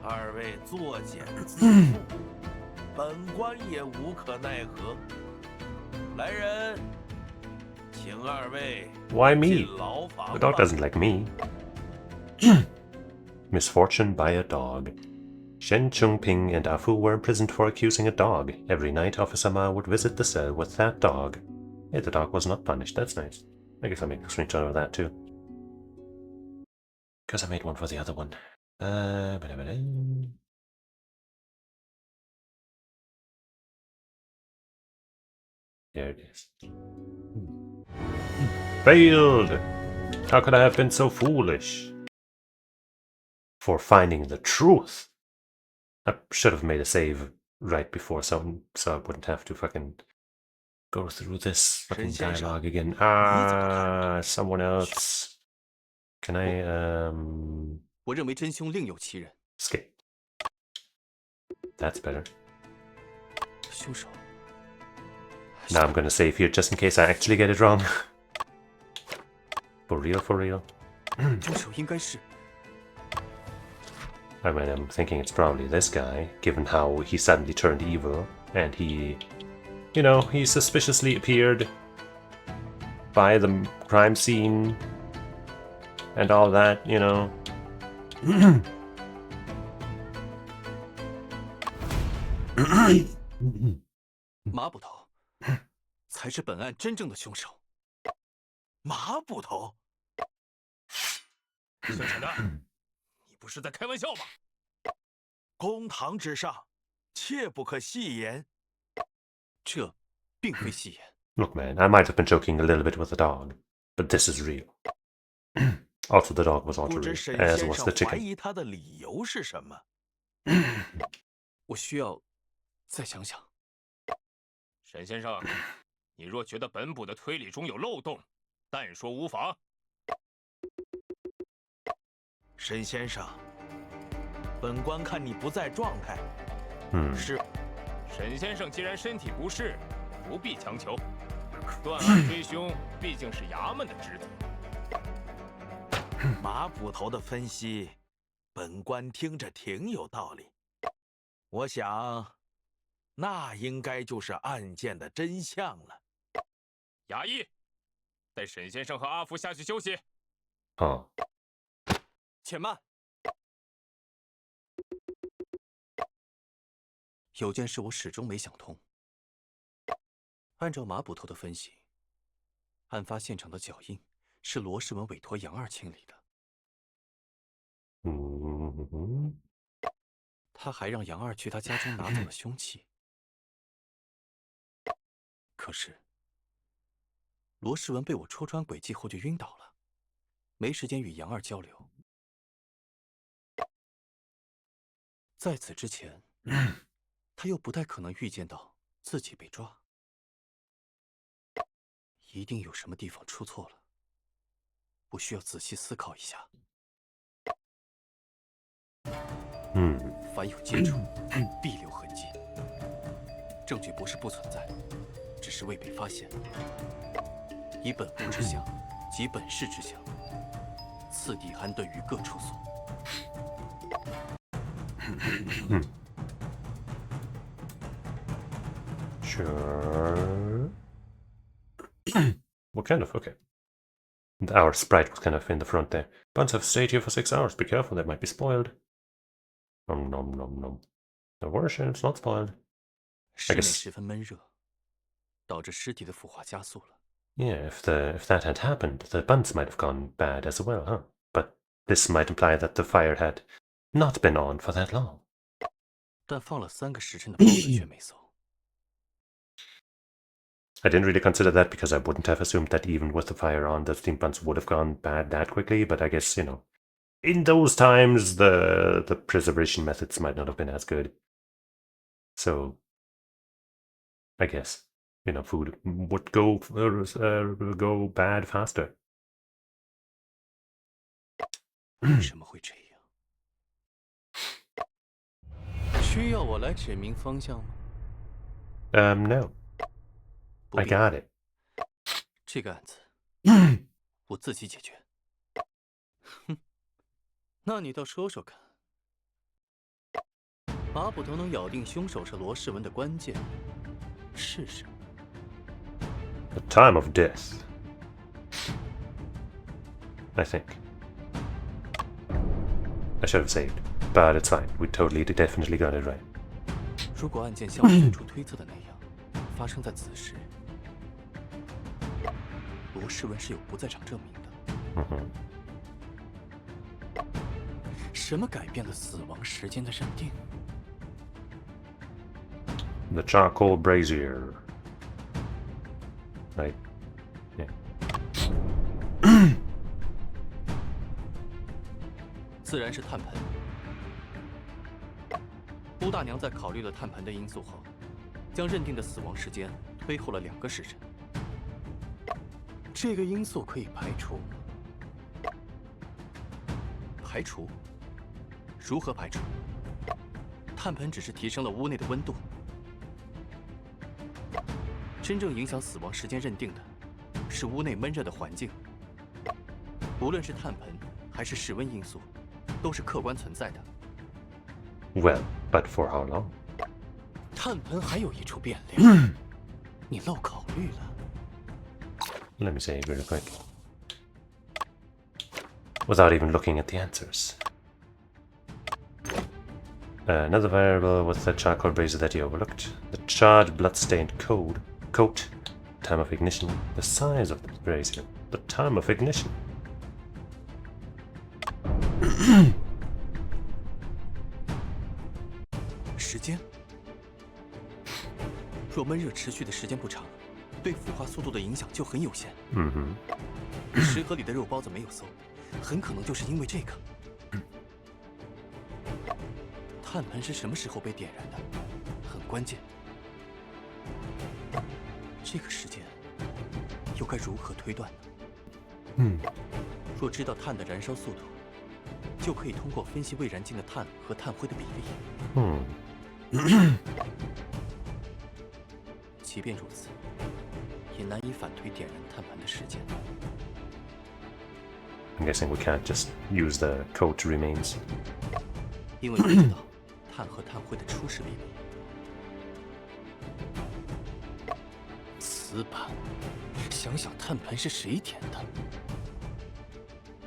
二位作茧自缚，本官也无可奈何。来人，请二位 Why 进 me? 牢房 The dog 吧。 doesn't like me. Misfortune by a dog. Shen Chungping and Afu were imprisoned for accusing a dog. Every night, Officer Ma would visit the cell with that dog. Hey, the dog was not punished. That's nice. I guess I'll make a screenshot of that too. Because I made one for the other one. There it is. Failed! How could I have been so foolish? For finding the truth. I should have made a save right before so I wouldn't have to fucking go through this fucking dialogue again. Someone else. Can I, 我认为真凶另有其人。 skip? That's better. 凶手 Now I'm gonna save here just in case I actually get it wrong. For real, for real. 凶手应该是 I mean, I'm thinking it's probably this guy, given how he suddenly turned evil, and he, you know, he suspiciously appeared by the crime scene and all that, you know. 马捕头，才是本案真正的凶手。马捕头，姓沈的，你不是在开玩笑吧？公堂之上，切不可戏言。这并非戏言。 Look, man, I might have been joking a little bit with the dog, but this is real. Also, the dog was 不 also 知 real, 沈 as 先 was 生 the 怀 chicken. 疑他的理由是什么？我需要再想想。沈先生，你若觉得本部的推理中有漏洞，但说无妨。沈先生，本官看你不在状态，是沈先生既然身体不适，不必强求。断案追凶毕竟是衙门的职责。马捕头的分析，本官听着挺有道理。我想，那应该就是案件的真相了。衙役，带沈先生和阿福下去休息。 Huh. 且慢，有件事我始终没想通。按照马捕头的分析，案发现场的脚印是罗世文委托杨二清理的， Mhm. 他还让杨二去他家中拿走了凶器。可是，罗世文被我戳穿诡计后就晕倒了，没时间与杨二交流。在此之前，他又不太可能预见到自己被抓，一定有什么地方出错了。我需要仔细思考一下。凡有接触，必留痕迹。证据不是不存在，只是未被发现。以本部之相及本市之相，次第安顿于各处所。Sure. What kind of? Okay. Our sprite was kind of in the front there. Buns have stayed here for 6 hours. Be careful, they might be spoiled. Nom nom nom nom. No worries, it's not spoiled. 室内十分闷热，导致尸体的腐化加速了。Yeah, if that had happened, the buns might have gone bad as well, huh? But this might imply that the fire had not been on for that long. 但放了3个时辰的包子却没馊。I didn't really consider that because I wouldn't have assumed that even with the fire on, the steamed buns would have gone bad that quickly. But I guess, you know, in those times, the preservation methods might not have been as good. So, I guess, you know, food would go bad faster. 为什么会这样？需要我来指明方向吗No. I got it. 这个案子，我自己解决。哼，那你倒说说看。马捕头能咬定凶手是罗世文的关键是什么？ The time of death. I think. I should have saved, but it's fine. We totally, definitely got it right. 如果案件像我最初推测的那样发生在此时，罗世文是有不在场证明的。什么改变了死亡时间的认定？ The charcoal brazier. Right. Yeah. 自然是炭盆。乌大娘在考虑了炭盆的因素后，将认定的死亡时间推后了2个时辰。这个因素可以排除。排除？如何排除？炭盆只是提升了屋内的温度，真正影响死亡时间认定的，是屋内闷热的环境。无论是炭盆还是室温因素，都是客观存在的。 Well, but for how long? 炭盆还有一处变量，你漏考虑了。 Let me say it really quick. Without even looking at the answers. Another variable was the charcoal brazier that you overlooked. The charred, blood-stained coat, time of ignition, the size of the brazier, the time of ignition. 时间，若闷热持续的时间不长，对腐化速度的影响就很有限。食盒里的肉包子没有馊，很可能就是因为这个。炭盆是什么时候被点燃的？很关键。这个时间又该如何推断呢？若知道碳的燃烧速度，就可以通过分析未燃尽的碳和炭灰的比例。即便如此，也难以反推点燃炭盘的时间。I'm guessing we can't just use the coat remains. 因为不知道碳和炭灰的初始比例。瓷盘，想想碳盘是谁点的？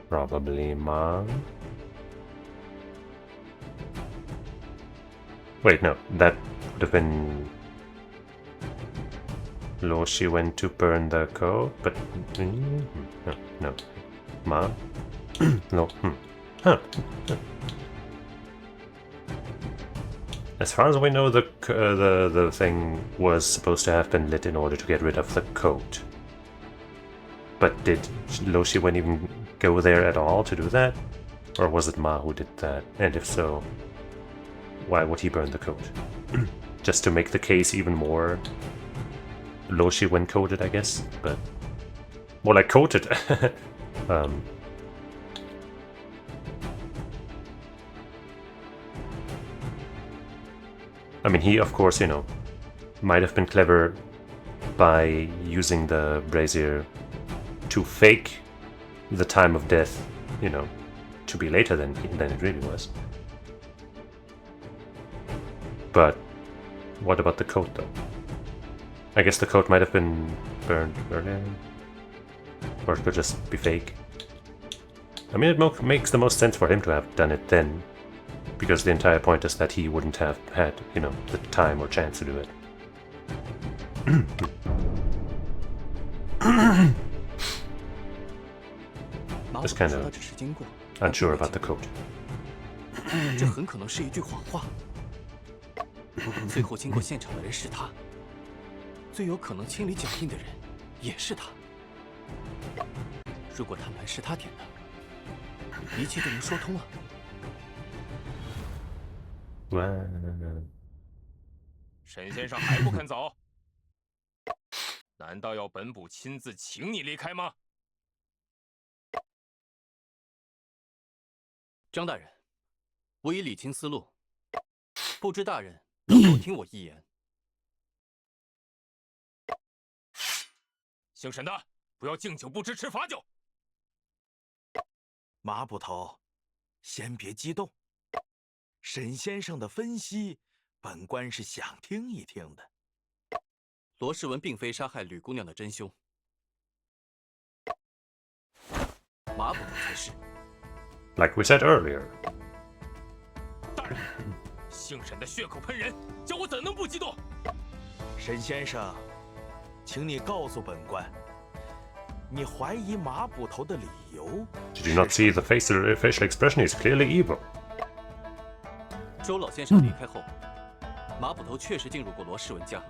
Probably Mom. Wait, no, that would have been Loshi went to burn the coat, but no, Mom. No, huh. As far as we know, the thing was supposed to have been lit in order to get rid of the coat. But did Lo Shiwen even go there at all to do that? Or was it Ma who did that? And if so, why would he burn the coat? Just to make the case even more Lo Shiwen coded, I guess? But more like coated. I mean, he, of course, you know, might have been clever by using the brazier to fake the time of death, you know, to be later than it really was. But what about the coat, though? I guess the coat might have been burned earlier. Or it could just be fake. I mean, it makes the most sense for him to have done it then. Because the entire point is that he wouldn't have had, you know, the time or chance to do it. Just kind of unsure about the coat. 这很可能是一句谎话。最后经过现场的人是他，最有可能清理脚印的人也是他。如果碳盘是他点的，一切都能说通了。 沈先生还不肯走？难道要本部亲自请你离开吗？张大人，我已理清思路，不知大人能否听我一言？姓沈的，不要敬酒不吃吃罚酒。马捕头，先别激动。 沈先生的分析，本官是想听一听的。罗世文并非杀害吕姑娘的真凶，马捕头才是。Like we said earlier。大人，姓沈的血口喷人，叫我怎能不激动？沈先生，请你告诉本官，你怀疑马捕头的理由 ？Did you not see the facial expression is clearly evil？ 周老先生离开后，马捕头确实进入过罗世文家。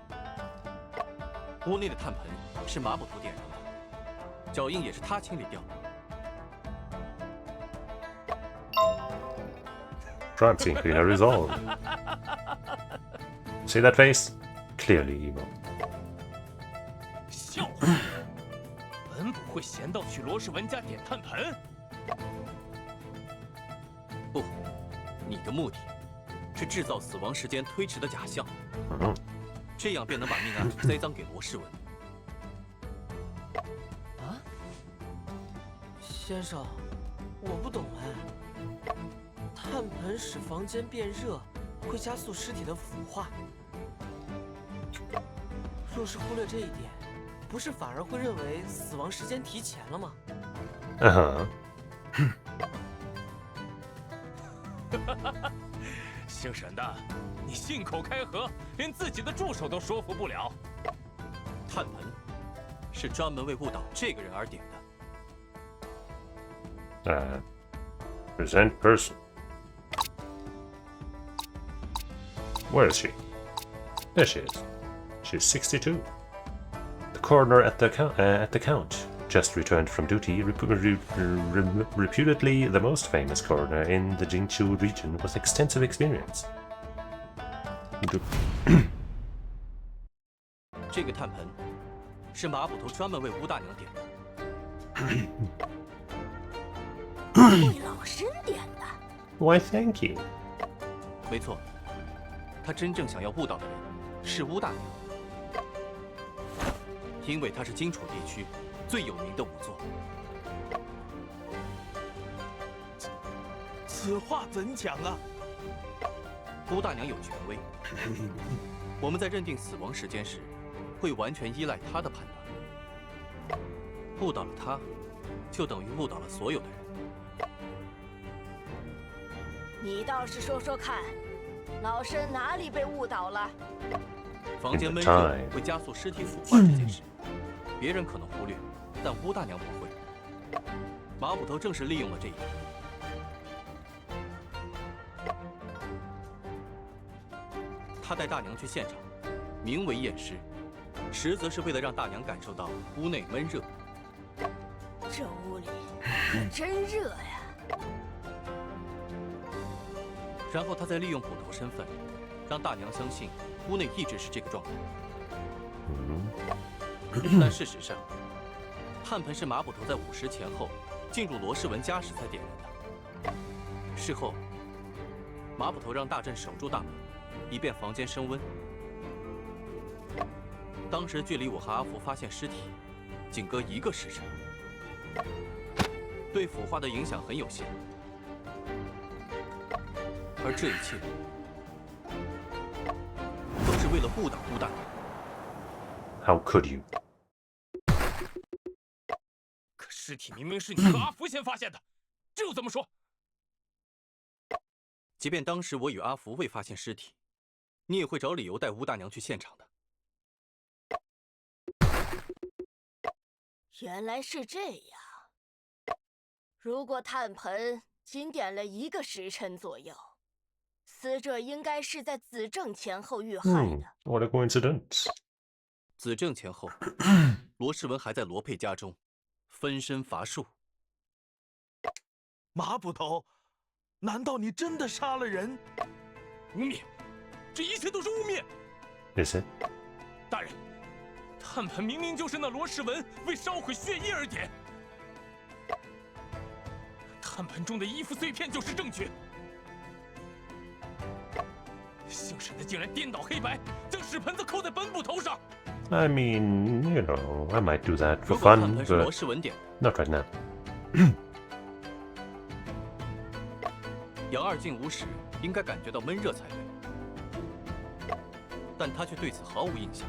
屋内的炭盆是马捕头点燃的，脚印也是他清理掉的。Crime scene cleaner resolved. See that face? Clearly evil. 笑话！本部会闲到去罗世文家点炭盆？不，你的目的。 是制造死亡时间推迟的假象，这样便能把命案栽赃给罗世文。啊，先生，我不懂哎。炭盆使房间变热，会加速尸体的腐化。若是忽略这一点，不是反而会认为死亡时间提前了吗？姓沈的，你信口开河，连自己的助手都说服不了。炭盆是专门为误导这个人而点的。Present person. Where is she? There she is. She's 62. The coroner at the count. Just returned from duty, reputedly the most famous coroner in the Jingchu region with extensive experience. 这个炭盆是马捕头专门为吴大娘点的。为老身点的。Why, thank you. 没错，他真正想要误导的人是吴大娘，因为她是荆楚地区 最有名的仵作，此话怎讲啊？吴大娘有权威，我们在认定死亡时间时，会完全依赖她的判断。误导了她，就等于误导了所有的人。你倒是说说看，老身哪里被误导了？房间闷热会加速尸体腐化这件事，别人可能忽略。 但吴大娘不会，马捕头正是利用了这一点。他带大娘去现场，名为验尸，实则是为了让大娘感受到屋内闷热，这屋里可真热呀！然后他再利用捕头身份，让大娘相信屋内一直是这个状态。但事实上，炭盆是马捕头在午时前后进入罗世文家时才点燃的。事后，马捕头让大镇守住大门，以便房间升温。当时距离我和阿福发现尸体，仅隔1个时辰，对腐化的影响很有限。而这一切，都是为了误导乌大娘。How could you？ 可尸体明明是你和阿福先发现的，这又怎么说？即便当时我与阿福未发现尸体，你也会找理由带乌大娘去现场的。原来是这样。如果炭盆仅点了1个时辰左右，死者应该是在子正前后遇害的。What a coincidence！ 子正前后，罗世文还在罗佩家中分身乏术。马捕头，难道你真的杀了人？污蔑！这一切都是污蔑！ Is it？ 大人，炭盆明明就是那罗世文为烧毁血衣而点，炭盆中的衣服碎片就是证据。姓沈的竟然颠倒黑白，将屎盆子扣在本捕头上。I mean, you know, I might do that for 如果 fun, 炭盆是罗 but 世文点的， not right now. 杨二进屋时应该感觉到闷热才对，但他却对此毫无印象。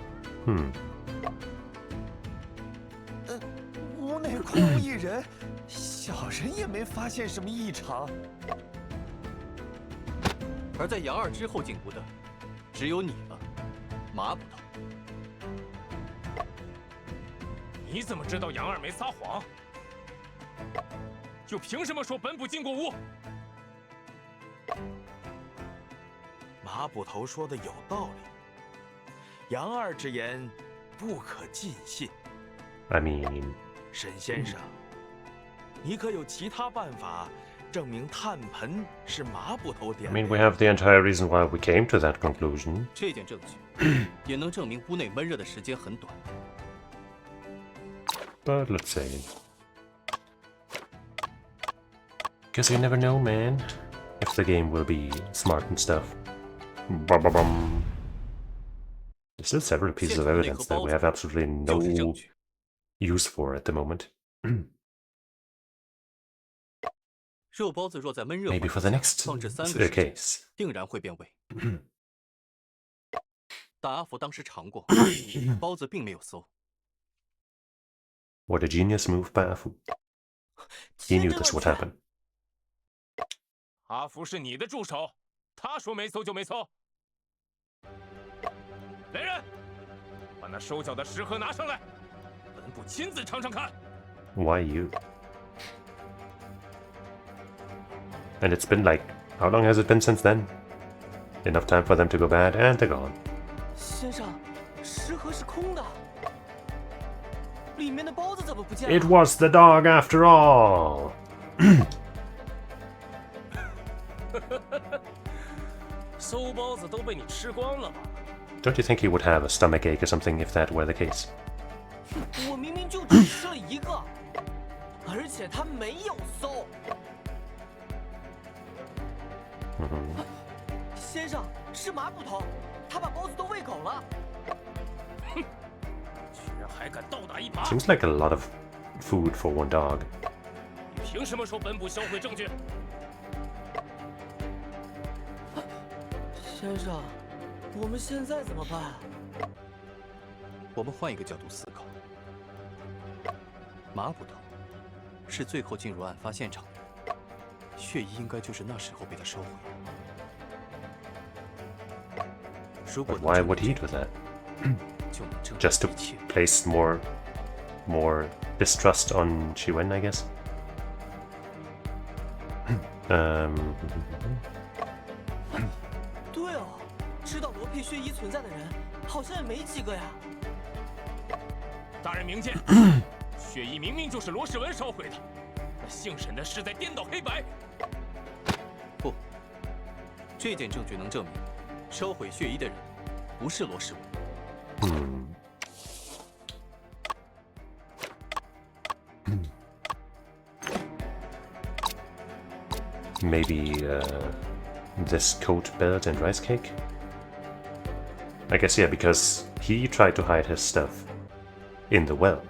屋内空无一人，小人也没发现什么异常。而在杨二之后进屋的，只有你了，马捕头。你怎么知道杨二没撒谎？又凭什么说本捕进过屋？马捕头说的有道理，杨二之言不可尽信。 I mean， 沈先生，你可有其他办法证明炭盆是马捕头 I 点的？ mean, we have the entire reason why we came to that conclusion. 这件证据也能证明屋内闷热的时间很短。 But let's see. Guess you never know, man. If the game will be smart and stuff. Ba-ba-bum. There's still several pieces of evidence that we have absolutely 就是证 no 据。 use for at the moment. 肉包子若在闷热 Maybe for the 环境 next 下放置3个时辰， case. 定然会变味。但阿福当时尝过，包子并没有馊。 What a genius move by Afu. He knew this would happen. 阿福是你的助手，他说没馊就没馊。来人，把那收缴的食盒拿上来，本部亲自尝尝看。 Why you? And it's been like, how long has it been since then? Enough time for them to go bad, and they're gone. 先生，食盒是空的，里面的包子怎么不见了？ It was the dog after all! 馊包子都被你吃光了吧？ Don't you think he would have a stomach ache or something if that were the case? 我明明就只吃了1个，而且它没有馊。先生，是马捕头，他把包子都喂狗了。哼，居然还敢倒打一耙！ Seems like a lot of food for one dog. 你凭什么说本部销毁证据？ 先生，我们现在怎么办？我们换一个角度思考，马捕头是最后进入案发现场的，血衣应该就是那时候被他收回的。如果 But why would he do that? 就能证 Just to 明一切。 place more distrust on Chiwen, I guess. Um, 对哦，知道罗佩血衣存在的人好像也没几个呀。大人明鉴，血衣明明就是罗世文烧毁的，那姓沈的是在颠倒黑白。不，这件证据能证明，烧毁血衣的人不是罗世文。Maybe this coat, belt, and rice cake? I guess, yeah, because he tried to hide his stuff in the well.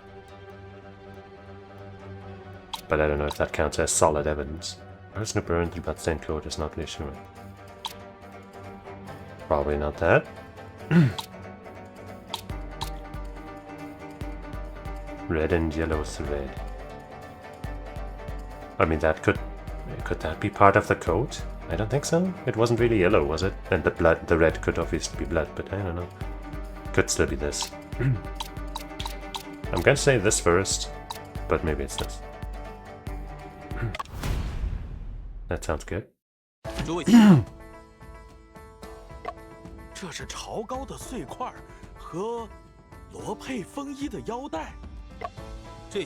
But I don't know if that counts as solid evidence. Person who burned the bloodstained coat is not really sure. Probably not that. Red and yellow thread. I mean, that could that be part of the coat? I don't think so. It wasn't really yellow, was it? And the red could obviously be blood, but I don't know. Could still be this. I'm gonna say this first, but maybe it's this. That sounds good. 诸位先生，这是朝高的碎块和罗佩风衣的腰带。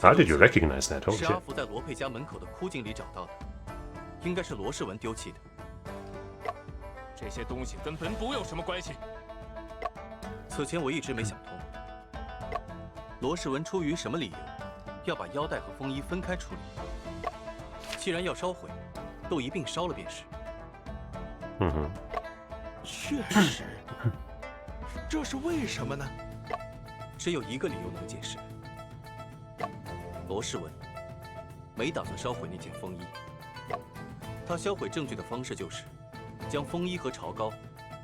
How did you recognize that? Holy 是阿 shit. 福在罗佩家门口的枯井里找到的，应该是罗世文丢弃的。这些东西跟本部有什么关系？此前我一直没想通，罗世文出于什么理由要把腰带和风衣分开处理？既然要烧毁，都一并烧了便是。确实，这是为什么呢？只有一个理由能解释：罗世文没打算烧毁那件风衣，他销毁证据的方式就是将风衣和朝膏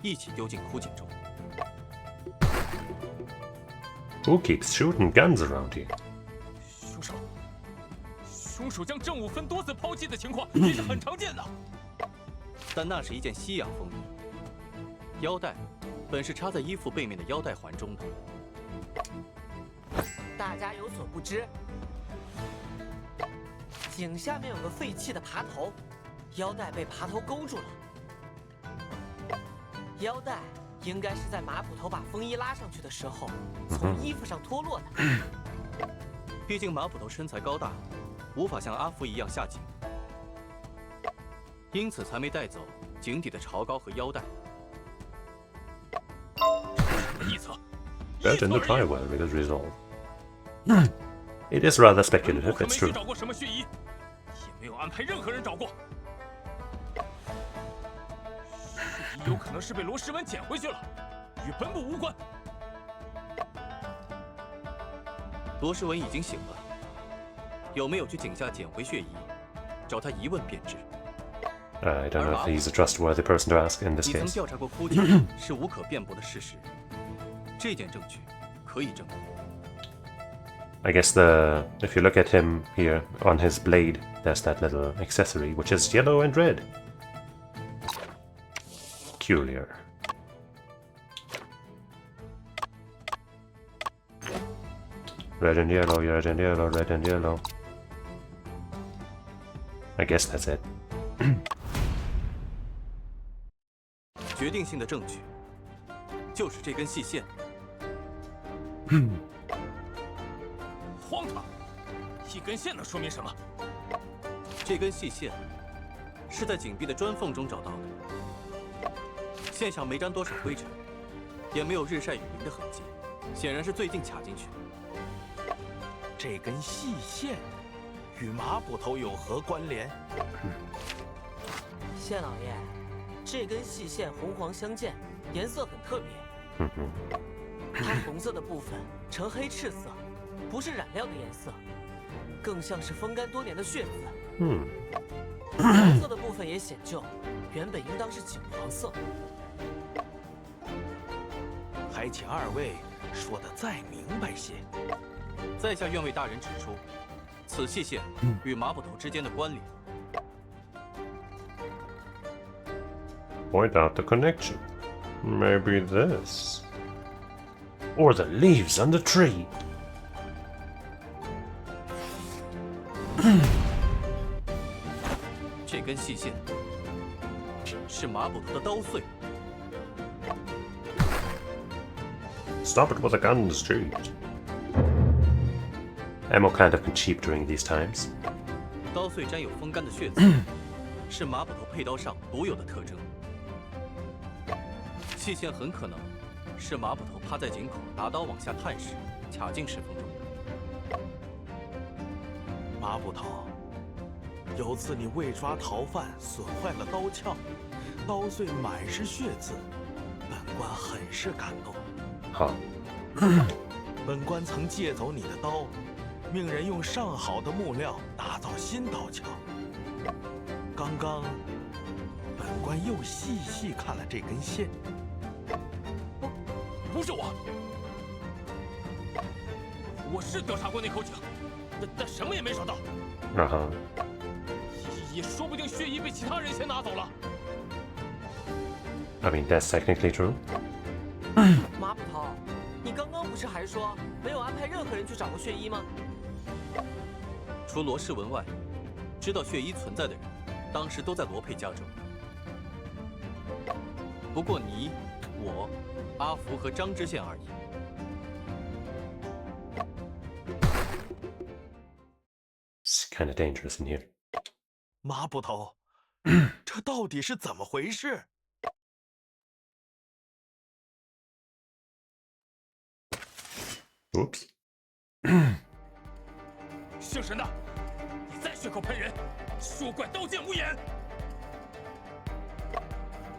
一起丢进枯井中。Who keeps shooting guns around here? 凶手将证物分多次抛弃的情况也是很常见的。但那是一件西洋风衣，腰带本是插在衣服背面的腰带环中的。大家有所不知，井下面有个废弃的爬头，腰带被爬头勾住了。腰带应该是在马捕头把风衣拉上去的时候，从衣服上脱落的。毕竟马捕头身材高大，无法像阿福一样下井，因此才没带走井底的朝膏和腰带。什么意思？Belt in the dry well with his resolve. It is rather speculative, it's true. 没去找过什么血衣，也没有安排任何人找过。血衣有可能是被罗世文捡回去了，与本部无关。罗世文已经醒了，有没有去井下捡回血衣？找他一问便知。I don't know if he's a trustworthy person to ask in this 你曾 case. 调查过枯井是无可辩驳的事实，这件证据可以证明。I guess if you look at him here on his blade, there's that little accessory which is yellow and red. Peculiar. Red and yellow, red and yellow, red and yellow. I guess that's it. 决定性的证据就是这根细线。荒唐！一根线能说明什么？这根细线是在井壁的砖缝中找到的，线上没沾多少灰尘，也没有日晒雨淋的痕迹，显然是最近卡进去。这根细线与马捕头有何关联？县老爷，这根细线红黄相间，颜色很特别。它红色的部分呈黑赤色，不是染料的颜色，更像是风干多年的血渍。黄色的部分也显旧，原本应当是景黄色。还请二位说得再明白些。在下愿为大人指出，此细线与马捕头之间的关联。Point out the connection. Maybe this. Or the leaves on the tree. 这根细线是马捕头的刀穗。Stop it with the guns, jeez. ammo kind of been cheap during these times. 刀碎沾有风干的血渍，是马捕头佩刀上独有的特征。细线很可能是马捕头趴在井口拿刀往下探时卡进石缝中的。马捕头，有次你为抓逃犯损坏了刀鞘，刀碎满是血渍，本官很是感动。好，本官曾借走你的刀，命人用上好的木料打造新刀鞘。刚刚，本官又细细看了这根线。不是我，我是调查过那口井，但什么也没找到。也说不定血衣被其他人先拿走了。I mean, that's technically true. 马捕头，你刚刚不是还说没有安排任何人去找过血衣吗？除罗世文外，知道血衣存在的人，当时都在罗佩家中。不过你、我、阿福和张知县而已。It's kind of dangerous in here. 马捕头，这到底是怎么回事？Oops. 姓沈的，你再血口喷人，休怪刀剑无眼。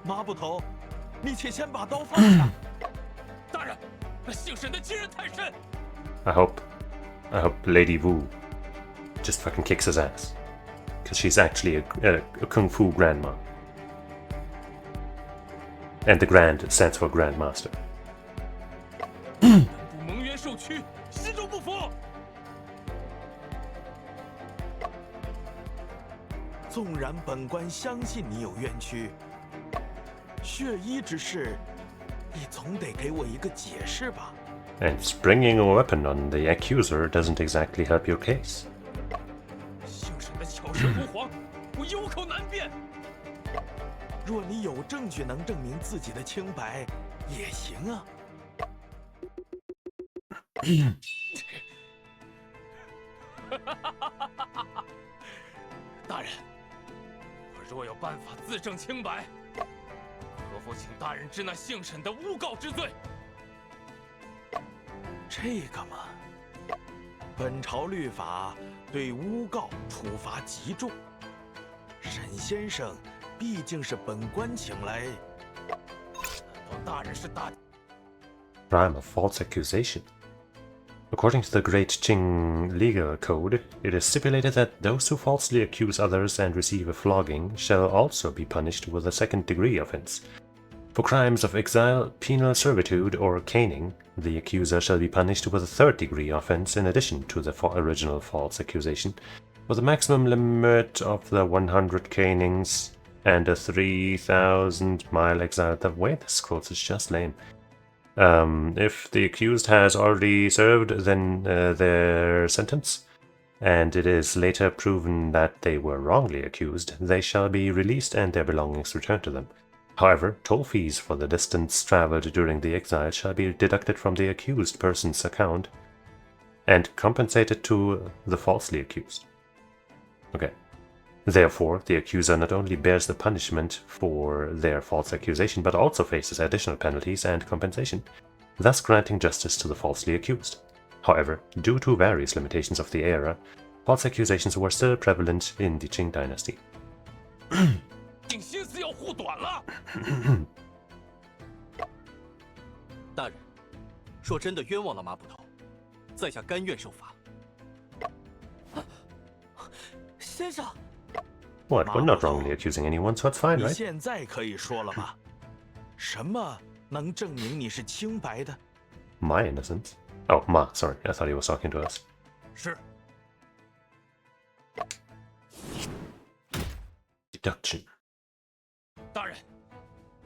马捕头，你且先把刀放下。大人，那姓沈的欺人太甚。I hope Lady Wu just fucking kicks his ass. Because she's actually a kung fu grandma. And the grand stands for grandmaster. 本部蒙冤受屈，心中不服。纵然本官相信你有冤屈，血衣之事，你总得给我一个解释吧。And springing a weapon on the accuser doesn't exactly help your case. 姓沈的巧舌如簧，我有口难辩。若你有证据能证明自己的清白，也行啊。大人，我若有办法自证清白，可否请大人治那姓沈的诬告之罪？这个嘛，本朝律法对诬告处罚极重。沈先生毕竟是本官请来，难道大人是大Crime of false accusation. According to the Great Qing legal code, it is stipulated that those who falsely accuse others and receive a flogging shall also be punished with a second-degree offense. For crimes of exile, penal servitude, or caning, the accuser shall be punished with a third-degree offense in addition to the original false accusation, with a maximum limit of the 100 canings and a 3,000-mile exile. The way this quotes is just lame. If the accused has already served their sentence, and it is later proven that they were wrongly accused, they shall be released and their belongings returned to them. However, toll fees for the distance traveled during the exile shall be deducted from the accused person's account and compensated to the falsely accused. Okay. Therefore, the accuser not only bears the punishment for their false accusation, but also faces additional penalties and compensation, thus granting justice to the falsely accused. However, due to various limitations of the era, false accusations were still prevalent in the Qing dynasty. 竟心思要护短了。大人，若真的冤枉了马捕头，在下甘愿受罚。先生。 What? We're not wrongly accusing anyone, so it's fine, 你 right? 现在可以说了吧？什么能证明你是清白的？ My innocence? Oh, Ma, sorry. I thought he was talking to us. 是。 Deduction. 大人，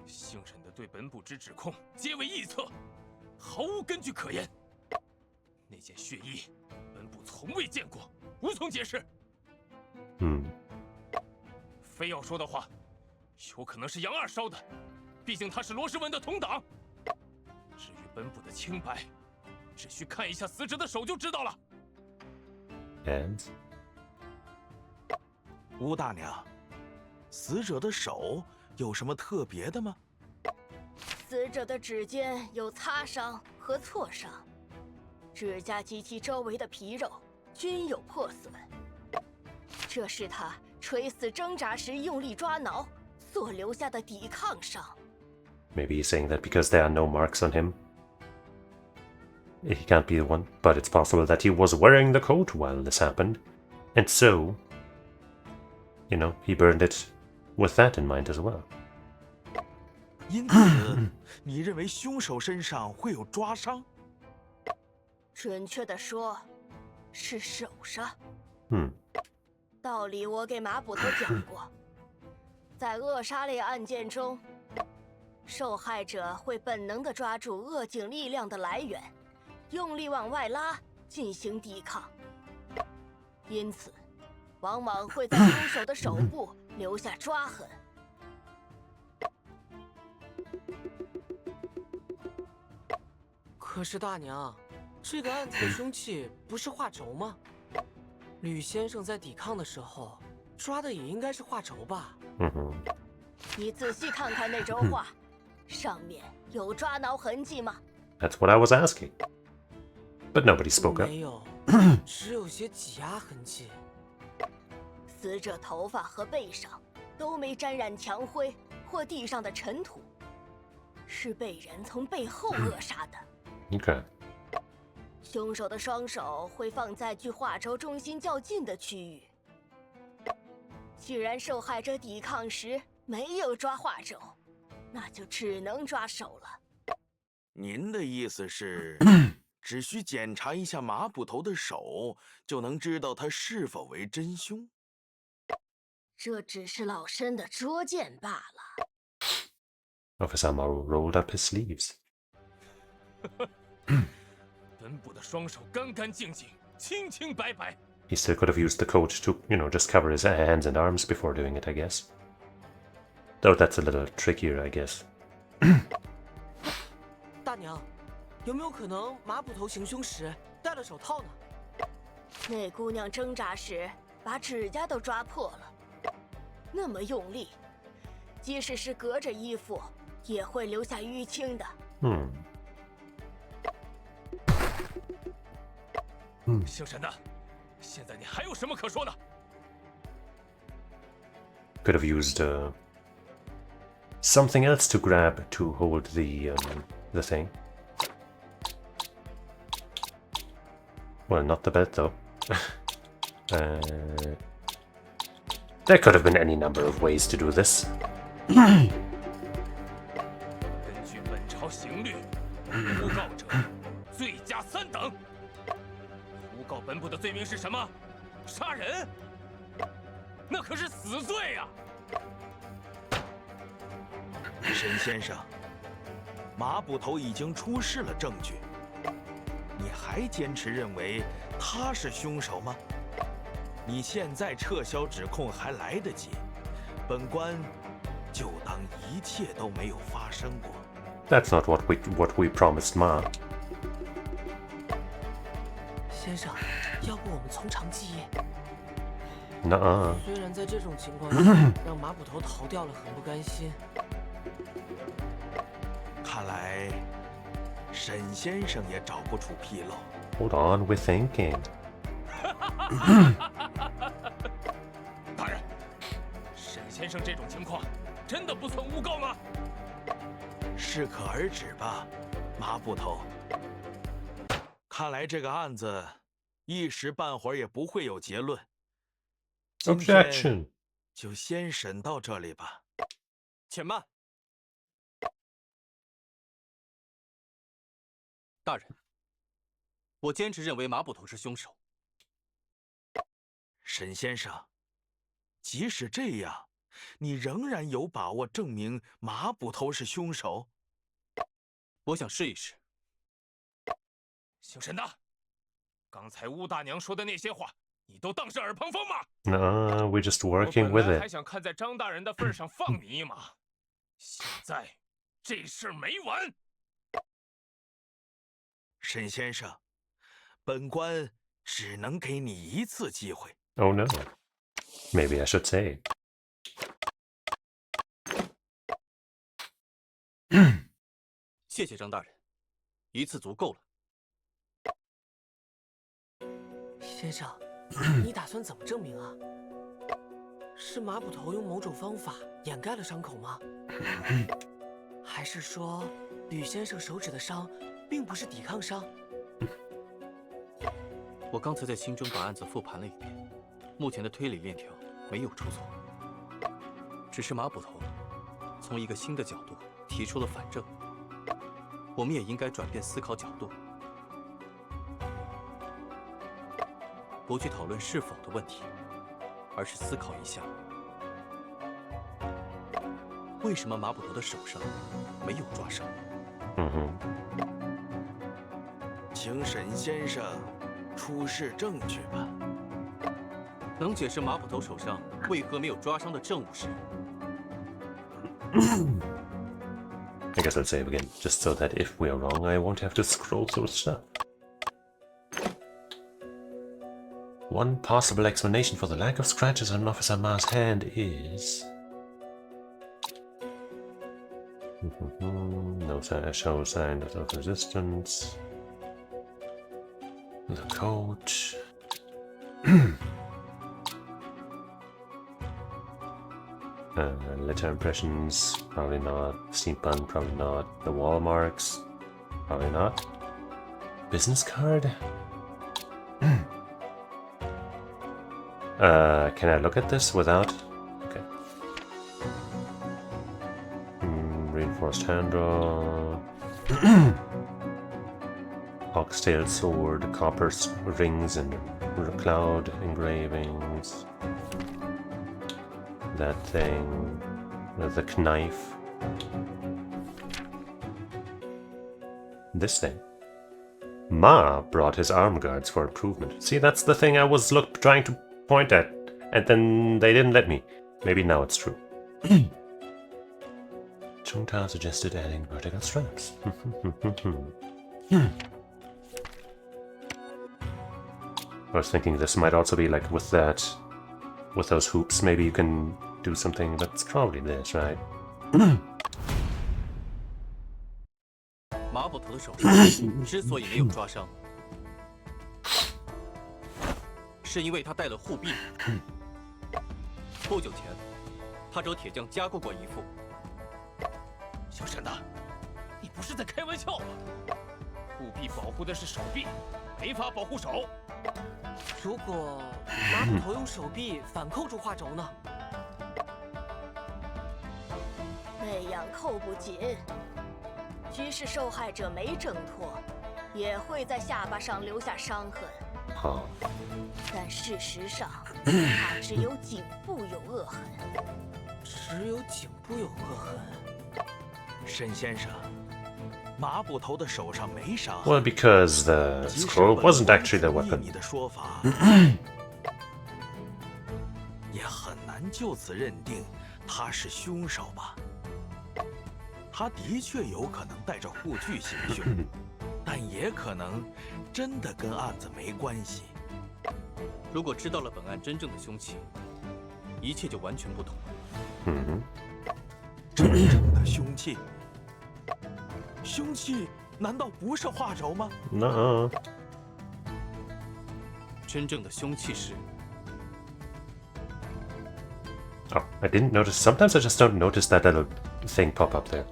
姓沈的对本部之指控皆为臆测，毫无根据可言。那件血衣，本部从未见过，无从解释。非要说的话，有可能是杨二烧的，毕竟他是罗时文的同党。至于本部的清白，只需看一下死者的手就知道了。hands. 吴大娘，死者的手有什么特别的吗？死者的指尖有擦伤和挫伤，指甲及其周围的皮肉均有破损。这是他垂死挣扎时用力抓挠所留下的抵抗伤。Maybe he's saying that because there are no marks on him, he can't be the one, but it's possible that he was wearing the coat while this happened, and so, he burned it with that in mind as well. 因此，你认为凶手身上会有抓伤？准确地说，是手伤。道理我给马捕头讲过，在扼杀类案件中，受害者会本能地抓住扼颈力量的来源，用力往外拉进行抵抗，因此，往往会在凶手的手部留下抓痕。可是大娘，这个案子的凶器不是画轴吗？吕先生在抵抗的时候抓的也应该是画轴吧？你仔细看看那轴画，上面有抓挠痕迹吗？ That's what I was asking. But nobody spoke up. 没有，只有些挤压痕迹。死者头发和背上都没沾染墙灰或地上的尘土，是被人从背后扼杀的。Okay. 凶手的双手会放在距画轴中心较近的区域。既然受害者抵抗时没有抓画轴，那就只能抓手了。您的意思是，只需检查一下马捕头的手，就能知道他是否为真凶？这只是老身的拙见罢了。Officer Maru rolled up his sleeves. 本部的双手干干净净，清清白白。He still could have used the coat to, just cover his hands and arms before doing it, I guess. Though that's a little trickier, I guess. 大娘，有没有可能马捕头行凶时戴了手套呢？那姑娘挣扎时把指甲都抓破了，那么用力，即使是隔着衣服，也会留下淤青的。姓沈的，现在你还有什么可说的？ Could have used something else to grab to hold the thing. Well, not the belt though. There could have been any number of ways to do this. 根据本朝刑律，诬告者罪加3等。诬告本部的罪名是什么？杀人？那可是死罪呀！沈先生，马捕头已经出示了证据，你还坚持认为他是凶手吗？你现在撤销指控还来得及，本官就当一切都没有发生过。That's not what we promised, Ma. 先生，要不我们从长计议？ Nuh-uh. 虽然在这种情况下让马捕头逃掉了很不甘心，看来沈先生也找不出纰漏。 Hold on, we're thinking. 大人，沈先生这种情况真的不算诬告吗？适可而止吧，马捕头。看来这个案子一时半会儿也不会有结论。今天 Objection. 就先审到这里吧。且慢，大人，我坚持认为马捕头是凶手。沈先生，即使这样，你仍然有把握证明马捕头是凶手？我想试一试。姓沈的，刚才乌大娘说的那些话，你都当是耳旁风吗？ Nuh-uh, we're just 我 working 本 with 来还 it. 想看在张大人的份上放你一马，现在这事儿没完。沈先生，本官只能给你一次机会。Oh no. Maybe I should say. 谢谢张大人，一次足够了。先生，你打算怎么证明啊？是马捕头用某种方法掩盖了伤口吗？还是说，吕先生手指的伤并不是抵抗伤？我刚才在心中把案子复盘了一遍，目前的推理链条没有出错，只是马捕头从一个新的角度提出了反证。我们也应该转变思考角度，不去讨论是否的问题，而是思考一下，为什么马捕头的手上没有抓伤？请沈先生出示证据吧。能解释马捕头手上为何没有抓伤的证物是？ I guess I'll save again, just so that if we are wrong, I won't have to scroll through stuff. One possible explanation for the lack of scratches on Officer Ma's hand is... no show sign of resistance. The coat... letter impressions, probably not. Steam bun, probably not. The wall marks, probably not. Business card? Can I look at this without? Okay. Reinforced handle. Oxtail sword, copper rings and cloud engravings. That thing, the knife. This thing. Ma brought his arm guards for improvement. See, that's the thing I was trying to point at, and then they didn't let me. Maybe now it's true. Chungta suggested adding vertical straps. I was thinking this might also be like with those hoops, maybe you can do something. That's probably this, right? 马捕头的手上之所以没有抓伤，是因为他戴了护臂。不久前，他找铁匠加固过一副。小沈呐，你不是在开玩笑吧？护臂保护的是手臂，没法保护手。如果马捕头用手臂反扣住画轴呢？那样扣不紧，即使受害者没挣脱，也会在下巴上留下伤痕。好，但事实上，他只有颈部有恶痕。只有颈部有恶痕。沈先生，马捕头的手上没伤。 Well, because the scroll wasn't actually the weapon. 你的说法也很难就此认定他是凶手吧？他的确有可能带着护具行凶，但也可能真的跟案子没关系。如果知道了本案真正的凶器，一切就完全不同了。真正的凶器？凶器难道不是画轴吗？ No. 真正的凶器是。 Oh, I didn't notice. Sometimes I just don't notice that little thing pop up there.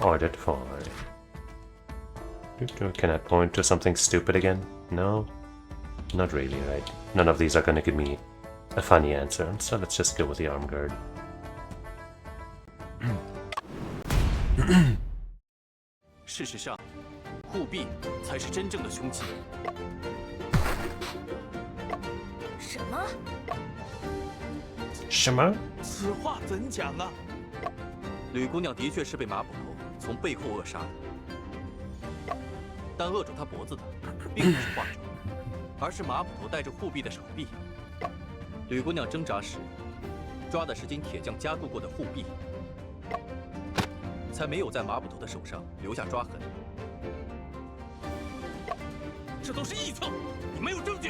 Ordered for. Can I point to something stupid again? No? Not really, right? None of these are gonna give me a funny answer, so let's just go with the arm guard. 事实上，护臂才是真正的凶器。什么？什么？此话怎讲啊？吕姑娘的确是被马捕头从背后扼杀的，但扼住她脖子的并不是画轴，而是马捕头戴着护臂的手臂。吕姑娘挣扎时抓的是经铁匠加固过的护臂，才没有在马捕头的手上留下抓痕。这都是臆测，你没有证据。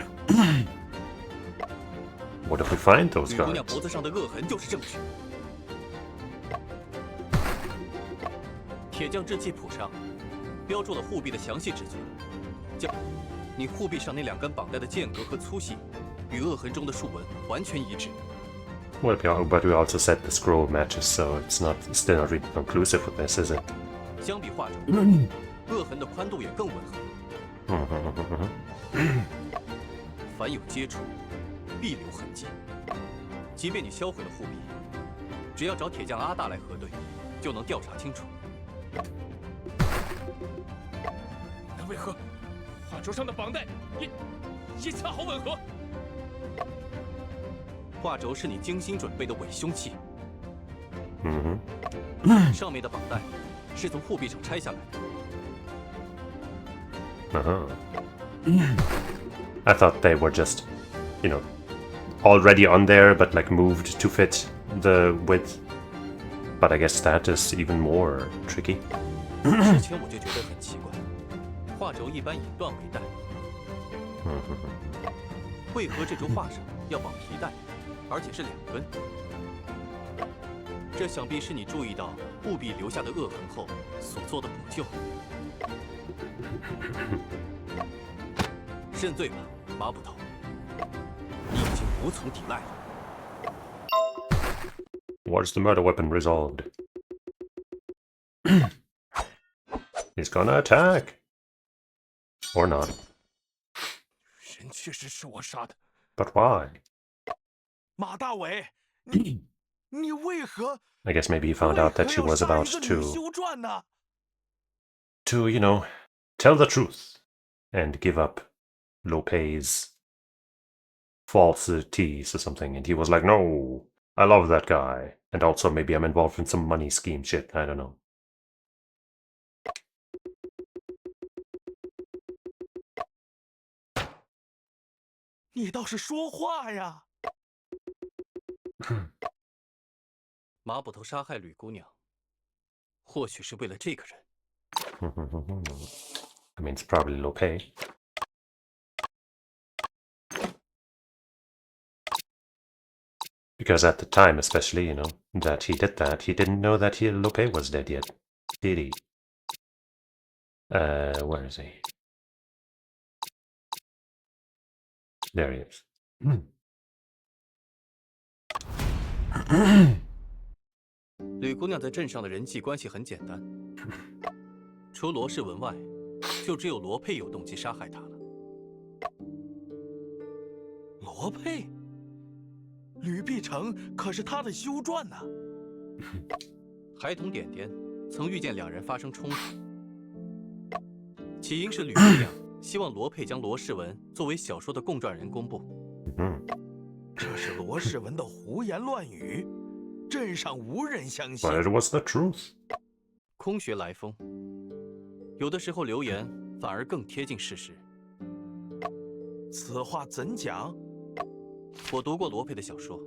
What if we find those 吕姑娘 guards? 脖子上的恶痕就是证据。铁匠制器谱上标注了护臂的详细尺寸，你护臂上那2根绑带的间隔和粗细，与恶痕中的竖纹完全一致。But we also said the scroll matches, so it's still not really conclusive with this, is it? 相比画轴，恶痕的宽度也更吻合。凡有接触，必留痕迹。即便你销毁了护臂，只要找铁匠阿大来核对，就能调查清楚。那为何画轴上的绑带也恰好吻合？画轴是你精心准备的伪凶器，上面的绑带是从护臂上拆下来的。I thought they were just, already on there, but like moved to fit the width. But I guess that is even more tricky. 之前我就觉得很奇怪，画轴一般以缎为带，为何这轴画上要绑皮带，而且是2根？这想必是你注意到护臂留下的恶痕后所做的补救。认罪吧，马捕头，你已经无从抵赖了。Was the murder weapon resolved? He's gonna attack. Or not. 人确实是我杀的， But why? 马大伟，你为何 I guess maybe he found out that she was about 修 to, 传呢？ tell the truth and give up Lopez's falsities or something. And he was like, no, I love that guy. And also maybe I'm involved in some money scheme shit. I don't know. 你倒是说话呀！马捕头杀害吕姑娘，或许是为了这个人。I mean, it's probably Lope. Because at the time, especially, that he did that, he didn't know that Lope was dead yet, did he? Where is he? There he is. 吕姑娘在镇上的人际关系很简单，除罗氏文外，就只有罗佩有动机杀害她了。罗佩，吕碧城可是他的修撰呢。孩童点点曾遇见2人发生冲突，起因是吕姑娘希望罗佩将罗氏文作为小说的共撰人公布。这是罗氏文的胡言乱语，镇上无人相信。 But it was the truth. 空穴来风，有的时候流言反而更贴近事实。此话怎讲？我读过罗佩的小说，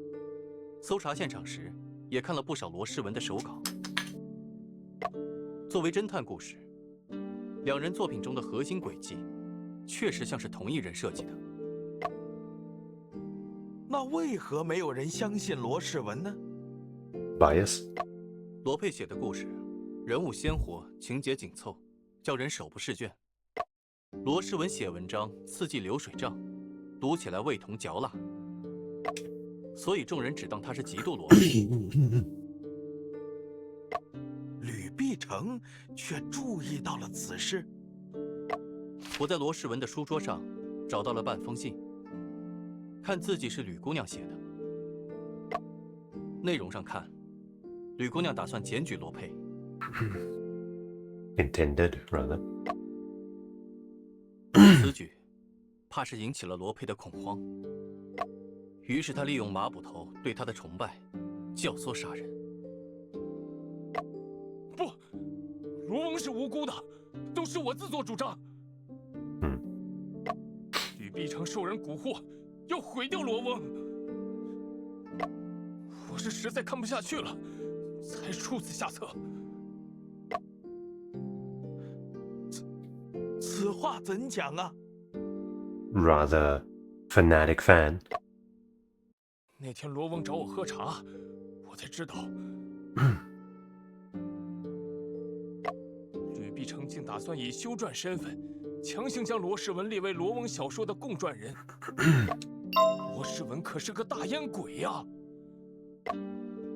搜查现场时也看了不少罗氏文的手稿。作为侦探故事，2人作品中的核心轨迹，确实像是同一人设计的。那为何没有人相信罗氏文呢？ Bias? 罗佩写的故事，人物鲜活，情节紧凑，叫人手不释卷。罗氏文写文章刺激流水账，读起来味同嚼蜡，所以众人只当他是嫉妒罗佩。吕碧城却注意到了此事。我在罗氏文的书桌上找到了半封信，看字迹是吕姑娘写的。内容上看，吕姑娘打算检举罗佩。Intended, rather. 此举怕是引起了罗佩的恐慌，于是他利用马捕头对他的崇拜，教唆杀人。不，罗翁是无辜的，都是我自作主张。吕碧城受人蛊惑，要毁掉罗翁。我是实在看不下去了，才出此下策。此话怎讲啊？ rather fanatic fan. 那天罗翁找我喝茶，我才知道，吕碧城竟打算以修撰身份，强行将罗世文列为罗翁小说的共撰人。罗世文可是个大烟鬼呀！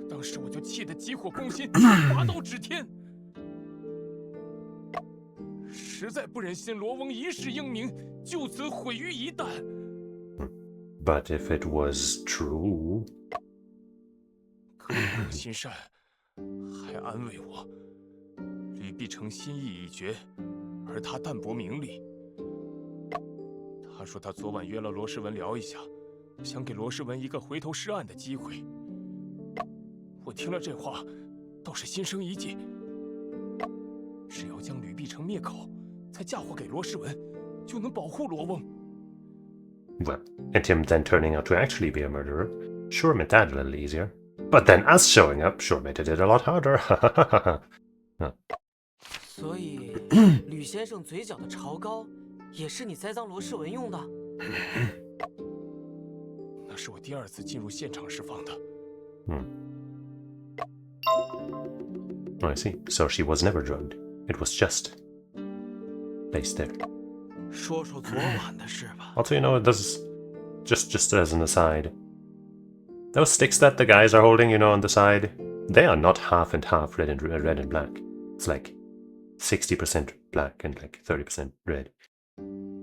当时我就气得急火攻心，拔刀指天，实在不忍心罗翁一世英名就此毁于一旦。But if it was true... 可我心善，还安慰我，吕碧城心意已决，而他淡泊名利。他说他昨晚约了罗世文聊一下，想给罗世文一个回头是岸的机会。我听了这话，倒是心生一计，只要将吕碧城灭口，再嫁祸给罗世文，就能保护罗翁。Well, and him then turning out to actually be a murderer sure made that a little easier. But then us showing up sure made it a lot harder. 所以，吕先生嘴角的潮膏，也是你栽赃罗世文用的？那是我第二次进入现场时放的。Oh, I see. So she was never drugged. It was just placed there. 说说昨晚的事吧。 Also, you know, this just as an aside, those sticks that the guys are holding, you know, on the side, they are not half and half red and black. It's like 60% black and like 30% red.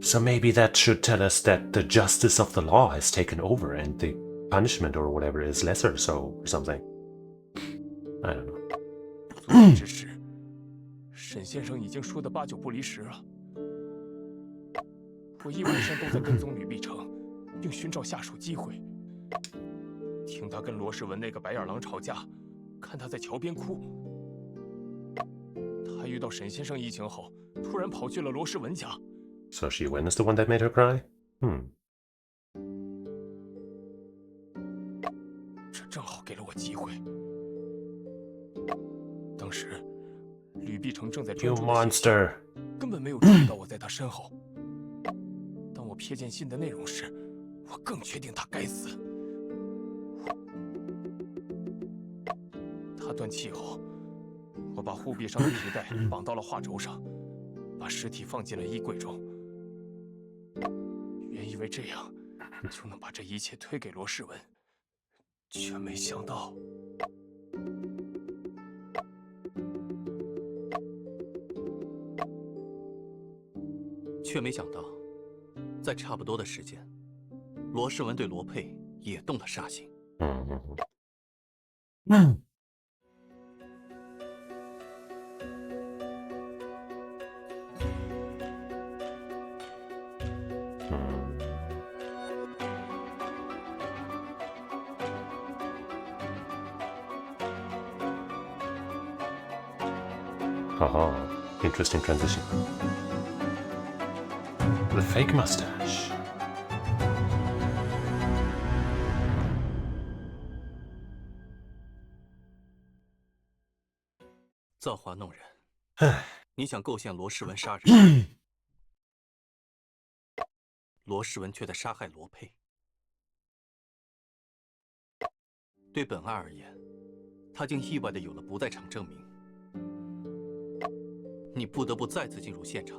So maybe that should tell us that the justice of the law has taken over and the punishment or whatever is lesser so or something. I don't know. 昨晚之事，沈先生已经说得8、9不离10了。我一晚上都在跟踪吕碧城，并寻找下手机会。听他跟罗世文那个白眼狼吵架，看他在桥边哭。他遇到沈先生疫情后，突然跑去了罗世文家。So she witnessed the one that made her cry? 这正好给了我机会。当时，吕碧城正在专 You 注地写 monster! 根本没有注意到我在他身后。当我瞥见信的内容时，我更确定他该死。他断气后，我把护臂上的皮带绑到了画轴上，把尸体放进了衣柜中。原以为这样就能把这一切推给罗世文，却没想到。却没想到，在差不多的时间，罗世文对罗佩也动了杀心。Haha, interesting transition. The fake mustache. 造化弄人，你想构陷罗世文杀人，罗世文却在杀害罗佩。对本案而言，他竟意外地有了不在场证明。你不得不再次进入现场，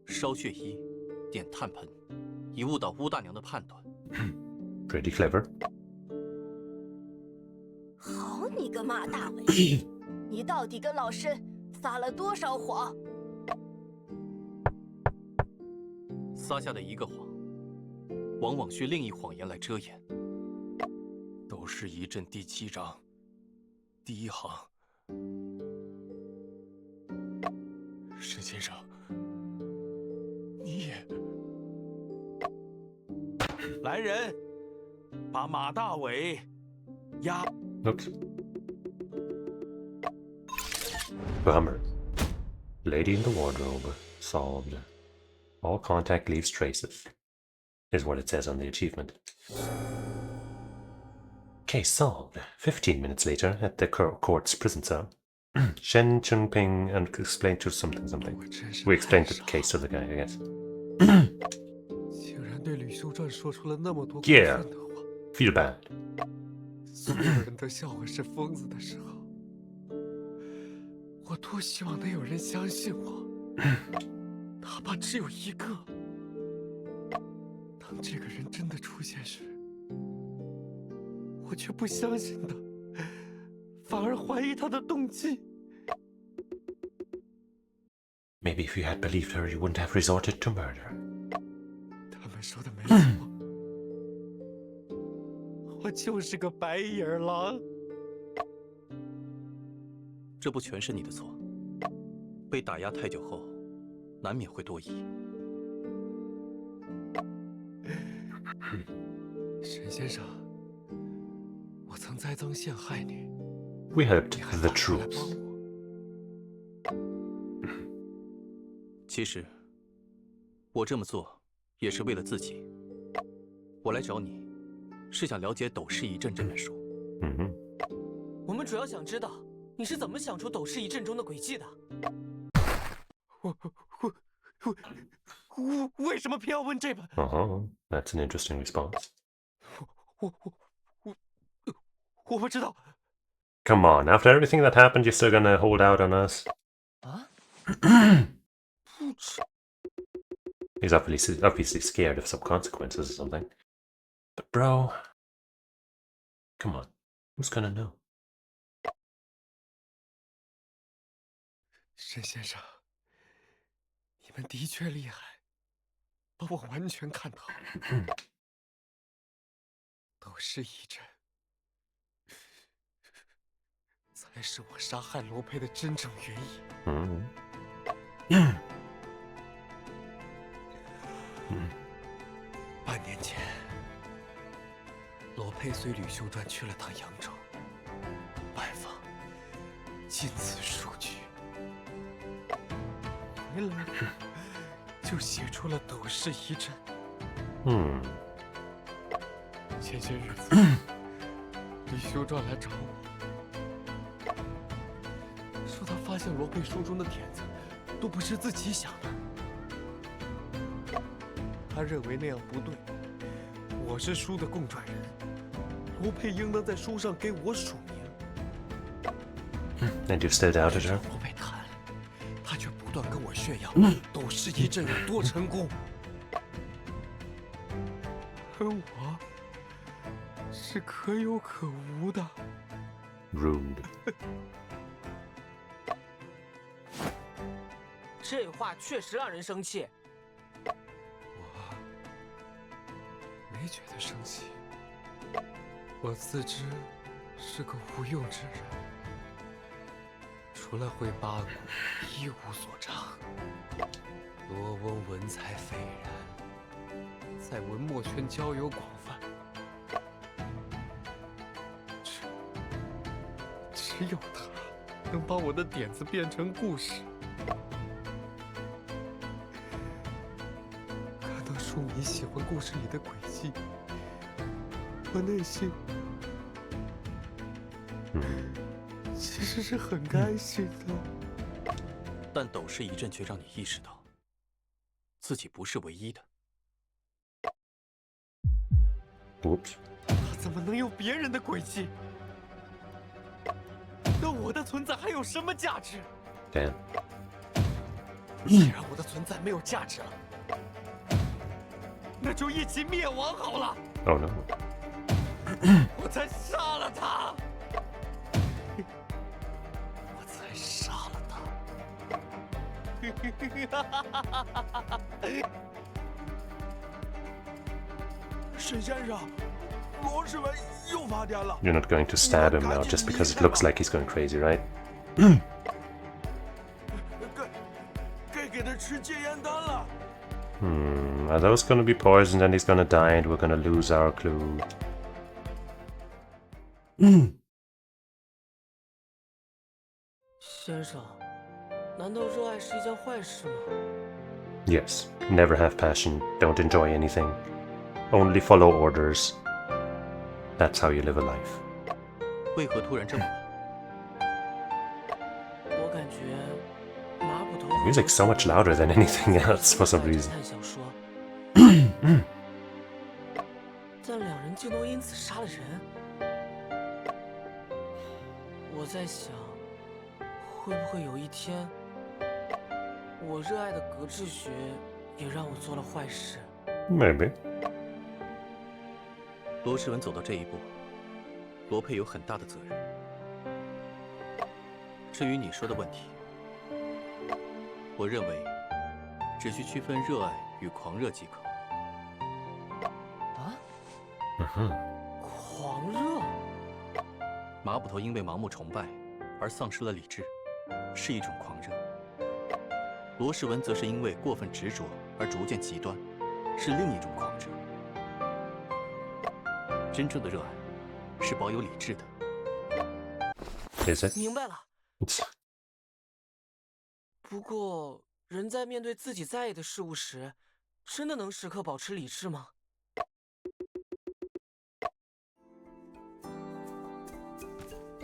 烧血衣，点炭盆，以误导乌大娘的判断。Pretty clever. 好你个马大伟，你到底跟老申撒了多少谎？撒下的一个谎，往往需另一谎言来遮掩。都是一阵第7章第1行。沈先生，你也来人，把马大伟押。 Oops. Bummer. Lady in the wardrobe. Solved. All contact leaves traces. Is what it says on the achievement. Case solved. 15 minutes later, at the court's prison cell, Shen Chunping and explained to something. We explained the case to the guy, I guess. 竟然对吕修传说出了那么多过 Yeah 分的话， Feel bad. 所有人都笑我是疯子的时候，我多希望能有人相信我，哪怕只有一个。当这个人真的出现时，我却不相信他，反而怀疑他的动机。 Maybe if you had believed her, you wouldn't have resorted to murder. 他们说的没错，我就是个白眼狼。这不全是你的错。被打压太久后，难免会多疑。沈先生，我曾栽赃陷害你， We hoped 你还 the 反过来帮 truth. 我。 其实，我这么做也是为了自己。我来找你，是想了解《斗士一阵》这本书。我们主要想知道你是怎么想出《斗士一阵》中的诡计的。我为什么偏要问这个？ That's an interesting response. 我不知道。 Come on, after everything that happened, you're still gonna hold out on us? 啊？ He's obviously scared of some consequences or something. But bro, come on, who's gonna know? 沈先生，你们的确厉害，把我完全看透了。斗士一阵，才是我杀害罗佩的真正原因。半年前，罗佩随吕修传去了趟扬州，拜访晋祠书局。 回来就写出了《斗士一阵》。前些日子，李修传来找我，说他发现罗佩书中的点子都不是自己想的，他认为那样不对。我是书的共传人，罗佩应当在书上给我署名。 And you still doubted her? 罗佩谈。 他却不断跟我炫耀斗士一阵有多成功，而我是可有可无的。Rude. 这话确实让人生气。我没觉得生气，我自知是个无用之人。 除了会八股，一无所长。罗翁文采斐然，在文墨圈交友广泛，只有他能把我的点子变成故事。看到书迷喜欢故事里的轨迹，我内心。 其实是很开心的，但《斗士一阵》却让你意识到，自己不是唯一的。 Oops. 他怎么能有别人的轨迹？那我的存在还有什么价值？ Damn. 既然我的存在没有价值了，那就一起灭亡好了。 Oh no. 我才杀了他。 杀了他！沈先生，罗世文又发癫了。 You're not going to stab him now just because it looks like he's going crazy, right? 给他吃戒烟丹了。Are those gonna be poisoned and he's gonna die and we're gonna lose our clue? 先生，难道热爱是一件坏事吗？ Yes. Never have passion. Don't enjoy anything. Only follow orders. That's how you live a life. 为何突然这么晚？我感觉马捕头 Music's so much louder than anything else for some reason. 探小说，就能因此杀了人。我在想，会不会有一天，我热爱的格致学也让我做了坏事？ Maybe. 罗世文走到这一步，罗佩有很大的责任。至于你说的问题，我认为只需区分热爱与狂热即可。啊？嗯哼。狂热？马捕头因为盲目崇拜而丧失了理智，是一种狂热；罗世文则是因为过分执着而逐渐极端，是另一种狂热。真正的热爱是保有理智的。Is it? 明白了。不过，人在面对自己在意的事物时，真的能时刻保持理智吗？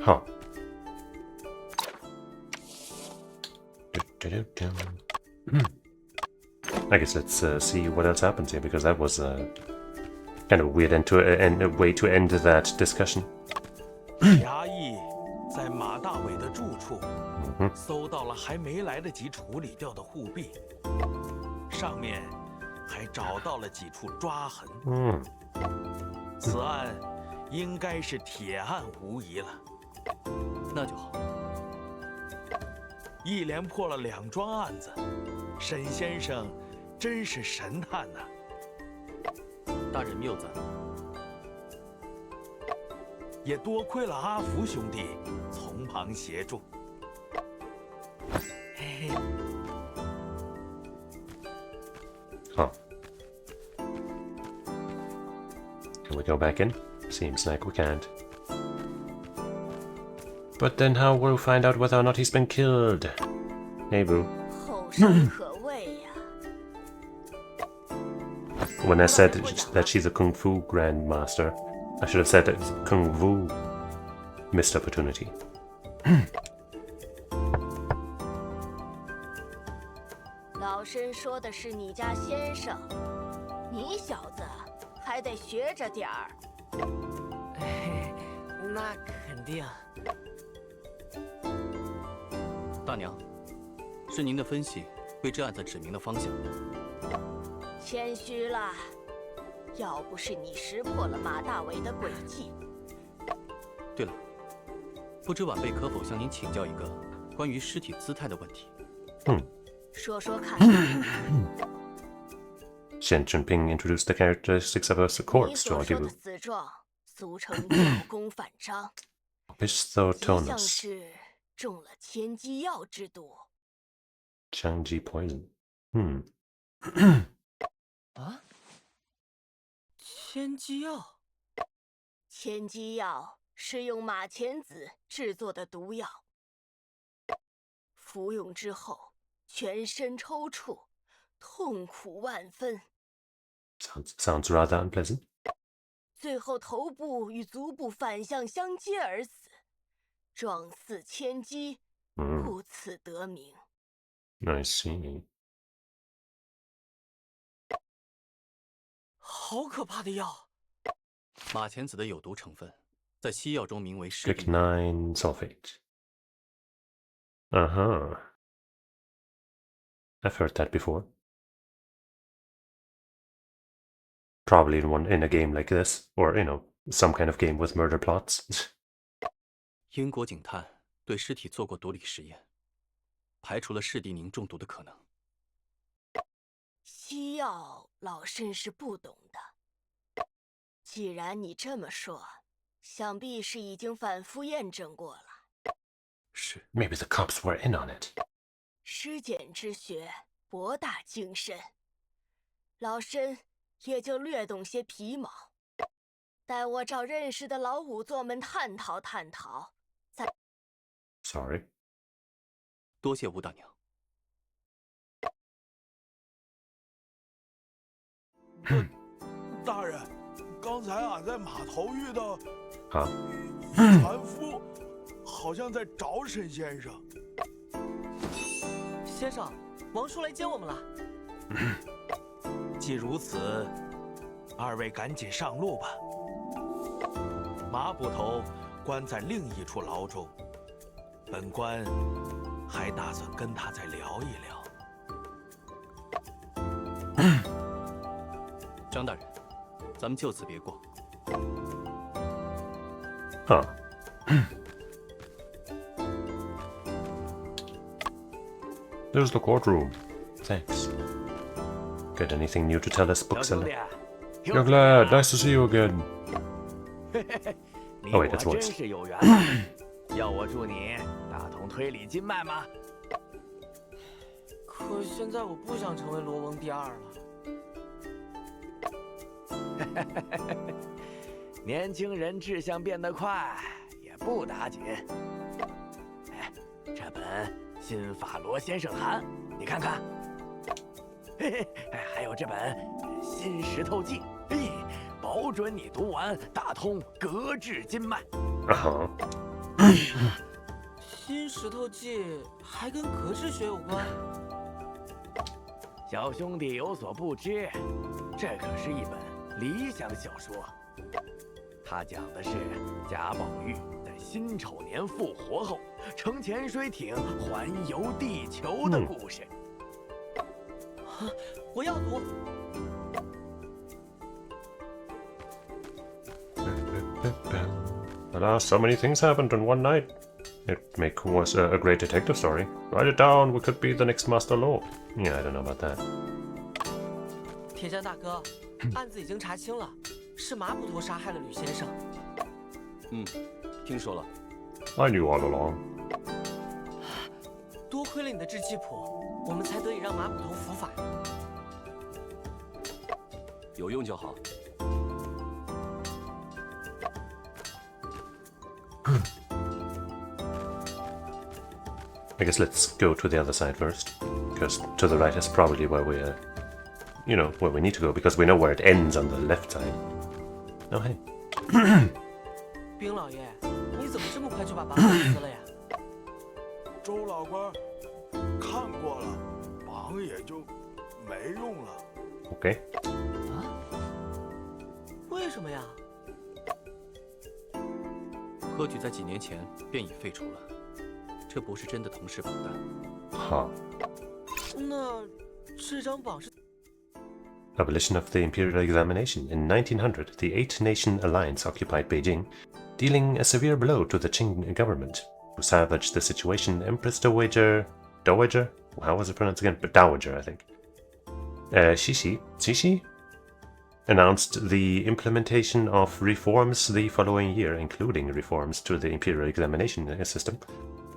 Huh. I guess let's see what else happens here, because that was kind of a weird way to end that discussion. 衙役在马大伟的住处搜到了还没来得及处理掉的护臂，上面还找到了几处抓痕。此案应该是铁案无疑了。那就好。一连破了2桩案子，沈先生真是神探呐！大人谬赞。也多亏了阿福兄弟从旁协助。嘿嘿。 Huh. Can we go back in? Seems like we can't. But then how will we find out whether or not he's been killed? Hey, boo. 后生可畏呀！ When I said that she's a Kung Fu Grandmaster, I should have said that Kung Fu missed opportunity. 老身说的是你家先生，你小子还得学着点儿。嘿，那肯定。大娘，是您的分析为这案子指明了方向。谦虚了，要不是你识破了马大伟的诡计。对了，不知晚辈可否向您请教一个关于尸体姿态的问题？说说看。Xian Junping introduced the characteristics of a 你 corpse to 所说的 Agibu. 死状，俗称教功反章，极像 Pistotonus. 是中了千机药之毒。 Changji poison. 啊？千机药？千机药是用马钱子制作的毒药，服用之后全身抽搐，痛苦万分， Sounds rather unpleasant. 最后头部与足部反向相接而死，状似千机，故此得名。 I see. 好可怕的药！马钱子的有毒成分在西药中名为尸地。 Strychnine sulfate. Uh-huh. I've heard that before. Probably in a game like this, or some kind of game with murder plots. 英国警探对尸体做过毒理实验，排除了士地宁中毒的可能。西药老身是不懂的，既然你这么说，想必是已经反复验证过了。是。 Maybe the cops were in on it. 尸检之学博大精深，老身也就略懂些皮毛。待我找认识的老仵作们探讨探讨，再。Sorry. 多谢吴大娘。大人，刚才俺在码头遇到好。船夫，好像在找沈先生。先生，王叔来接我们了。既如此，二位赶紧上路吧。麻布头关在另一处牢中，本官还打算跟他再聊一聊。张大人，咱们就此别过。Huh. There's the courtroom. Thanks. Got anything new to tell us, bookseller? Young lad, nice to see you again. 你 Oh 我 wait, that's 真 voice. 是有缘，要我助你打通推理经脉吗？可现在我不想成为罗翁第二了。年轻人志向变得快，也不打紧。哎，这本《新法罗先生函》，你看看。嘿嘿，还有这本《新石头记》，嘿，保准你读完打通格致经脉。Uh-huh. 新石头记还跟格致学有关？小兄弟有所不知，这可是一本理想小说。它讲的是贾宝玉在辛丑年复活后，乘潜水艇环游地球的故事。我要读。 Alas, so many things happened in one night. It make was a great detective story. Write it down, we could be the next Master Law. Yeah, I don't know about that. 铁匠大哥，案子已经查清了，是麻布头杀害了吕先生。听说了。 I knew all along. 多亏了你的制器谱，我们才得以让麻布头伏法。有用就好。 I guess let's go to the other side first, because to the right is probably where we, you know, where we need to go, because we know where it ends on the left side. Oh, hey. 冰老爷，你怎么这么快就把榜给撕了呀？周老官看过了，榜也就没用了。 Okay. 为什么呀？科举在几年前便已废除了，这不是真的同事榜单。 Huh. 那这张榜是？ Abolition of the imperial examination. In 1900, the Eight-Nation Alliance occupied Beijing, dealing a severe blow to the Qing government. To salvage the situation, Empress Dowager... How was it pronounced again? But Dowager, I think. Cixi? Announced the implementation of reforms the following year, including reforms to the imperial examination system.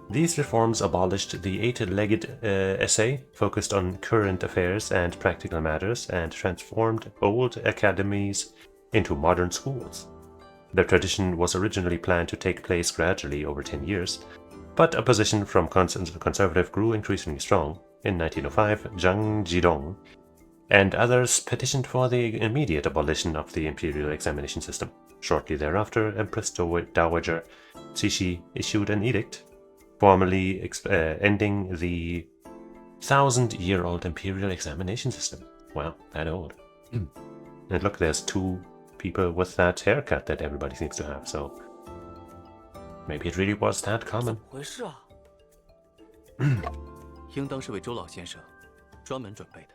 These reforms abolished the eight-legged essay, focused on current affairs and practical matters, and transformed old academies into modern schools. The tradition was originally planned to take place gradually over 10 years, but opposition from conservative grew increasingly strong. In 1905, Zhang Jidong and others petitioned for the immediate abolition of the imperial examination system. Shortly thereafter, Empress Dowager Cixi issued an edict, formally ending the 1,000-year-old imperial examination system. Wow, that old. And look, there's two people with that haircut that everybody seems to have, so maybe it really was that 怎 common. 么回事啊？应当是为周老先生专门准备的。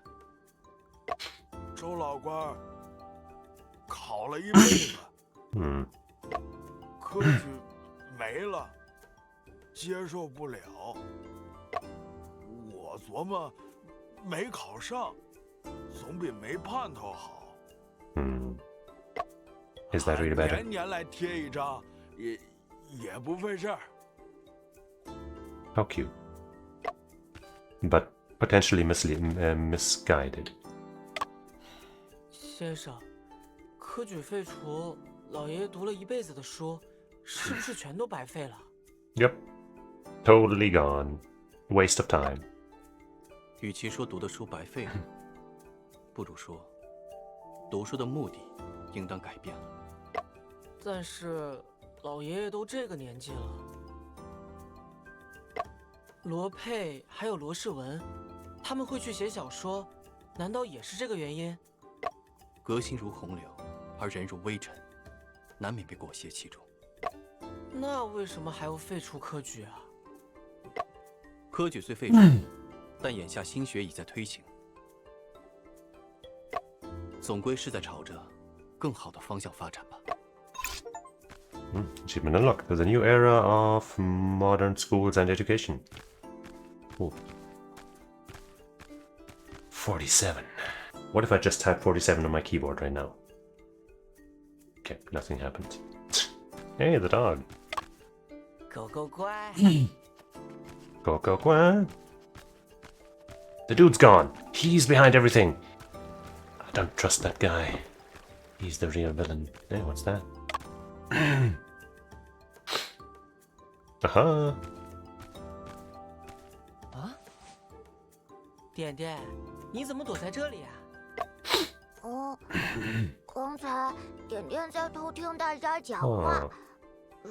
周老官考了一辈子，科举没了，接受不了。我琢磨，没考上，总比没盼头好。Is that really better? 年年来贴一张，也不费事儿。 How cute. But potentially misguided. 先生，科举废除，老爷爷读了一辈子的书，是不是全都白费了？ Yep. Totally gone. Waste of time. 与其说读的书白费了，不如说读书的目的应当改变了。但是老爷爷都这个年纪了，罗佩还有罗世文，他们会去写小说，难道也是这个原因？ 革新如洪流，而人如微尘，难免被裹挟其中。那为什么还要废除科举啊？科举虽废除，但眼下新学已在推行，总归是在朝着更好的方向发展吧。Achievement unlocked. There's a new era of modern schools and education. Cool. 47. What if I just type 47 on my keyboard right now? Okay, nothing happened. Hey, the dog. 狗狗乖。 Go, go, go. The dude's gone. He's behind everything. I don't trust that guy. He's the real villain. Hey, what's that? Aha. 啊，点点，你怎么躲在这里啊？哦，刚才点点在偷听大家讲话，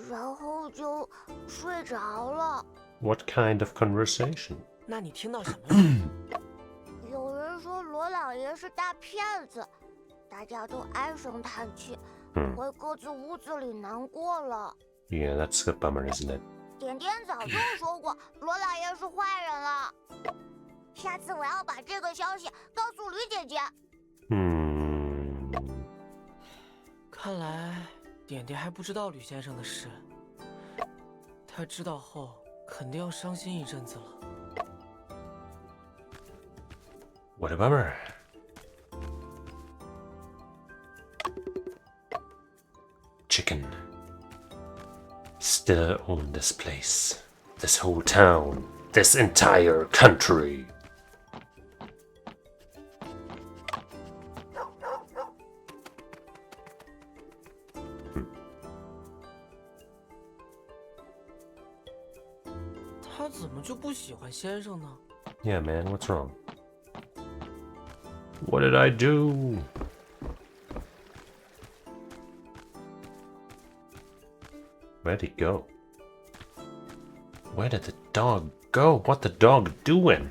然后就睡着了。 What kind of conversation? 那你听到什么了？有人说罗老爷是大骗子，大家都唉声叹气，回各自屋子里难过了。Yeah, that's a bummer, isn't it? 点点早就说过罗老爷是坏人了，下次我要把这个消息告诉吕姐姐。看来点点还不知道吕先生的事，他知道后肯定要伤心一阵子了。 What a bummer. Chicken. Still own this place. This whole town. This entire country.他怎么就不喜欢先生呢？ Yeah, man, what's wrong? What did I do? Where'd he go? Where did the dog go? What the dog doing?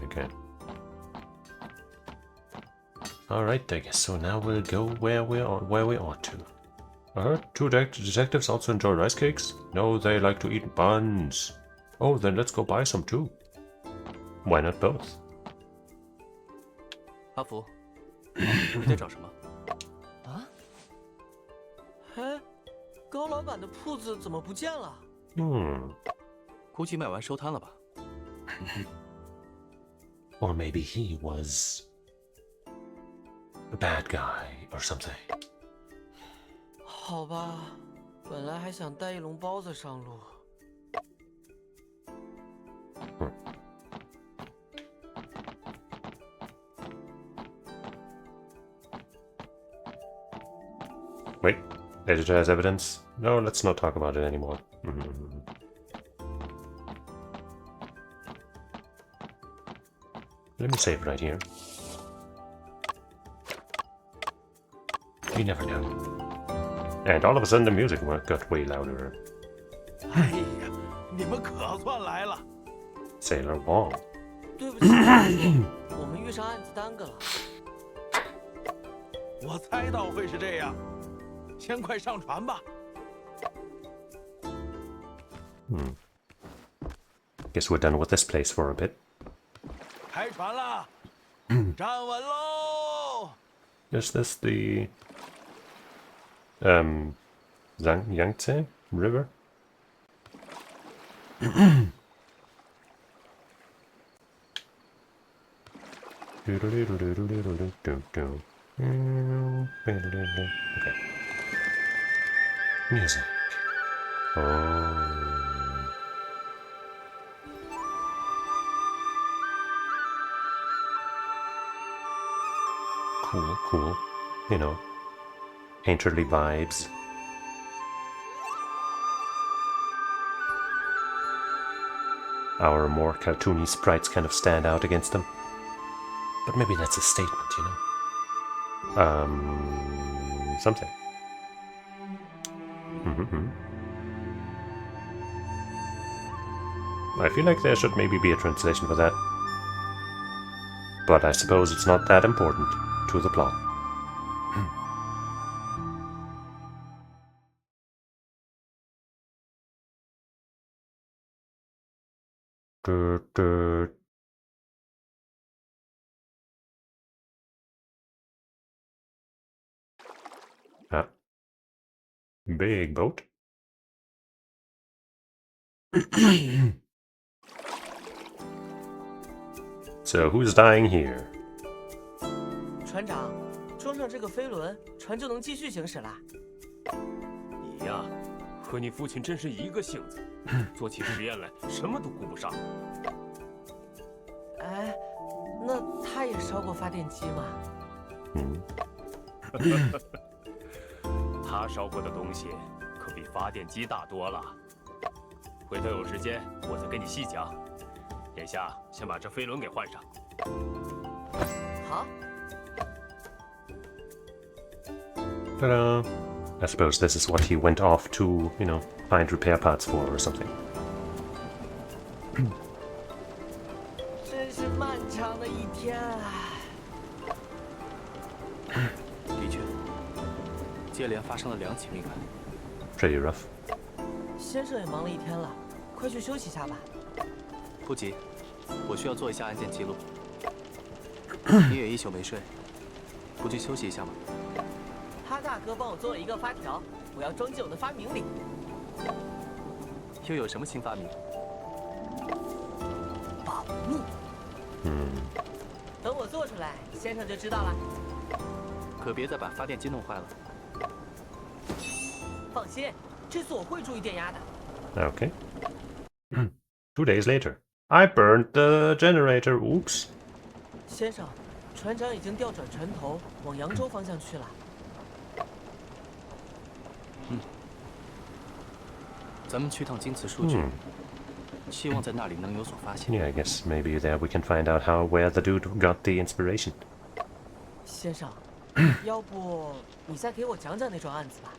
Okay. Alright, I guess so. Now we'll go where we ought to. Two detectives also enjoy rice cakes? No, they like to eat buns. Oh, then let's go buy some too. Why not both? 阿福，你在找什么？啊？哎，高老板的铺子怎么不见了？估计卖完收摊了吧。Or maybe he was a bad guy or something. 好吧，本来还想带一笼包子上路。 Wait, editor has evidence? No, let's not talk about it anymore. Let me save right here. You never know. And all of a sudden the music got way louder. 哎呀，你们可算来了！ Sailor Wong. 对不起，我们遇上案子耽搁了。我猜到会是这样，先快上船吧。Guess we're done with this place for a bit. 开船啦！站稳喽！ Is this the Yangtze River? Okay. Music. Oh. Cool, cool. You know, painterly vibes. Our more cartoony sprites kind of stand out against them. But maybe that's a statement, you know? Something. I feel like there should maybe be a translation for that. But I suppose it's not that important to the plot. Ah. Big boat. So who's dying here? 船长，装上这个飞轮，船就能继续行驶啦。你呀，和你父亲真是一个性子，做起实验来什么都顾不上。哎，那他也烧过发电机吗？他烧过的东西可比发电机大多了。回头有时间我再跟你细讲。眼下先把这飞轮给换上。好。 Ta-da! I suppose this is what he went off to, you know, find repair parts for or something. 真是漫长的一天啊！的确，接连发生了2起命案。 Pretty rough. 先生也忙了一天了，快去休息下吧。不急，我需要做一下案件记录。你也一宿没睡，不去休息一下吗？ 他大哥帮我做了一个发条，我要装进我的发明里。又有什么新发明？保密。等我做出来，先生就知道了。可别再把发电机弄坏了。放心，这次我会注意电压的。 Okay. 2 days later. I burned the generator. Oops. 先生，船长已经调转船头往扬州方向去了。 咱们去趟京瓷数据，希望在那里能有所发现。 Yeah, I guess maybe there we can find out where the dude got the inspiration. 先生，要不你再给我讲讲那桩案子吧，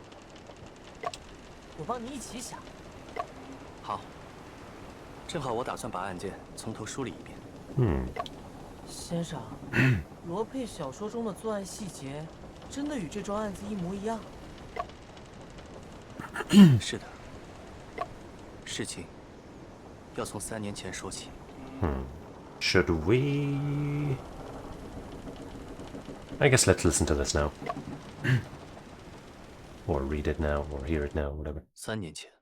我帮你一起想。好，正好我打算把案件从头梳理一遍。先生，罗佩小说中的作案细节，真的与这桩案子一模一样？是的。 事情要从3年前说起。Should we? I guess let's listen to this now. Or read it now, or hear it now, whatever. 3年前，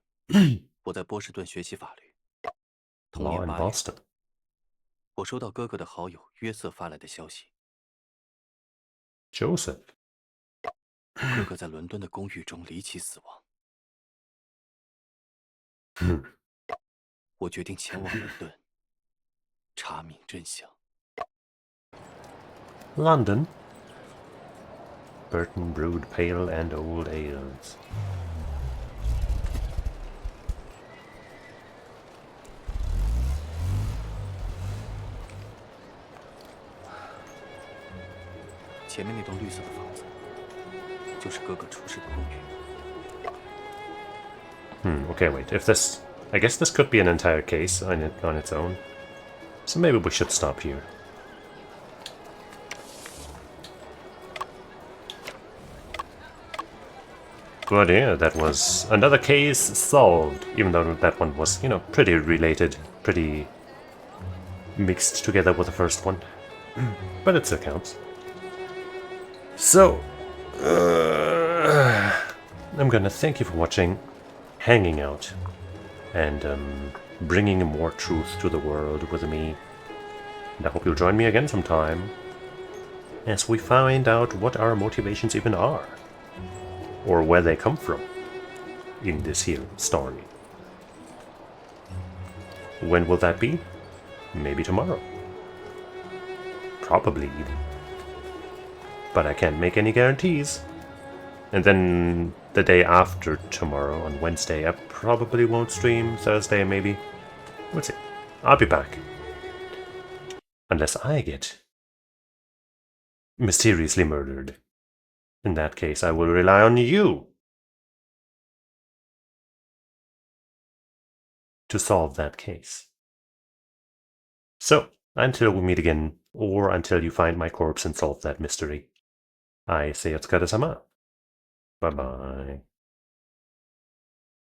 我在波士顿学习法律。同 Law 年 in 8月， Boston. 我收到哥哥的好友约瑟发来的消息， Joseph. 哥哥在伦敦的公寓中离奇死亡。我决定前往伦敦，查明真相。 London. Burton brewed pale and old ales. 前面那栋绿色的房子，就是哥哥出事的公寓。 Okay, wait. If this... I guess this could be an entire case on its own. So maybe we should stop here. But yeah, that was another case solved. Even though that one was, you know, pretty related. Pretty mixed together with the first one. But it still counts. So... I'm gonna thank you for watching. Hanging out and bringing more truth to the world with me. And I hope you'll join me again sometime as we find out what our motivations even are, or where they come from in this here story. When will that be? Maybe tomorrow. Probably even. But I can't make any guarantees. And then the day after tomorrow, on Wednesday, I probably won't stream. Thursday, maybe. We'll see. I'll be back. Unless I get mysteriously murdered. In that case, I will rely on you to solve that case. So, until we meet again, or until you find my corpse and solve that mystery, I say otsukare-sama. Bye-bye.